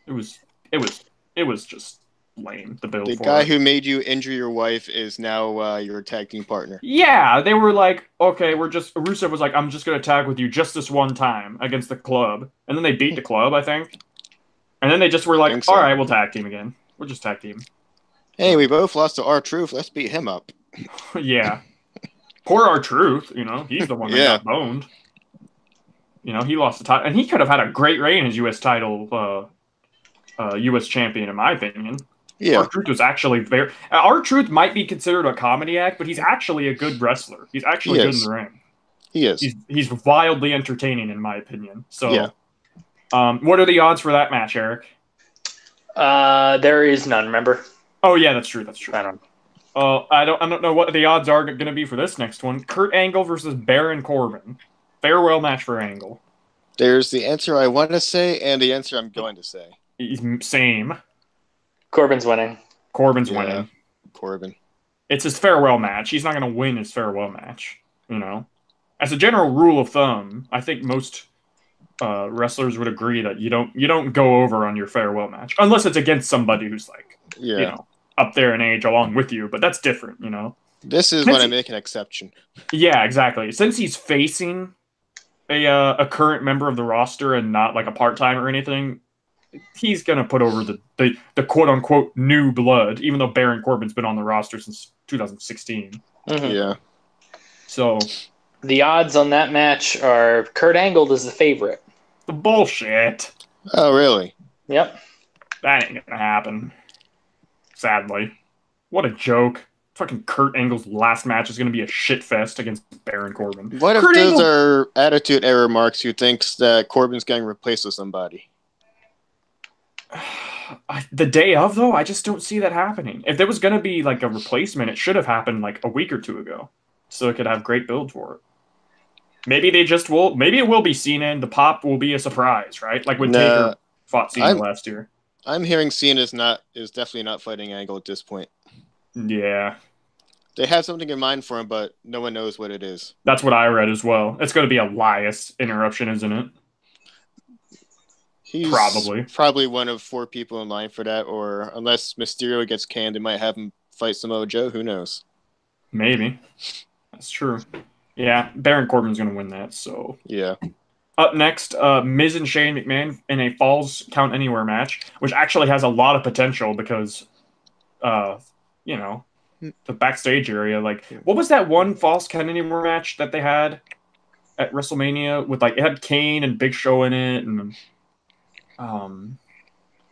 it was just lame. The build. The for guy it. who made you injure your wife is now your tag team partner. Yeah, they were like, okay, Rusev was like, I'm just gonna tag with you just this one time against the club, and then they beat the club, I think, and then they just were like, So. all right, we'll tag team again. We'll just tag team. Hey, we both lost to R-Truth. Let's beat him up. Yeah. Poor R-Truth, he's the one that got boned. He lost the title, and he could have had a great reign as U.S. title, U.S. champion, in my opinion. Yeah. R-Truth was actually R-Truth might be considered a comedy act, but he's actually a good wrestler. He's actually good in the ring. He is. He's wildly entertaining, in my opinion. So, what are the odds for that match, Eric? There is none. Remember? Oh yeah, that's true. I don't. I don't know what the odds are going to be for this next one. Kurt Angle versus Baron Corbin. Farewell match for Angle. There's the answer I want to say and the answer I'm going to say. Same. Corbin's winning. Corbin's winning. Corbin. It's his farewell match. He's not going to win his farewell match. As a general rule of thumb, I think most wrestlers would agree that you don't go over on your farewell match unless it's against somebody who's like up there in age along with you. But that's different. This is when I make an exception. Yeah, exactly. Since he's facing a current member of the roster and not like a part-time or anything, he's gonna put over the quote-unquote new blood, even though Baron Corbin's been on the roster since 2016. Mm-hmm. Yeah. So the odds on that match are Kurt Angle is the favorite. The bullshit. Oh, really? Yep. That ain't gonna happen. Sadly. What a joke. Fucking Kurt Angle's last match is going to be a shit fest against Baron Corbin. What if those are attitude error marks who thinks that Corbin's getting replaced with somebody? The day of, though, I just don't see that happening. If there was going to be like a replacement, it should have happened like a week or two ago, so it could have great build for it. Maybe they just will. Maybe it will be Cena, and the pop will be a surprise, right? Like when Taker fought Cena last year. I'm hearing Cena is definitely not fighting Angle at this point. Yeah. They have something in mind for him, but no one knows what it is. That's what I read as well. It's going to be a Elias interruption, isn't it? He's probably one of 4 people in line for that, or unless Mysterio gets canned, they might have him fight Samoa Joe. Who knows? Maybe. That's true. Yeah, Baron Corbin's going to win that, so... Yeah. Up next, Miz and Shane McMahon in a Falls Count Anywhere match, which actually has a lot of potential because... the backstage area. Like, what was that one Falls Count Anywhere match that they had at WrestleMania with it had Kane and Big Show in it, and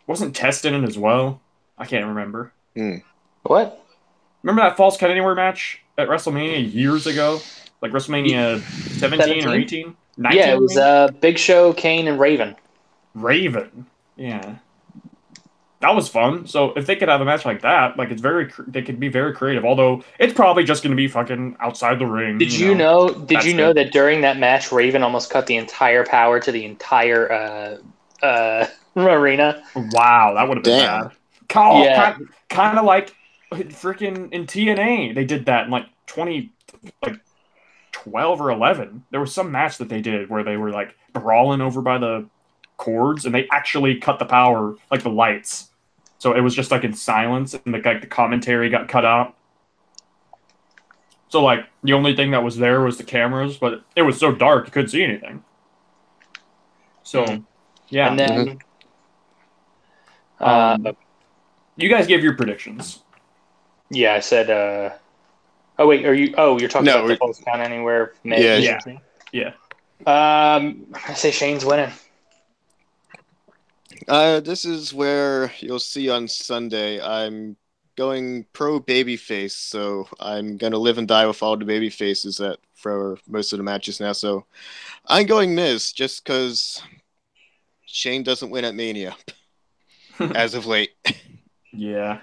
wasn't Test in it as well? I can't remember. What? Remember that Falls Count Anywhere match at WrestleMania years ago? Like WrestleMania 17 or 18? 19, yeah, it was Big Show, Kane, and Raven. Raven. Yeah. That was fun. So if they could have a match like that, like they could be very creative. Although it's probably just going to be fucking outside the ring. Did you know that during that match, Raven almost cut the entire power to the entire arena? Wow, that would have been bad. Kind of like freaking in TNA, they did that in like 12 or 11. There was some match that they did where they were like brawling over by the cords, and they actually cut the power, like the lights. So it was just like in silence, and the commentary got cut out. So like the only thing that was there was the cameras, but it was so dark you couldn't see anything. So yeah. And then you guys gave your predictions. Yeah, I said oh wait, you're talking about the Falls Count Anywhere match? Yeah. I say Shane's winning. This is where you'll see on Sunday. I'm going pro babyface, so I'm gonna live and die with all the baby faces for most of the matches now. So I'm going Miz just because Shane doesn't win at Mania as of late. Yeah,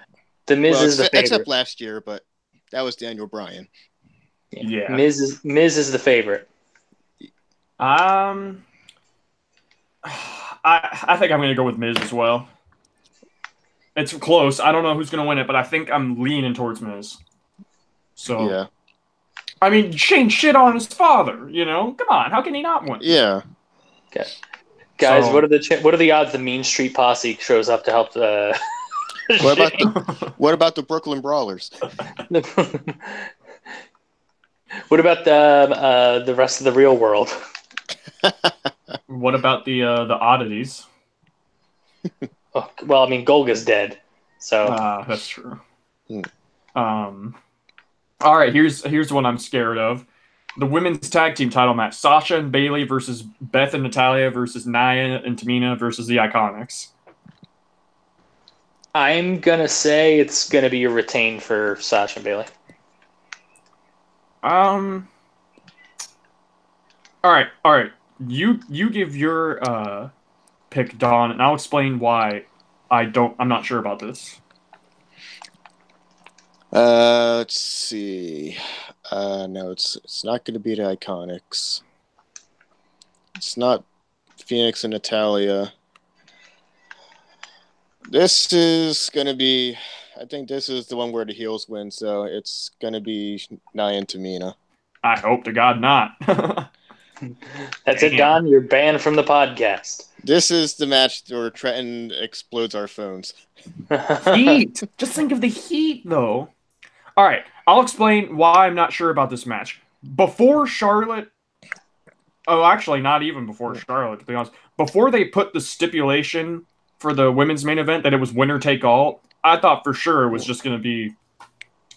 the Miz is the favorite, except last year, but that was Daniel Bryan. Yeah. Miz is the favorite. I think I'm going to go with Miz as well. It's close. I don't know who's going to win it, but I think I'm leaning towards Miz. So, yeah. I mean, Shane shit on his father, Come on, how can he not win? Yeah. Okay. Guys, what are the odds the Mean Street Posse shows up to help What about the Brooklyn Brawlers? What about the rest of the real world? What about the oddities? Oh, well, I mean, Golga's dead, so that's true. All right, here's one I'm scared of. The women's tag team title match: Sasha and Bayley versus Beth and Natalya versus Nia and Tamina versus the Iconics. I'm gonna say it's gonna be a retain for Sasha and Bayley. All right. You give your pick, Dawn, and I'll explain why I'm not sure about this. Let's see. No, it's not going to be the Iconics. It's not Phoenix and Natalya. This is going to be. I think this is the one where the heels win, so it's going to be Nia and Tamina. I hope to God not. That's it, Don. You're banned from the podcast. This is the match where Trenton explodes our phones. Heat. Just think of the heat, though. All right, I'll explain why I'm not sure about this match. Before Charlotte... Oh, actually, not even before Charlotte, to be honest. Before they put the stipulation for the women's main event that it was winner take all, I thought for sure it was just going to be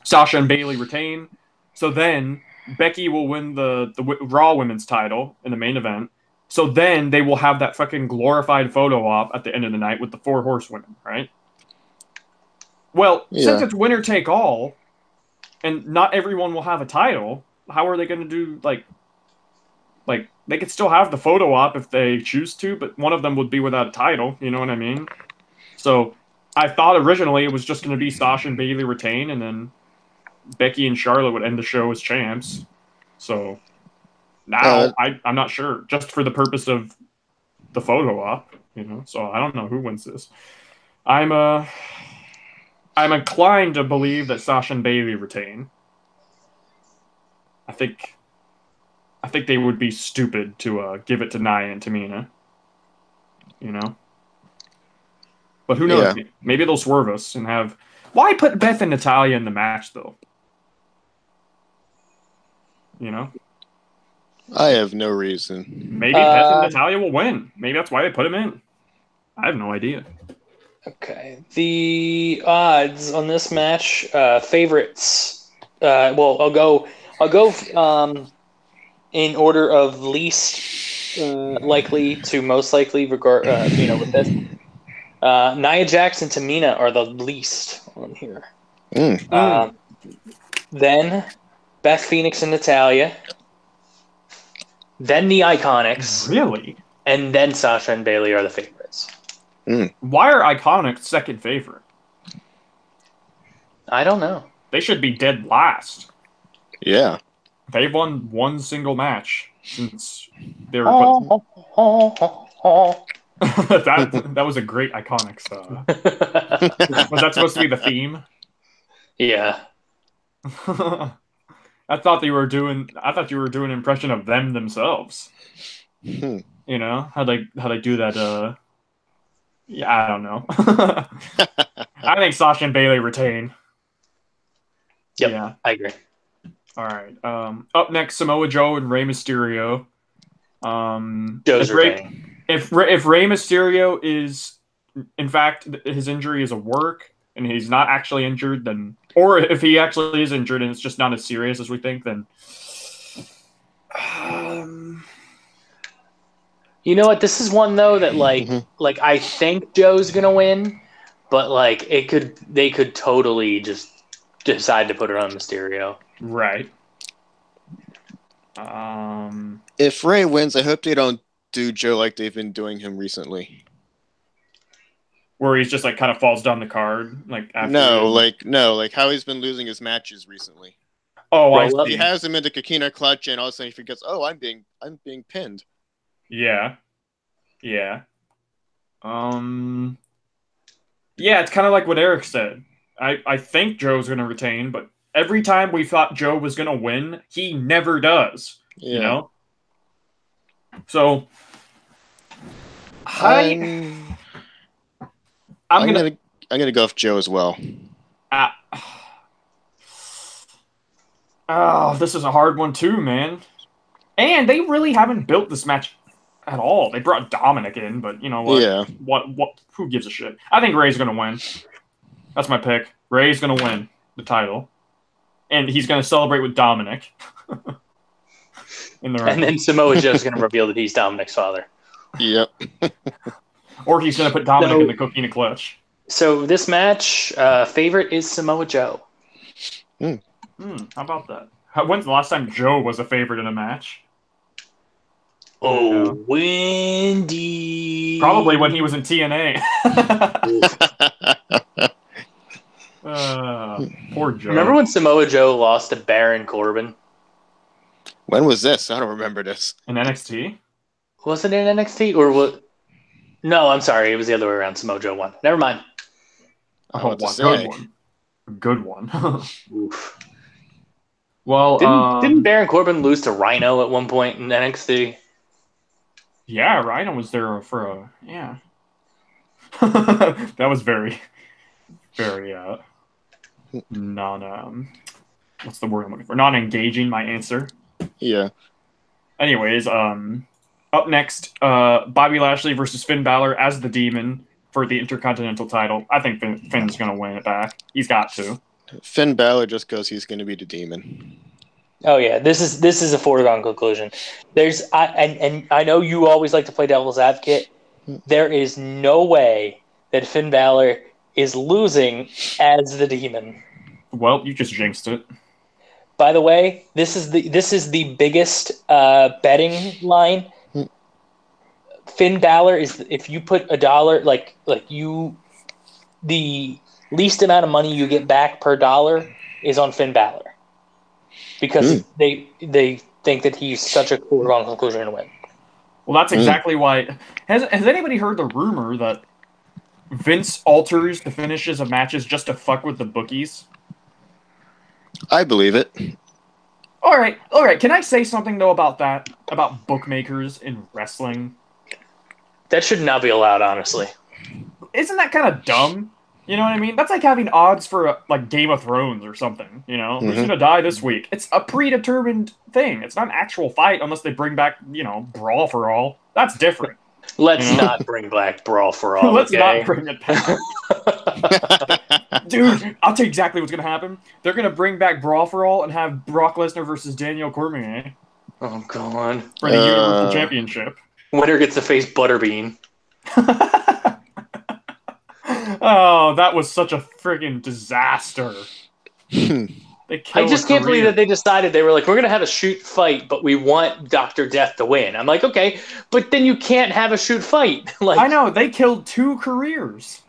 Sasha and Bayley retain. So then Becky will win the Raw women's title in the main event. So then they will have that fucking glorified photo op at the end of the night with the 4 horsewomen, right? Well, since it's winner take all, and not everyone will have a title, how are they going to do, like, they could still have the photo op if they choose to, but one of them would be without a title, you know what I mean? So I thought originally it was just going to be Sasha and Bayley retain, and then Becky and Charlotte would end the show as champs. So now I'm not sure, just for the purpose of the photo op, you know? So I don't know who wins this. I'm inclined to believe that Sasha and Bayley retain. I think they would be stupid to give it to Nia and Tamina. You know? But who knows? Yeah. Maybe they'll swerve us and have... Why put Beth and Natalya in the match, though? You know? I have no reason. Maybe Beth and Natalya will win. Maybe that's why they put him in. I have no idea. Okay. The odds on this match, favorites. Well, I'll go in order of least likely to most likely regard. With this, Nia Jax and Tamina are the least on here. Then Beth Phoenix and Natalya. Then the Iconics. Really? And then Sasha and Bayley are the favorites. Why are Iconics second favorite? I don't know. They should be dead last. Yeah. They've won one single match since they were that was a great Iconics. Was that supposed to be the theme? Yeah. I thought you were doing an impression of them themselves. You know, how they do that yeah, I don't know. I think Sasha and Bayley retain. Yep, yeah. I agree. All right. Up next, Samoa Joe and Rey Mysterio. Joe's retaining. If Rey Mysterio is, in fact, his injury is a work and he's not actually injured, then, or if he actually is injured and it's just not as serious as we think, then. You know what? This is one though that like I think Joe's gonna win, but like they could totally just decide to put it on Mysterio. Right. If Rey wins, I hope they don't do Joe like they've been doing him recently. Where he's just like kind of falls down the card, like after like how he's been losing his matches recently. Oh, he has him in the Coquina clutch, and all of a sudden he forgets. Oh, I'm being pinned. Yeah. Yeah, it's kind of like what Eric said. I think Joe's going to retain, but every time we thought Joe was going to win, he never does. Yeah. You know? So, I'm gonna go with Joe as well. Oh, this is a hard one too, man. And they really haven't built this match at all. They brought Dominic in, but you know what? Yeah. What? Who gives a shit? I think Ray's gonna win. That's my pick. Ray's gonna win the title, and he's gonna celebrate with Dominic. And then Samoa Joe's gonna reveal that he's Dominic's father. Yep. Or he's gonna put Dominic in the Coquina Clutch. So this match, favorite is Samoa Joe. How about that? When's the last time Joe was a favorite in a match? Oh, Wendy. Probably when he was in TNA. Poor Joe. Remember when Samoa Joe lost to Baron Corbin? When was this? I don't remember this. In NXT? Was it in NXT or what? No, I'm sorry. It was the other way around. Samoa Joe won. Never mind. Oh, good one. Good one. Oof. Well, didn't Baron Corbin lose to Rhino at one point in NXT? Yeah, Rhino was there for a that was very, very what's the word I'm looking for? Non-engaging. My answer. Yeah. Anyways, up next, Bobby Lashley versus Finn Balor as the Demon for the Intercontinental title. I think Finn's gonna win it back. He's got to. Finn Balor just because he's going to be the Demon. Oh yeah, this is a foregone conclusion. I know you always like to play devil's advocate. There is no way that Finn Balor is losing as the Demon. Well, you just jinxed it. By the way, this is the biggest betting line. Finn Balor is, if you put $1, the least amount of money you get back per dollar is on Finn Balor, because they think that he's such a foregone conclusion to win. Well, that's exactly why. Has anybody heard the rumor that Vince alters the finishes of matches just to fuck with the bookies? I believe it. All right. Can I say something though about that? About bookmakers in wrestling? That should not be allowed, honestly. Isn't that kind of dumb? You know what I mean? That's like having odds for Game of Thrones or something. You know, who's gonna die this week? It's a predetermined thing. It's not an actual fight unless they bring back, Brawl for All. That's different. Let's not bring back Brawl for All. Let's not bring it back. Dude, I'll tell you exactly what's gonna happen. They're gonna bring back Brawl for All and have Brock Lesnar versus Daniel Cormier. Oh god. For the Universal Championship. Winner gets to face Butterbean. Oh, that was such a friggin' disaster. I just can't believe that they decided, they were like, we're going to have a shoot fight, but we want Dr. Death to win. I'm like, okay, but then you can't have a shoot fight. I know, they killed 2 careers.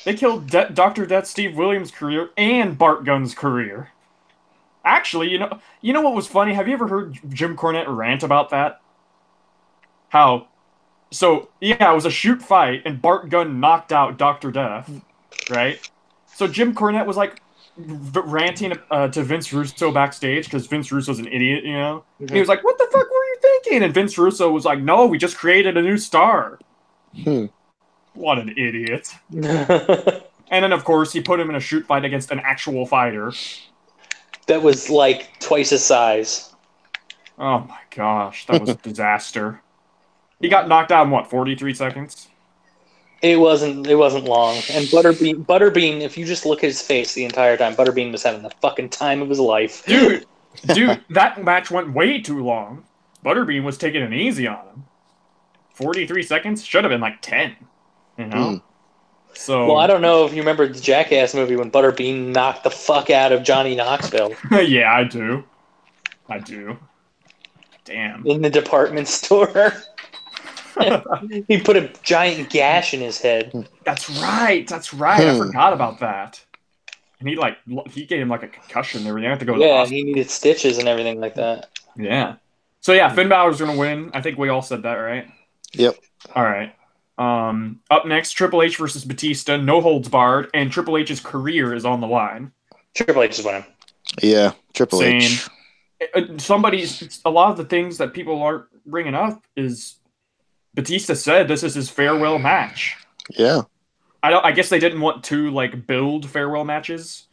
They killed Dr. Death, Steve Williams' career, and Bart Gunn's career. Actually, you know what was funny? Have you ever heard Jim Cornette rant about that? So, yeah, it was a shoot fight, and Bart Gunn knocked out Dr. Death, right? So Jim Cornette was, ranting to Vince Russo backstage, because Vince Russo's an idiot, And he was like, what the fuck were you thinking? And Vince Russo was like, no, we just created a new star. What an idiot. And then, of course, he put him in a shoot fight against an actual fighter. That was, twice his size. Oh, my gosh. That was a disaster. He got knocked out in, 43 seconds? It wasn't long. And Butterbean, if you just look at his face the entire time, Butterbean was having the fucking time of his life. Dude, that match went way too long. Butterbean was taking it easy on him. 43 seconds? Should have been 10. So. Well, I don't know if you remember the Jackass movie when Butterbean knocked the fuck out of Johnny Knoxville. Yeah, I do. Damn. In the department store. He put a giant gash in his head. That's right. I forgot about that. And he gave him a concussion and everything. I had to go to the hospital. He needed stitches and everything like that. Yeah. So yeah, Finn Balor's gonna win. I think we all said that, right? Yep. All right. Up next, Triple H versus Batista, no holds barred, and Triple H's career is on the line. Triple H is winning. Yeah, Triple H. A lot of the things that people aren't bringing up is Batista said this is his farewell match. Yeah. I guess they didn't want to like build farewell matches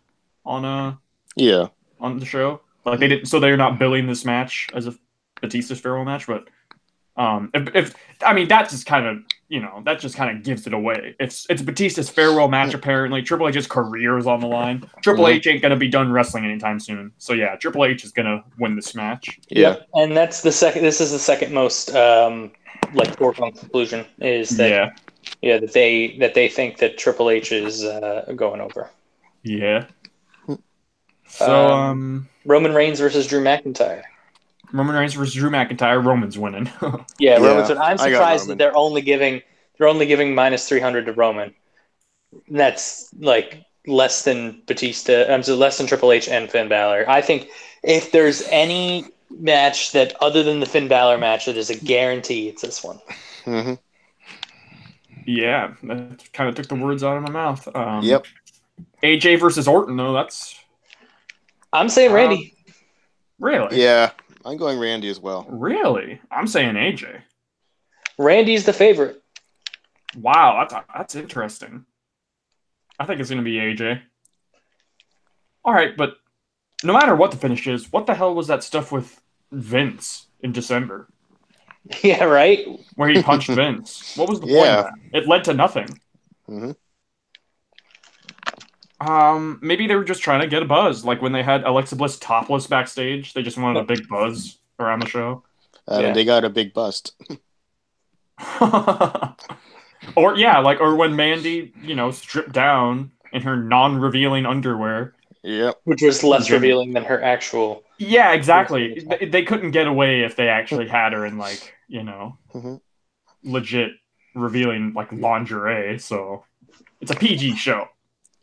on on the show. Like they didn't, so they're not billing this match as a Batista's farewell match. But if I mean that just kind of that just kind of gives it away. It's Batista's farewell match. Apparently, Triple H's career is on the line. Triple H ain't gonna be done wrestling anytime soon. So yeah, Triple H is gonna win this match. Yeah, yep. And that's the second. This is the second most like foregone conclusion is that that they think that Triple H is going over. Yeah. So Roman Reigns versus Drew McIntyre. Roman Reigns versus Drew McIntyre. Roman's winning. Roman's winning. I'm surprised that they're only giving minus 300 to Roman. And that's like less than Batista. Less than Triple H and Finn Balor. I think if there's any match that other than the Finn Balor match that is a guarantee, it's this one. Mm-hmm. Yeah, that kind of took the words out of my mouth. Yep. AJ versus Orton, though. I'm saying Randy. Really? Yeah, I'm going Randy as well. Really? I'm saying AJ. Randy's the favorite. Wow, that's interesting. I think it's going to be AJ. All right, but no matter what the finish is, what the hell was that stuff with Vince in December? Yeah, right? Where he punched Vince. What was the point of that? It led to nothing. Mm-hmm. Maybe they were just trying to get a buzz. Like when they had Alexa Bliss topless backstage, they just wanted a big buzz around the show. And they got a big bust. or when Mandy, stripped down in her non-revealing underwear. Yep. Which was less revealing than her actual. Yeah, exactly. They couldn't get away if they actually had her in legit revealing like lingerie. So it's a PG show.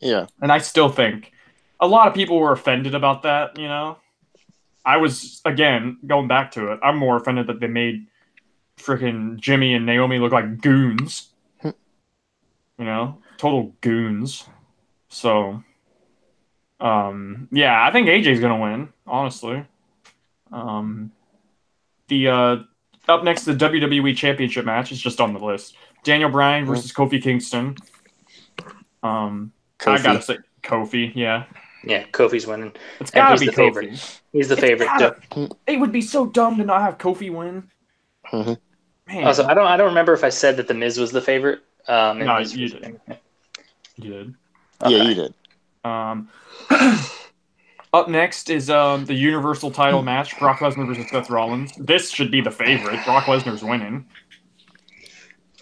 Yeah. And I still think a lot of people were offended about that, I was, again, going back to it, I'm more offended that they made freaking Jimmy and Naomi look like goons. Total goons. So, I think AJ's going to win, honestly. Up next, the WWE Championship match is just on the list. Daniel Bryan versus Kofi Kingston. I gotta say Kofi, yeah. Yeah, Kofi's winning. It's gotta be Kofi. Favorite. He's the favorite. It would be so dumb to not have Kofi win. Mm-hmm. Man. Also, I don't remember if I said that the Miz was the favorite. No, you did. You did. Okay. Yeah, you did. Up next is the Universal title match: Brock Lesnar versus Seth Rollins. This should be the favorite. Brock Lesnar's winning.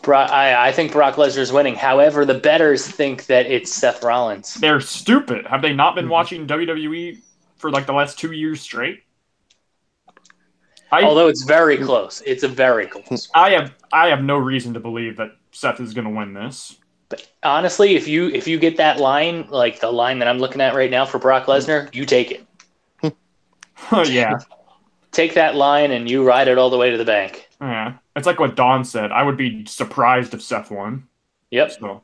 I think Brock Lesnar's winning. However, the bettors think that it's Seth Rollins. They're stupid. Have they not been watching WWE for like the last 2 years straight? Although it's very close. It's a very close. I have no reason to believe that Seth is going to win this. But honestly, if you get that line, like the line that I'm looking at right now for Brock Lesnar, you take it. Yeah. Take that line and you ride it all the way to the bank. Yeah. It's like what Don said. I would be surprised if Seth won. Yep. So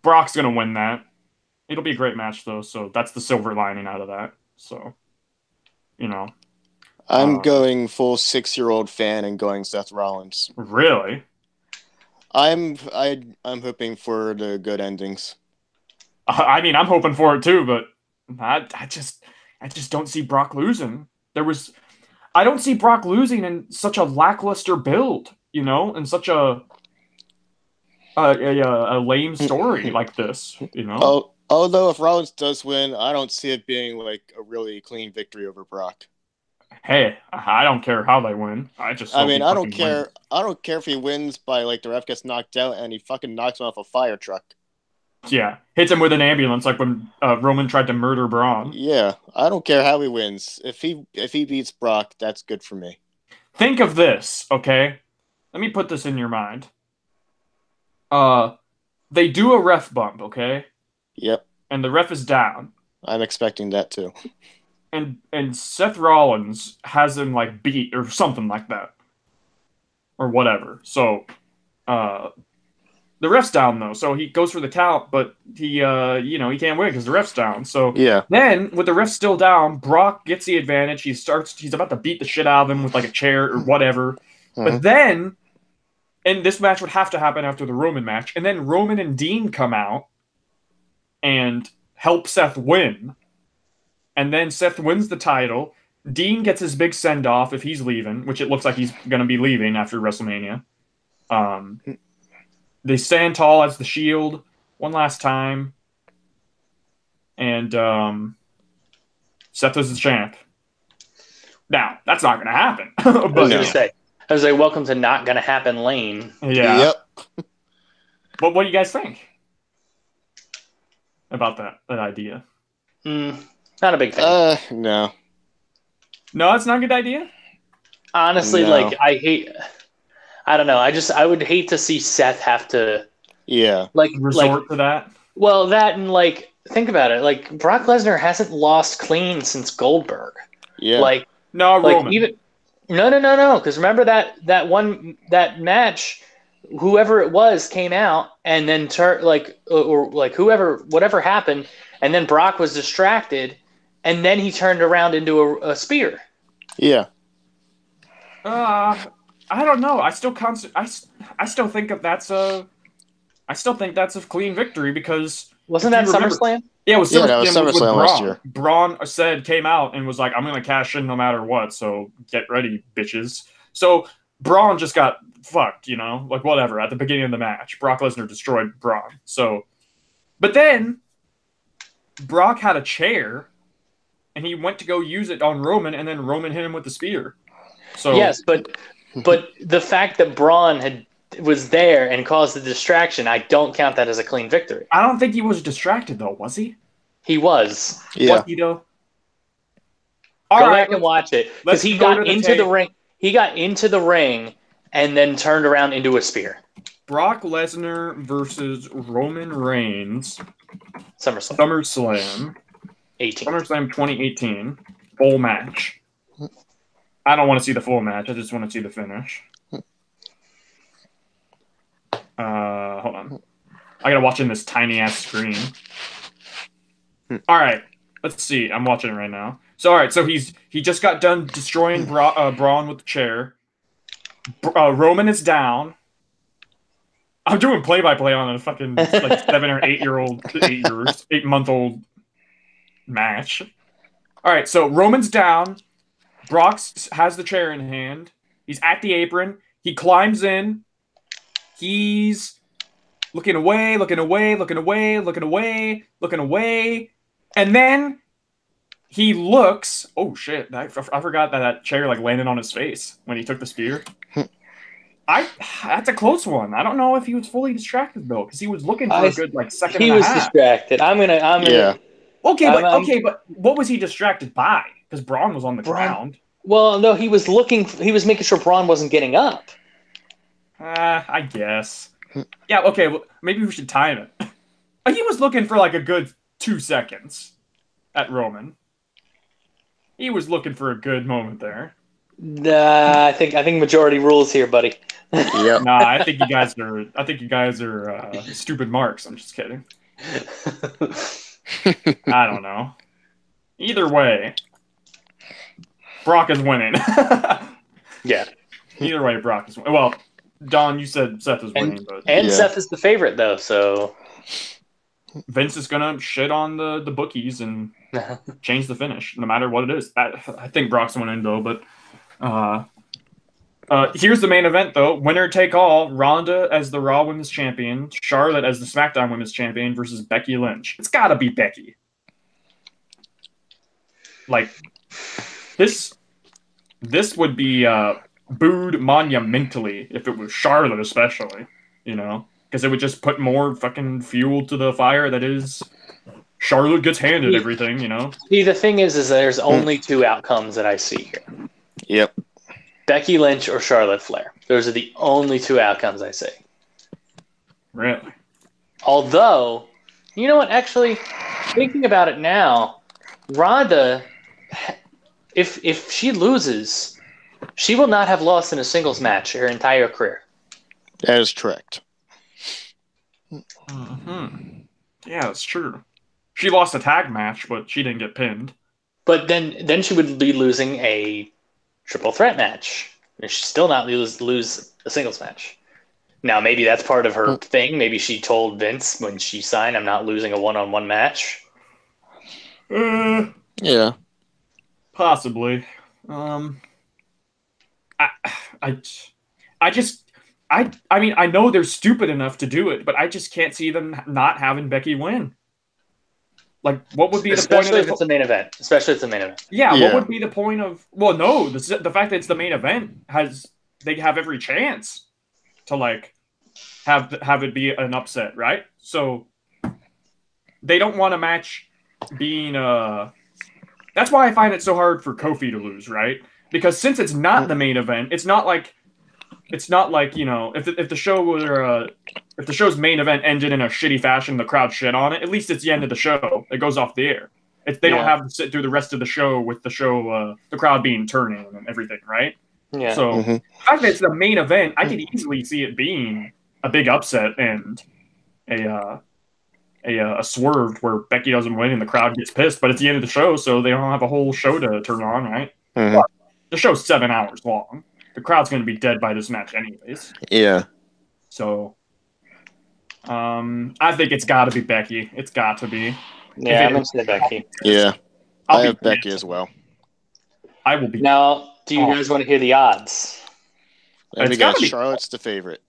Brock's going to win that. It'll be a great match, though. So that's the silver lining out of that. So, I'm going full 6-year-old fan and going Seth Rollins. Really? I'm hoping for the good endings. I mean, I'm hoping for it too, but I just don't see Brock losing. I don't see Brock losing in such a lackluster build, and such a lame story like this, Although if Rollins does win, I don't see it being like a really clean victory over Brock. Hey, I don't care how they win. I don't care. Wins. I don't care if he wins by like the ref gets knocked out and he fucking knocks him off a fire truck. Yeah, hits him with an ambulance like when Roman tried to murder Braun. Yeah, I don't care how he wins. If he beats Brock, that's good for me. Think of this, okay? Let me put this in your mind. They do a ref bump, okay? Yep. And the ref is down. I'm expecting that too. And Seth Rollins has him like beat or something like that. Or whatever. So the ref's down though, so he goes for the count, but he he can't win because the ref's down. So yeah. Then with the ref still down, Brock gets the advantage. He's about to beat the shit out of him with like a chair or whatever. Mm-hmm. But then And this match would have to happen after the Roman match. And then Roman and Dean come out and help Seth win. And then Seth wins the title. Dean gets his big send-off if he's leaving, which it looks like he's going to be leaving after WrestleMania. They stand tall as the Shield one last time. And Seth is the champ. Now, that's not going to happen. But, I was going to say, welcome to not going to happen lane. Yeah. Yep. But what do you guys think about that idea? Not a big fan. No. No, it's not a good idea? Honestly, I don't know. I would hate to see Seth have to resort to that. Well, that and think about it. Like Brock Lesnar hasn't lost clean since Goldberg. Yeah. Roman. No. Because remember that match, whoever it was came out and then whatever happened, and then Brock was distracted, and then he turned around into a spear. Yeah. I don't know. I still think that's a clean victory because wasn't that SummerSlam? Yeah, it was SummerSlam. That was SummerSlam last year. Braun came out and was like, "I'm going to cash in no matter what, so get ready, bitches." So Braun just got fucked, whatever. At the beginning of the match, Brock Lesnar destroyed Braun. So, but then Brock had a chair, and he went to go use it on Roman, and then Roman hit him with the spear. So yes, but the fact that Braun was there and caused the distraction, I don't count that as a clean victory. I don't think he was distracted though, was he? He was. Yeah. Was he though? Go back and watch it because he got into the ring. He got into the ring and then turned around into a spear. Brock Lesnar versus Roman Reigns. SummerSlam 18. SummerSlam 2018 full match. I don't want to see the full match. I just want to see the finish. Hold on. I gotta watch in this tiny ass screen. All right, let's see. I'm watching it right now. So all right, so he just got done destroying Braun with the chair. Roman is down. I'm doing play-by-play on a fucking 7 or 8 month old match. All right, so Roman's down. Brock has the chair in hand. He's at the apron. He climbs in. He's looking away. And then he looks. Oh, shit. I forgot that chair landed on his face when he took the spear. That's a close one. I don't know if he was fully distracted, though, because he was looking for a good second and a half. He was distracted. I'm gonna. Yeah. Okay, but what was he distracted by? Because Braun was on the ground. Well, no, he was making sure Braun wasn't getting up. I guess. Yeah, okay, well, maybe we should time it. He was looking for a good 2 seconds at Roman. He was looking for a good moment there. Nah, I think majority rules here, buddy. Yeah. Nah, I think you guys are stupid marks. I'm just kidding. I don't know. Either way, Brock is winning. Yeah. Either way, Brock is winning. Well, Don, you said Seth is winning, but Seth is the favorite though, so Vince is gonna shit on the bookies and change the finish, no matter what it is. I think Brock's winning though, but here's the main event though: winner take all. Ronda as the Raw Women's Champion, Charlotte as the SmackDown Women's Champion versus Becky Lynch. It's gotta be Becky. This would be booed monumentally if it was Charlotte, especially, because it would just put more fucking fuel to the fire that is Charlotte gets handed everything, See, the thing is there's only 2 outcomes that I see here. Yep. Becky Lynch or Charlotte Flair. Those are the only 2 outcomes I see. Really? Although, you know what? Actually, thinking about it now, Ronda, if she loses, she will not have lost in a singles match her entire career. That is correct. Mm-hmm. Yeah, that's true. She lost a tag match, but she didn't get pinned. But then she would be losing a triple threat match. And she'd still not lose a singles match. Now, maybe that's part of her thing. Maybe she told Vince when she signed, I'm not losing a one-on-one match. Yeah. Possibly. I mean, I know they're stupid enough to do it, but I just can't see them not having Becky win. Like, what would be the point of Especially if it's the main event. Especially if it's the main event. Yeah, what would be the point of... Well, no, the fact that it's the main event they have every chance to, like, have it be an upset, right? So, they don't want a match being... That's why I find it so hard for Kofi to lose, right? Because since it's not the main event, it's not like, you know, if the show were if the show's main event ended in a shitty fashion, the crowd shit on it, at least it's the end of the show. It goes off the air. They don't have to sit through the rest of the show with the show, the crowd being turning and everything, right? Yeah. So the fact that it's the main event, I could easily see it being a big upset and a swerve where Becky doesn't win and the crowd gets pissed. But it's the end of the show, so they don't have a whole show to turn on, right? But the show's 7 hours long. The crowd's going to be dead by this match anyways. Yeah. So, I think it's got to be Becky. It's got to be. Yeah, I'm going to say Becky. Yeah. I have Becky as well. I will be. Now, do you guys want to hear the odds? And we got Charlotte's the favorite.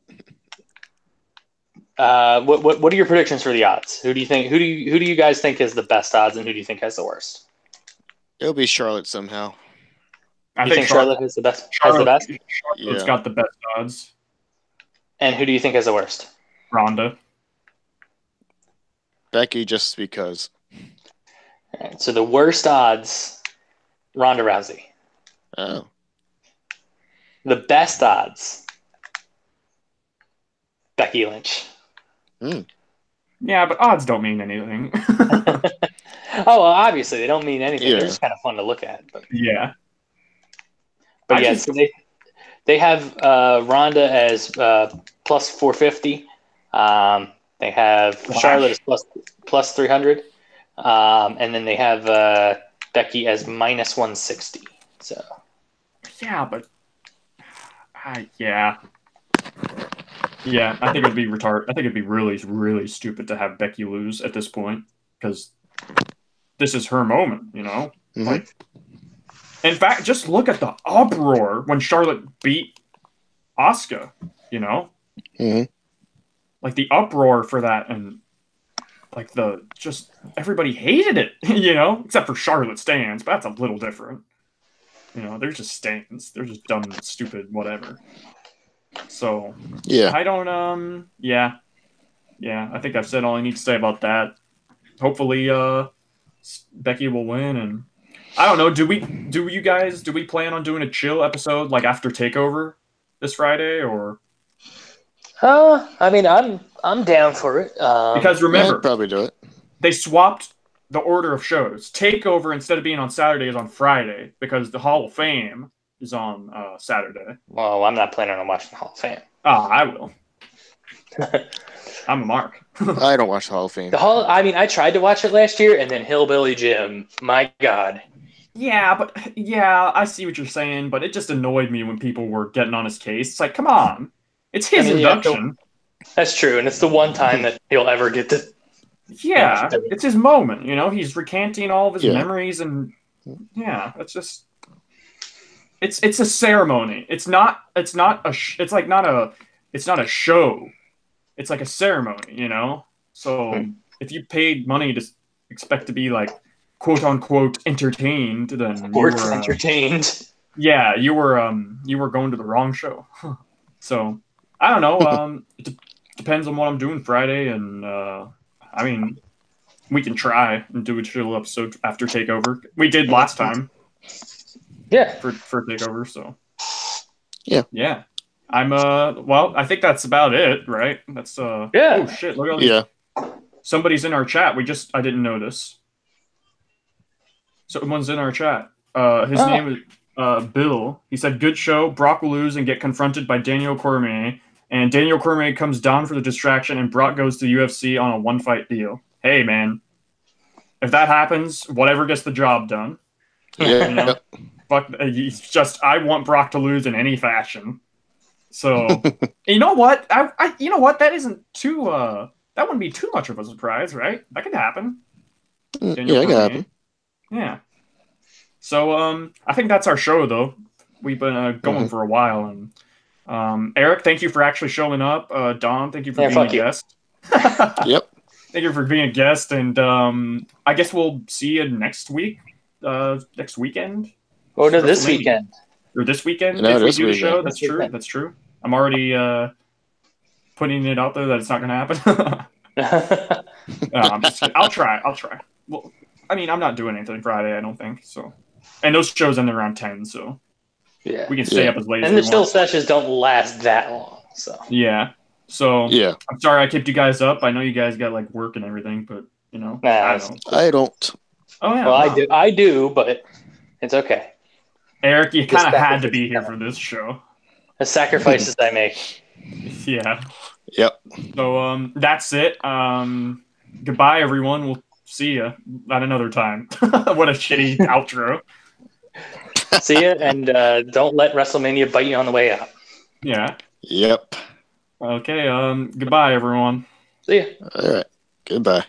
What are your predictions for the odds? Who do you guys think has the best odds, and who do you think has the worst? It'll be Charlotte somehow. I think Charlotte has the best. Charlotte's got the best odds. And who do you think has the worst? Ronda. Becky, just because. All right, so the worst odds, Ronda Rousey. Oh. The best odds, Becky Lynch. Yeah, but odds don't mean anything. Oh, well, obviously they don't mean anything. Yeah. They're just kind of fun to look at. But yeah. yeah, so they have Ronda as plus 450. They have Charlotte as plus 300. And then they have Becky as minus 160. So. Yeah, but yeah, I think it'd be retarded. I think it'd be really, really stupid to have Becky lose at this point because this is her moment, you know. Like, in fact, just look at the uproar when Charlotte beat Asuka. You know, like the uproar for that, and like everybody hated it. You know, except for Charlotte stans, but that's a little different. You know, they're just stans. They're just dumb, stupid, whatever. So yeah, I don't. Yeah. I think I've said all I need to say about that. Hopefully, Becky will win, and I don't know. Do we plan on doing a chill episode like after Takeover this Friday or? I mean, I'm down for it. Because remember, I'd probably do it. They swapped the order of shows. Takeover, instead of being on Saturday, is on Friday because the Hall of Fame is on Saturday. Well, I'm not planning on watching the Hall of Fame. I will. I'm a mark. I don't watch the Hall of Fame. I tried to watch it last year, and then Hillbilly Jim. My God. Yeah, I see what you're saying, but it just annoyed me when people were getting on his case. It's like, come on. It's his induction. That's true, and it's the one time that he'll ever get to... Yeah, it's his moment, you know? He's recanting all of his memories, and it's just... It's a ceremony. It's not a show. It's like a ceremony, you know? So if you paid money to expect to be like quote unquote entertained, then you were entertained. Yeah, you were going to the wrong show. So I don't know. It depends on what I'm doing Friday, and I mean, we can try and do a chill episode after Takeover. We did last time. Yeah. For Takeover, so. Yeah. I'm well, I think that's about it, right? That's Yeah. Oh shit, look at all these. Somebody's in our chat. I didn't notice. Someone's in our chat. His name is Bill. He said, "Good show. Brock will lose and get confronted by Daniel Cormier, and Daniel Cormier comes down for the distraction, and Brock goes to UFC on a one-fight deal." Hey, man, if that happens, whatever gets the job done. Yeah. You know? Fuck. I want Brock to lose in any fashion. So, you know what? You know what? That isn't too. That wouldn't be too much of a surprise, right? That could happen. Yeah, it could happen. Yeah. So, I think that's our show, though. We've been going for a while, and Eric, thank you for actually showing up. Dom, thank you for being a guest. Yep. Thank you for being a guest, and I guess we'll see you next week, next weekend. Or no, this weekend. Or this weekend, no, if we this do the weekend. show. That's true. Weekend. That's true. I'm already putting it out there that it's not going to happen. No, I'm just kidding. I'll try. Well, I mean, I'm not doing anything Friday, I don't think. So, and those shows end around 10, so yeah, we can stay up as late as we we want. And the chill want. sessions don't last that long, so yeah. So yeah, I'm sorry I kept you guys up. I know you guys got like work and everything, but you know, I don't. Oh yeah. Well, I do, but it's okay. Eric, you kind of had to be here for this show. The sacrifices I make. Yeah. Yep. So that's it. Goodbye, everyone. We'll see you at another time. What a shitty outro. See ya, and don't let WrestleMania bite you on the way out. Yeah. Yep. Okay. Goodbye, everyone. See ya. All right. Goodbye.